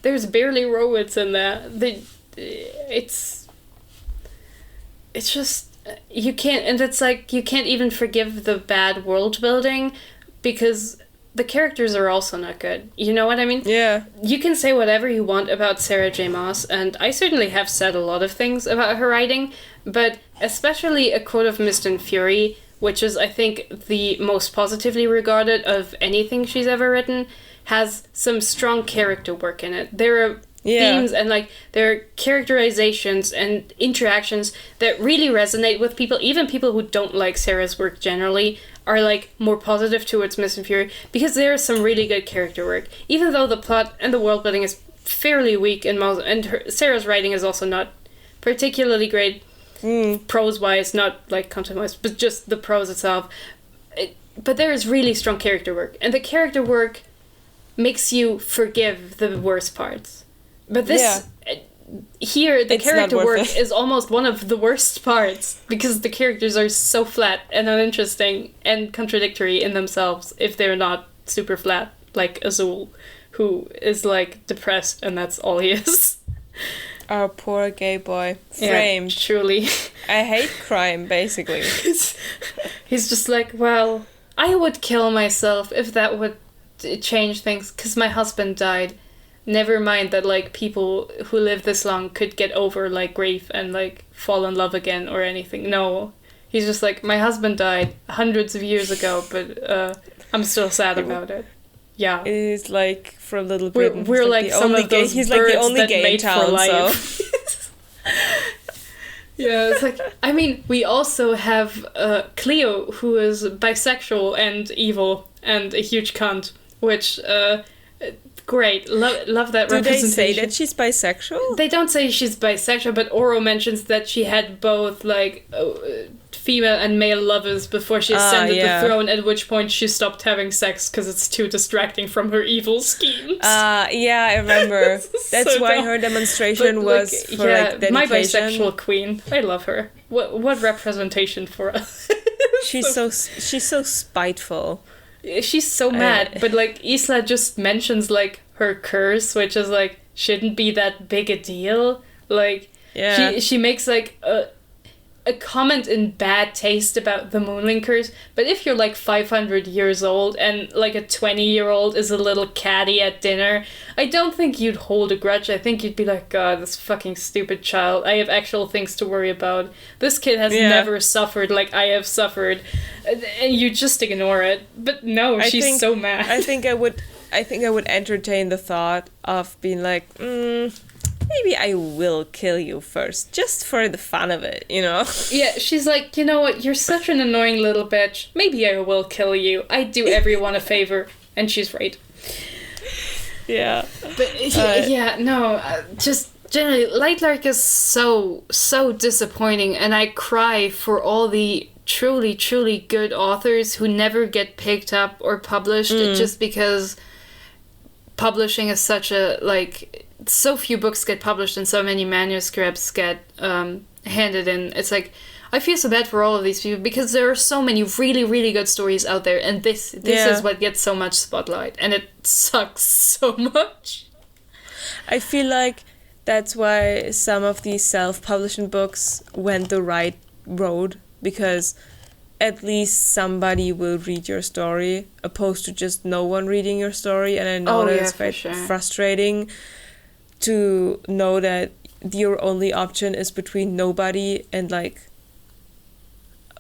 there's barely romance in that. It's just, you can't, and it's like, you can't even forgive the bad world building, because the characters are also not good. You know what I mean? Yeah. You can say whatever you want about Sarah J. Maas, and I certainly have said a lot of things about her writing, but especially A Court of Mist and Fury, which is, I think, the most positively regarded of anything she's ever written, has some strong character work in it. There are themes and, like, there are characterizations and interactions that really resonate with people. Even people who don't like Sarah's work generally are, like, more positive towards Mist and Fury, because there is some really good character work. Even though the plot and the world building is fairly weak, and Sarah's writing is also not particularly great, prose-wise, not like content-wise, but just the prose itself. But there is really strong character work, and the character work makes you forgive the worst parts. But this, here, the character work is almost one of the worst parts, because the characters are so flat and uninteresting and contradictory in themselves if they're not super flat, like Azul, who is, like, depressed, and that's all he is. Our poor gay boy. Framed. Yeah, truly. I hate crime, basically. He's just like, well, I would kill myself if that would change things, because my husband died. Never mind that, like, people who live this long could get over, like, grief and, like, fall in love again or anything. No. He's just like, my husband died hundreds of years ago, but I'm still sad about it. Yeah. It is like from Little Britain. We're like some of those he's like the only that gay in mate town, for life. so. Yeah, it's like, I mean, we also have Cleo, who is bisexual and evil and a huge cunt, which, great, love that Do representation. they say that she's bisexual? They don't say she's bisexual, but Oro mentions that she had both, like, female and male lovers before she ascended the throne, at which point she stopped having sex because it's too distracting from her evil schemes. Yeah, I remember. That's so why dumb. her demonstration was for dedication. My bisexual queen. I love her. What representation for us. She's so spiteful. She's so mad, but like Isla just mentions like her curse, which is like shouldn't be that big a deal. Like she makes like a comment in bad taste about the Moonling curse, but if you're like 500 years old and like a 20-year-old is a little catty at dinner, I don't think you'd hold a grudge. I think you'd be like, God, this fucking stupid child. I have actual things to worry about. This kid has never suffered like I have suffered, and you just ignore it. But no, she's so mad. I think I would entertain the thought of being like, maybe I will kill you first, just for the fun of it, you know? Yeah, she's like, you know what, you're such an annoying little bitch. Maybe I will kill you. I do everyone a favor. And she's right. Yeah. But, just generally, Lightlark is so disappointing, and I cry for all the truly, truly good authors who never get picked up or published just because publishing is such a, like... So few books get published and so many manuscripts get handed in. It's like, I feel so bad for all of these people because there are so many really, really good stories out there, and this is what gets so much spotlight, and it sucks so much. I feel like that's why some of these self-publishing books went the right road, because at least somebody will read your story, opposed to just no one reading your story. And I know that it's very frustrating to know that your only option is between nobody and like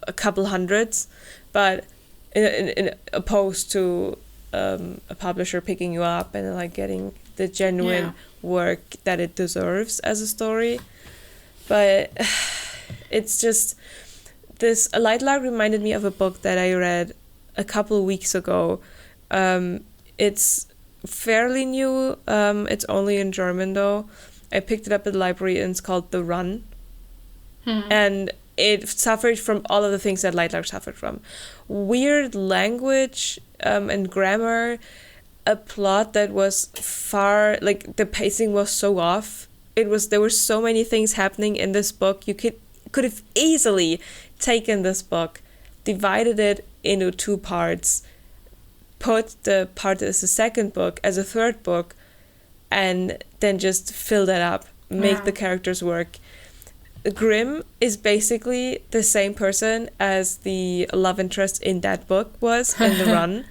a couple hundreds, but in opposed to a publisher picking you up and like getting the genuine work that it deserves as a story. But it's just this. Lightlark reminded me of a book that I read a couple weeks ago. It's fairly new. It's only in German though. I picked it up at the library and it's called The Run. And it suffered from all of the things that Lightlark suffered from. Weird language and grammar, a plot that was like the pacing was so off. There were so many things happening in this book. You could have easily taken this book, divided it into two parts, put the part as the second book as a third book, and then just fill that up, make the characters work. Grimm is basically the same person as the love interest in that book was in The Run.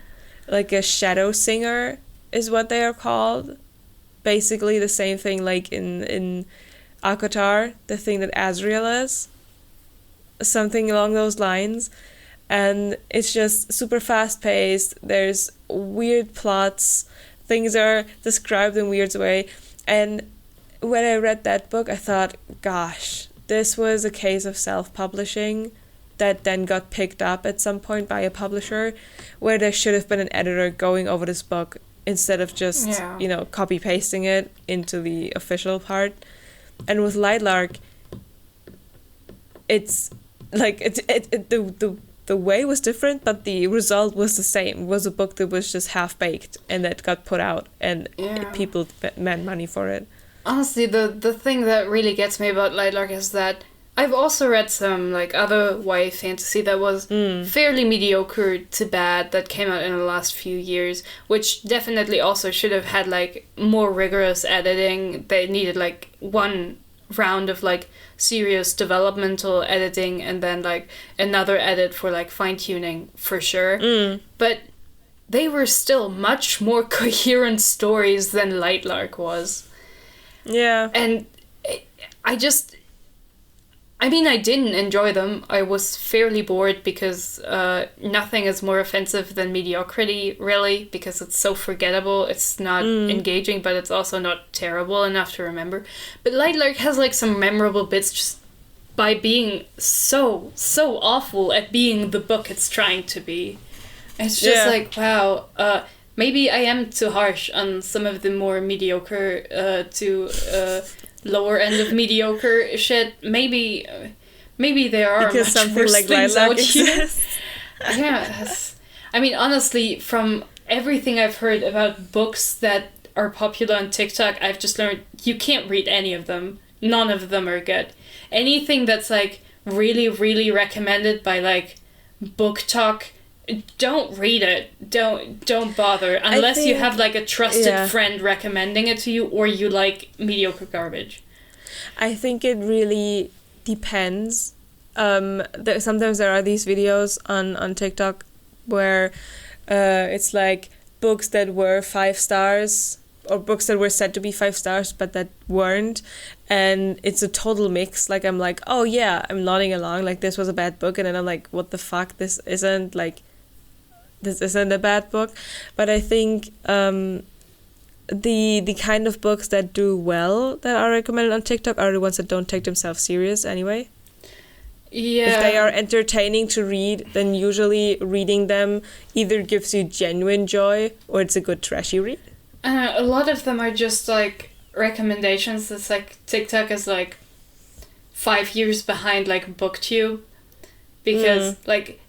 Like a shadow singer is what they are called. Basically the same thing like in Akotar, the thing that Azrael is. Something along those lines. And it's just super fast-paced. There's weird plots. Things are described in weird way. And when I read that book, I thought, gosh, this was a case of self-publishing that then got picked up at some point by a publisher, where there should have been an editor going over this book instead of just, copy-pasting it into the official part. And with Lightlark, it's like the way was different, but the result was the same. It was a book that was just half-baked and that got put out, and people spent money for it. Honestly, the thing that really gets me about Lightlark is that I've also read some like other YA fantasy that was fairly mediocre to bad that came out in the last few years, which definitely also should have had like more rigorous editing. They needed like one round of like serious developmental editing and then like another edit for like fine-tuning for sure. But they were still much more coherent stories than Lightlark was. Yeah. And I mean, I didn't enjoy them. I was fairly bored because nothing is more offensive than mediocrity, really, because it's so forgettable. It's not engaging, but it's also not terrible enough to remember. But Lightlark has like some memorable bits just by being so awful at being the book it's trying to be. It's just like, wow, maybe I am too harsh on some of the more mediocre lower end of mediocre shit. Maybe there are because much something worse like things Lightlark out here. exists. Yes. I mean, honestly, from everything I've heard about books that are popular on TikTok, I've just learned you can't read any of them. None of them are good. Anything that's like really, really recommended by like Book Talk, don't read it. Don't bother unless you have like a trusted friend recommending it to you, or you like mediocre garbage. I think it really depends. Sometimes there are these videos on TikTok where it's like books that were 5 stars or books that were said to be 5 stars but that weren't, and it's a total mix. Like I'm like, oh yeah, I'm nodding along like this was a bad book, and then I'm like, what the fuck, this isn't a bad book. But I think the kind of books that do well that are recommended on TikTok are the ones that don't take themselves serious anyway. Yeah. If they are entertaining to read, then usually reading them either gives you genuine joy or it's a good trashy read. A lot of them are just like recommendations. It's like TikTok is like 5 years behind like BookTube, because like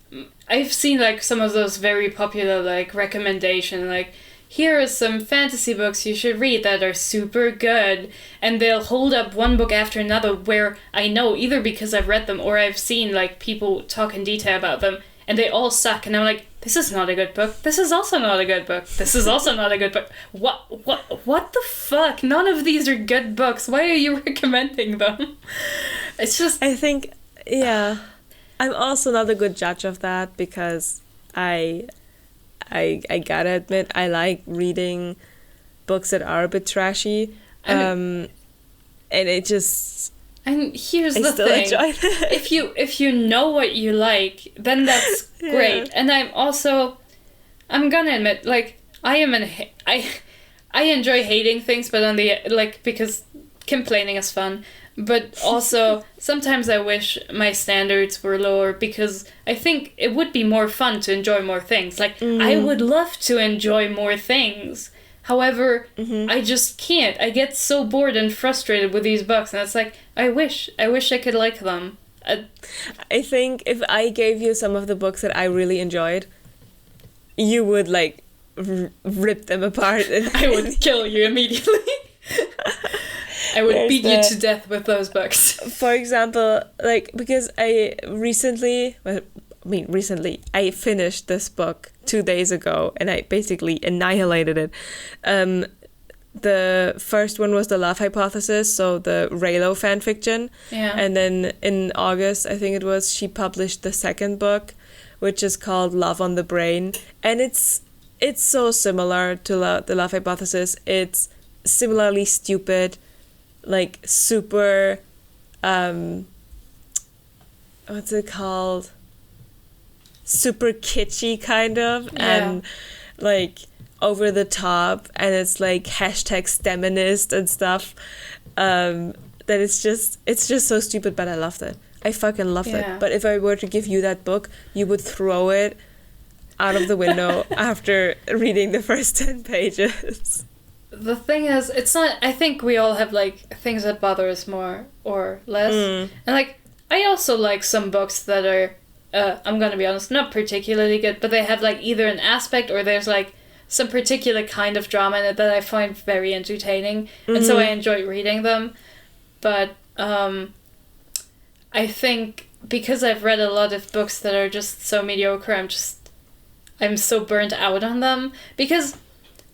I've seen like some of those very popular like recommendation, like here are some fantasy books you should read that are super good, and they'll hold up one book after another where I know either because I've read them or I've seen like people talk in detail about them, and they all suck, and I'm like, this is not a good book. This is also not a good book. This is also not a good book. What the fuck? None of these are good books. Why are you recommending them? It's just... I think, yeah. I'm also not a good judge of that because I gotta admit, I like reading books that are a bit trashy. And it just... And here's I the still thing. enjoy that. If you know what you like, then that's great. And I'm gonna admit, like, I enjoy hating things, but on the, like, because complaining is fun. But also, sometimes I wish my standards were lower, because I think it would be more fun to enjoy more things. Like, I would love to enjoy more things. However, I just can't. I get so bored and frustrated with these books, and it's like, I wish I could like them. I think if I gave you some of the books that I really enjoyed, you would, like, rip them apart. And I would kill you immediately. I would beat you to death with those books. For example, like, because I finished this book 2 days ago, and I basically annihilated it. The first one was The Love Hypothesis, so the Raylo fanfiction. Yeah. And then in August, I think it was, she published the second book, which is called Love on the Brain. And it's so similar to The Love Hypothesis. It's similarly stupid, like super, what's it called? Super kitschy kind of, and like over the top, and it's like hashtag STEMinist and stuff. That it's just so stupid, but I loved it. I fucking loved it. But if I were to give you that book, you would throw it out of the window after reading the first 10 pages. The thing is, it's not... I think we all have, like, things that bother us more or less. And, like, I also like some books that are, I'm gonna be honest, not particularly good, but they have, like, either an aspect or there's, like, some particular kind of drama in it that I find very entertaining. And so I enjoy reading them. But, I think because I've read a lot of books that are just so mediocre, I'm so burnt out on them. Because...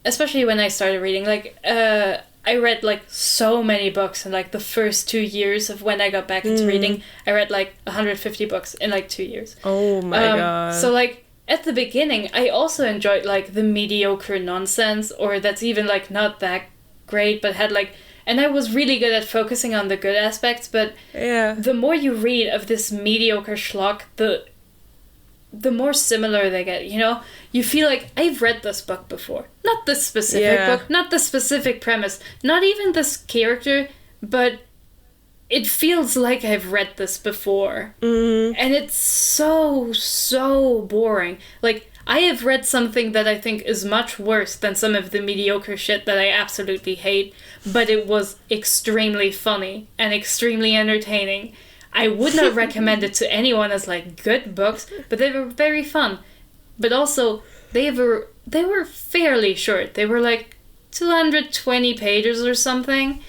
especially when I started reading, like, I read, like, so many books in, like, the first 2 years of when I got back into reading. I read, like, 150 books in, like, 2 years. Oh, my God. So, like, at the beginning, I also enjoyed, like, the mediocre nonsense, or that's even, like, not that great, but had, like, And I was really good at focusing on the good aspects, but the more you read of this mediocre schlock, the more similar they get, you know? You feel like, I've read this book before. Not this specific book, not the specific premise, not even this character, but it feels like I've read this before. Mm-hmm. And it's so boring. Like, I have read something that I think is much worse than some of the mediocre shit that I absolutely hate, but it was extremely funny and extremely entertaining. I would not recommend it to anyone as, like, good books, but they were very fun. But also, they were fairly short. They were, like, 220 pages or something.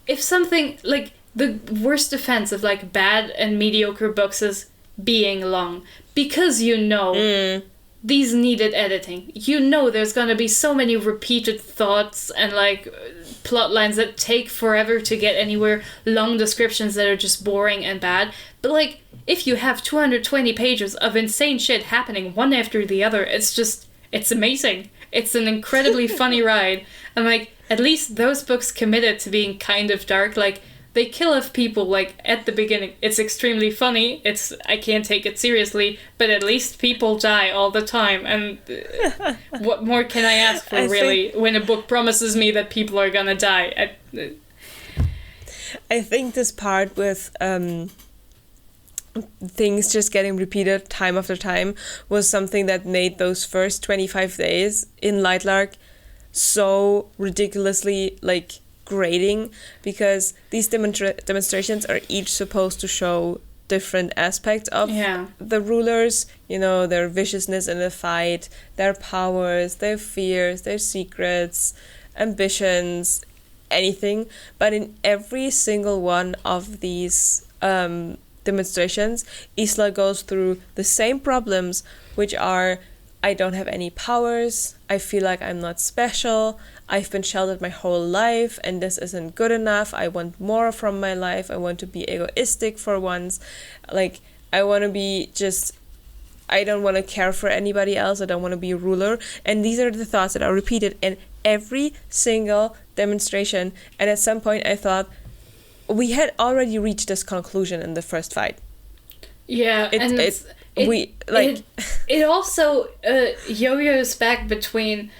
If something, like, the worst offense of, like, bad and mediocre books is being long. Because you know these needed editing. You know there's gonna be so many repeated thoughts and, like, plot lines that take forever to get anywhere, long descriptions that are just boring and bad. But, like, if you have 220 pages of insane shit happening one after the other, it's amazing. It's an incredibly funny ride. And, like, at least those books committed to being kind of dark. Like, they kill off people, like, at the beginning. It's extremely funny. I can't take it seriously, but at least people die all the time. And what more can I ask for, really, when a book promises me that people are gonna die? I think this part with things just getting repeated time after time was something that made those first 25 days in Lightlark so ridiculously, like, grading, because these demonstrations are each supposed to show different aspects of the rulers, you know, their viciousness in the fight, their powers, their fears, their secrets, ambitions, anything. But in every single one of these demonstrations, Isla goes through the same problems, which are, I don't have any powers, I feel like I'm not special, I've been sheltered my whole life and this isn't good enough, I want more from my life, I want to be egoistic for once, like, I want to be just, I don't want to care for anybody else, I don't want to be a ruler. And these are the thoughts that are repeated in every single demonstration. And at some point I thought, we had already reached this conclusion in the first fight. Yeah, it also yo-yos back between,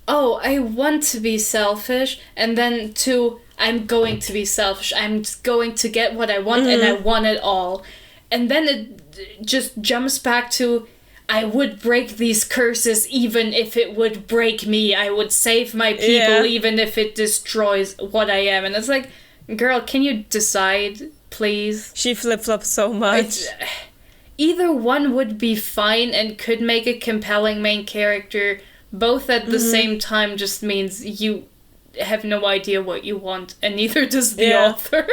oh, I want to be selfish, and then to, I'm going to be selfish. I'm just going to get what I want, and I want it all. And then it just jumps back to, I would break these curses even if it would break me. I would save my people even if it destroys what I am. And it's like, girl, can you decide, please? She flip-flops so much. Either one would be fine and could make a compelling main character. Both at the same time just means you have no idea what you want, and neither does the author.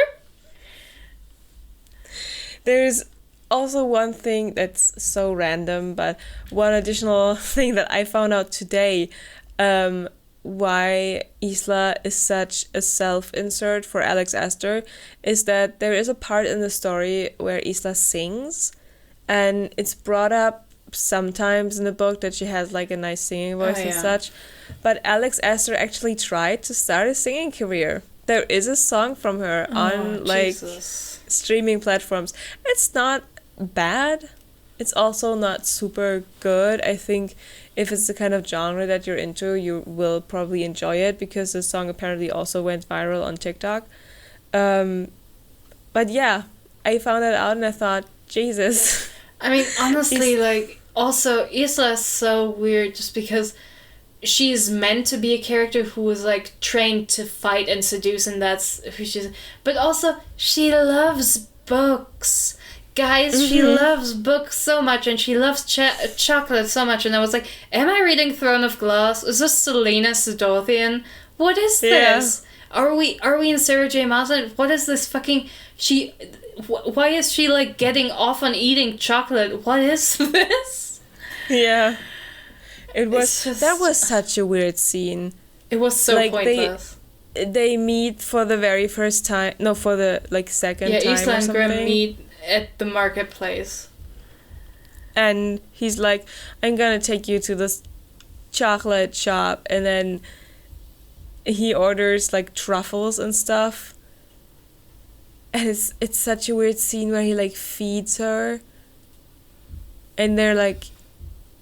There's also one thing that's so random, but one additional thing that I found out today, why Isla is such a self-insert for Alex Aster, is that there is a part in the story where Isla sings, and it's brought up sometimes in the book that she has like a nice singing voice and such, but Alex Aster actually tried to start a singing career. There is a song from her on like streaming platforms. It's not bad. It's also not super good. I think if it's the kind of genre that you're into, you will probably enjoy it, because the song apparently also went viral on TikTok. But yeah, I found that out and I thought, Jesus. I mean, honestly, like, also, Isla is so weird just because she's meant to be a character who was, like, trained to fight and seduce, and that's who she is. But also, she loves books. Guys, she loves books so much, and she loves chocolate so much, and I was like, am I reading Throne of Glass? Is this Selena Sidothian? What is this? Are we in Sarah J. Maas? What is this fucking... Why is she, like, getting off on eating chocolate? What is this? Yeah. It was... That was such a weird scene. It was so like, pointless. They meet for the very first time... No, for the, like, second time or something. Yeah, Isla and Graham meet at the marketplace. And he's like, I'm gonna take you to this chocolate shop. And then he orders like truffles and stuff. And it's such a weird scene where he like feeds her. And they're like,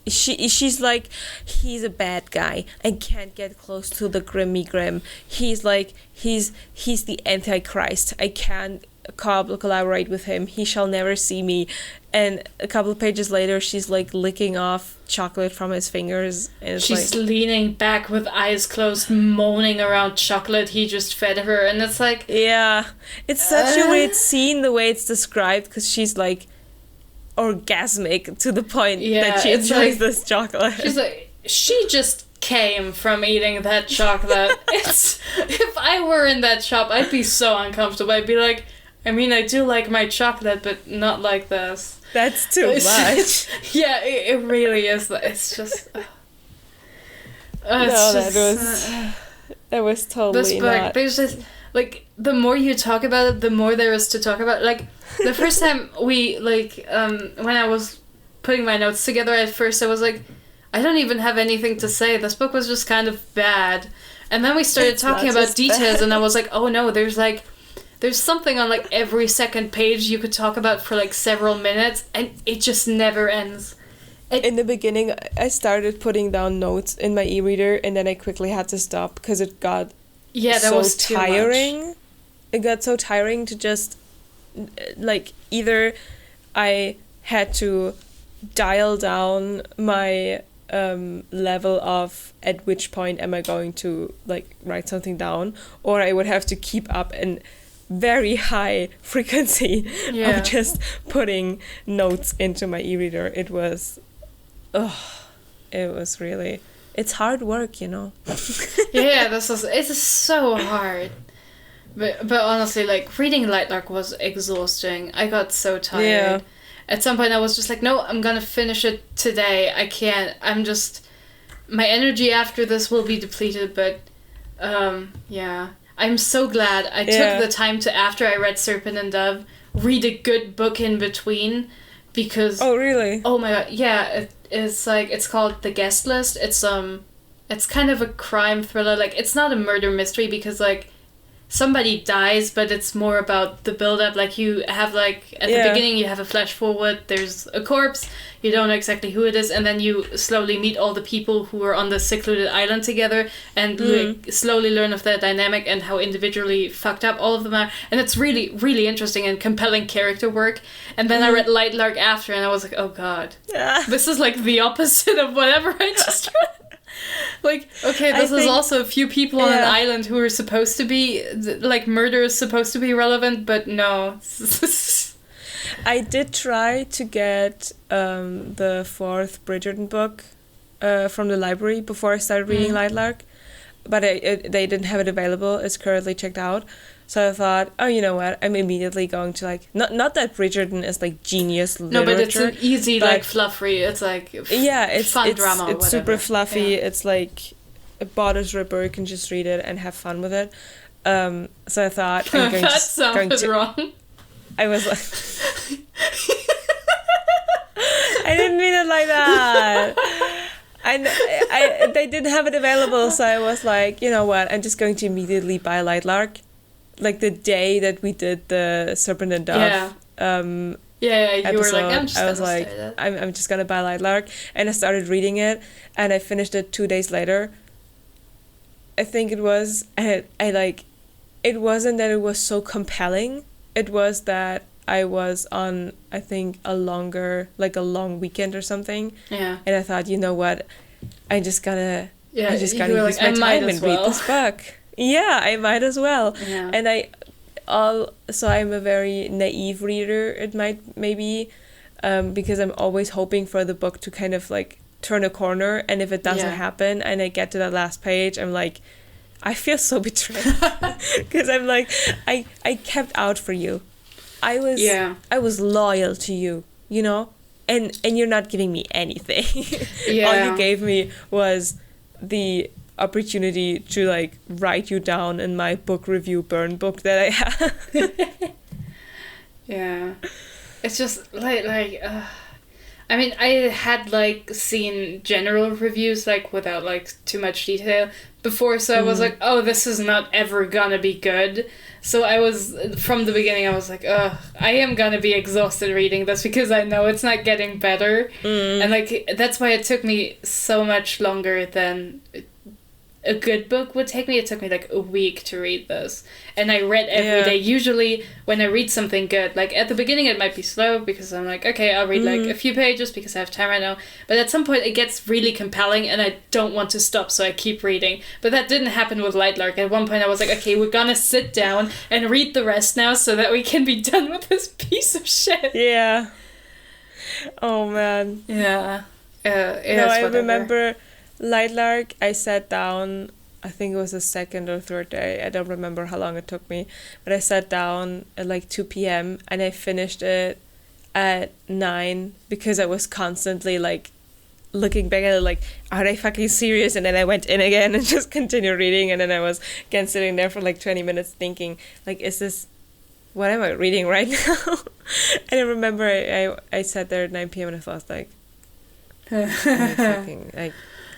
she's like, he's a bad guy. I can't get close to the Grimmy Grim. He's like, he's the Antichrist. I can't collaborate with him. He shall never see me. And a couple of pages later, she's like licking off chocolate from his fingers. And it's she's like, leaning back with eyes closed, moaning around chocolate he just fed her. And it's like... Yeah. It's such a weird scene, the way it's described, because she's like orgasmic to the point that she enjoys like, this chocolate. She's like, she just came from eating that chocolate. It's... If I were in that shop, I'd be so uncomfortable. I'd be like... I mean, I do like my chocolate, but not like this. That's too much. Yeah, it really is. It's just... that was totally this book, not... There's just... Like, the more you talk about it, the more there is to talk about. Like, the first time we, like, when I was putting my notes together, at first I was like, I don't even have anything to say. This book was just kind of bad. And then we started talking about details, and I was like, oh no, there's something on like every second page you could talk about for like several minutes, and it just never ends. In the beginning, I started putting down notes in my e-reader, and then I quickly had to stop because it got was too tiring. Much. It got so tiring to just like either I had to dial down my level of at which point am I going to like write something down, or I would have to keep up and very high frequency of just putting notes into my e-reader. It was really, it's hard work, you know. It's so hard. But honestly, like, reading Lightlark was exhausting. I got so tired. Yeah. At some point I was just like, no, I'm gonna finish it today. I can't. My energy after this will be depleted, but I'm so glad I took the time to, after I read Serpent and Dove, read a good book in between, because... Oh, really? Oh my god, yeah, it's like, it's called The Guest List. It's kind of a crime thriller. Like, it's not a murder mystery, because, like, somebody dies, but it's more about the build-up. Like, you have, like, at the beginning, you have a flash forward, there's a corpse, you don't know exactly who it is, and then you slowly meet all the people who are on the secluded island together, and slowly learn of their dynamic and how individually fucked up all of them are. And it's really, really interesting and compelling character work. And then I read Lightlark after, and I was like, oh god. This is, like, the opposite of whatever I just read. Like, okay, this is also a few people on an island who are supposed to be, like, murder is supposed to be relevant, but no. I did try to get the fourth Bridgerton book from the library before I started reading Lightlark, but they didn't have it available. It's currently checked out. So I thought, oh, you know what? I'm immediately going to, like... Not that Bridgerton is, like, genius literature. No, but it's an easy, like, fluff-free. It's, like, fun drama. It's super fluffy. Yeah. It's, like, a bodice ripper. You can just read it and have fun with it. So I thought, I'm going that sounded wrong. I was like... I didn't mean it like that. They didn't have it available, so I was like, you know what? I'm just going to immediately buy Lightlark. Like the day that we did the Serpent and Dove you episode, were like, I'm just I'm just gonna buy Lightlark, and I started reading it, and I finished it 2 days later. I think it was, and it wasn't that it was so compelling. It was that I was on, I think, a long weekend or something. Yeah. And I thought, you know what, I just gotta use my time and read this book. Yeah, I might as well. Yeah. And so I'm a very naive reader, it maybe, because I'm always hoping for the book to kind of like turn a corner, and if it doesn't happen and I get to that last page, I'm like, I feel so betrayed. Because I'm like, I kept out for you. I was loyal to you, you know? And you're not giving me anything. All you gave me was the opportunity to like write you down in my book review burn book that I have. Yeah, it's just like I mean, I had, like, seen general reviews, like, without, like, too much detail before, so I was like, oh, this is not ever gonna be good. So I was, from the beginning, I was like, ugh, I am gonna be exhausted reading this because I know it's not getting better. And, like, that's why it took me so much longer than a good book would take me. It took me like a week to read this, and I read every day. Usually when I read something good, like at the beginning it might be slow because I'm like, okay, I'll read like a few pages because I have time right now, but at some point it gets really compelling and I don't want to stop, so I keep reading. But that didn't happen with Lightlark. At one point I was like, okay, we're gonna sit down and read the rest now so that we can be done with this piece of shit. Yeah. Oh man. Yeah. No, I remember Lightlark, I sat down, I think it was the second or third day, I don't remember how long it took me, but I sat down at like 2 p.m. and I finished it at 9 because I was constantly like looking back at it like, are they fucking serious? And then I went in again and just continued reading, and then I was again sitting there for like 20 minutes thinking like, is this, what am I reading right now? And I remember I sat there at 9 p.m. and I thought like,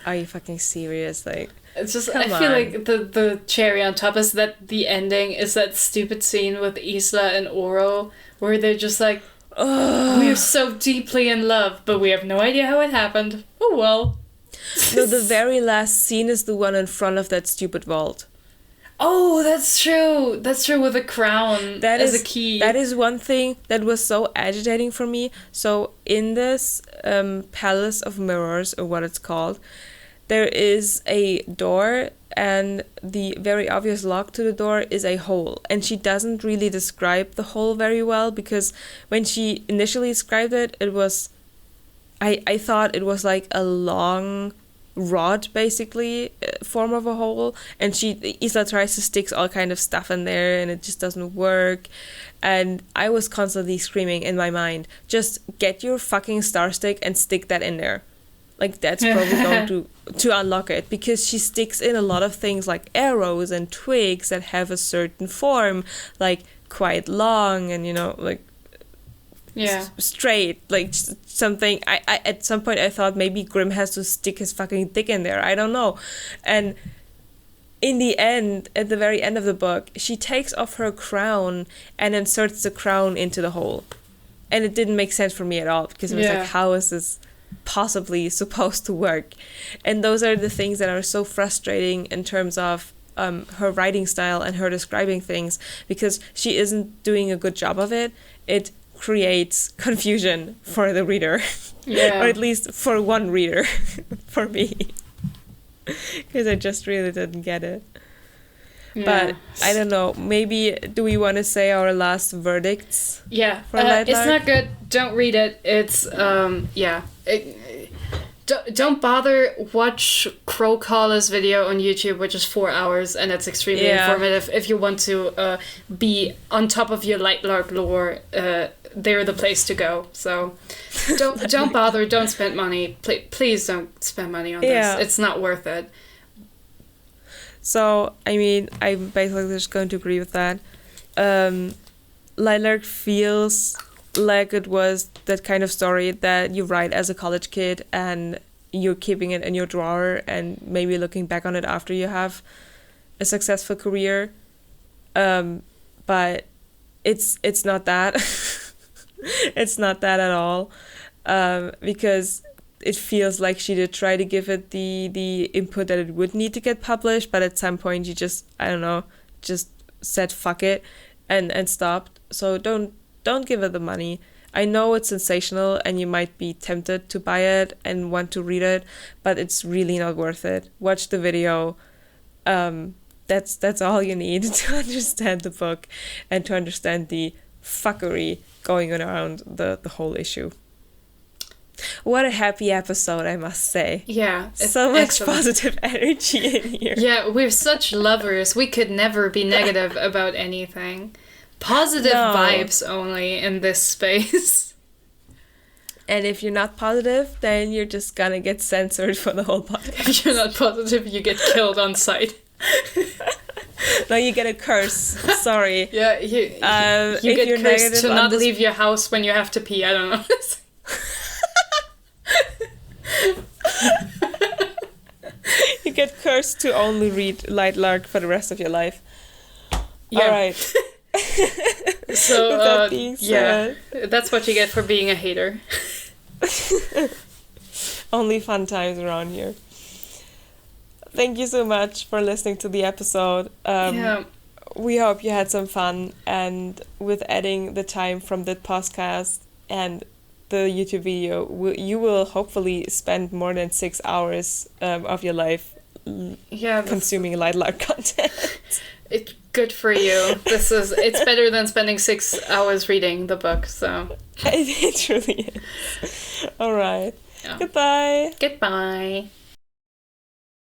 are you fucking serious? Like, it's just, I feel like the cherry on top is that the ending is that stupid scene with Isla and Oro where they're just like, we're so deeply in love, but we have no idea how it happened. Oh well. No, the very last scene is the one in front of that stupid vault. Oh, that's true. That's true, with the crown as a key. That is one thing that was so agitating for me. So in this Palace of Mirrors, or what it's called, there is a door, and the very obvious lock to the door is a hole. And she doesn't really describe the hole very well, because when she initially described it, it was... I thought it was like a long rod, basically, form of a hole. And Isla tries to stick all kind of stuff in there, and it just doesn't work. And I was constantly screaming in my mind, just get your fucking star stick and stick that in there. Like, that's probably going to unlock it, because she sticks in a lot of things like arrows and twigs that have a certain form, like quite long and, you know, like straight, like something. I at some point I thought maybe Grimm has to stick his fucking dick in there. I don't know. And in the end, at the very end of the book, she takes off her crown and inserts the crown into the hole. And it didn't make sense for me at all, because it was like, how is this possibly supposed to work? And those are the things that are so frustrating in terms of her writing style and her describing things, because she isn't doing a good job of it. It creates confusion for the reader, or at least for one reader, for me, because I just really didn't get it. But I don't know, maybe do we want to say our last verdicts? For Lightlark? It's not good. Don't read it. It's don't bother. Watch Crowcaller's video on YouTube, which is 4 hours, and it's extremely informative. If you want to be on top of your Lightlark lore, they're the place to go. So don't bother. Don't spend money. Please don't spend money on this. It's not worth it. So, I mean, I'm basically just going to agree with that. Lightlark feels like it was that kind of story that you write as a college kid and you're keeping it in your drawer and maybe looking back on it after you have a successful career. But it's not that. It's not that at all. Because it feels like she did try to give it the input that it would need to get published, but at some point you just, I don't know, just said fuck it and stopped. So don't give it the money. I know it's sensational and you might be tempted to buy it and want to read it, but it's really not worth it. Watch the video. That's all you need to understand the book and to understand the fuckery going on around the whole issue. What a happy episode, I must say. Yeah. So much positive energy in here. Yeah, we're such lovers. We could never be negative about anything. Positive vibes only in this space. And if you're not positive, then you're just gonna get censored for the whole podcast. If you're not positive, you get killed on sight. No, you get a curse. Sorry. Yeah, you get cursed to not leave your house when you have to pee. I don't know. curse to only read Lightlark for the rest of your life. Yeah. All right. So, With that being said, that's what you get for being a hater. only fun times around here. Thank you so much for listening to the episode. We hope you had some fun, and with adding the time from the podcast and the YouTube video, you will hopefully spend more than 6 hours of your life consuming Lightlark content. It's good for you. It's better than spending 6 hours reading the book, so. It truly is. All right. Yeah. Goodbye. Goodbye.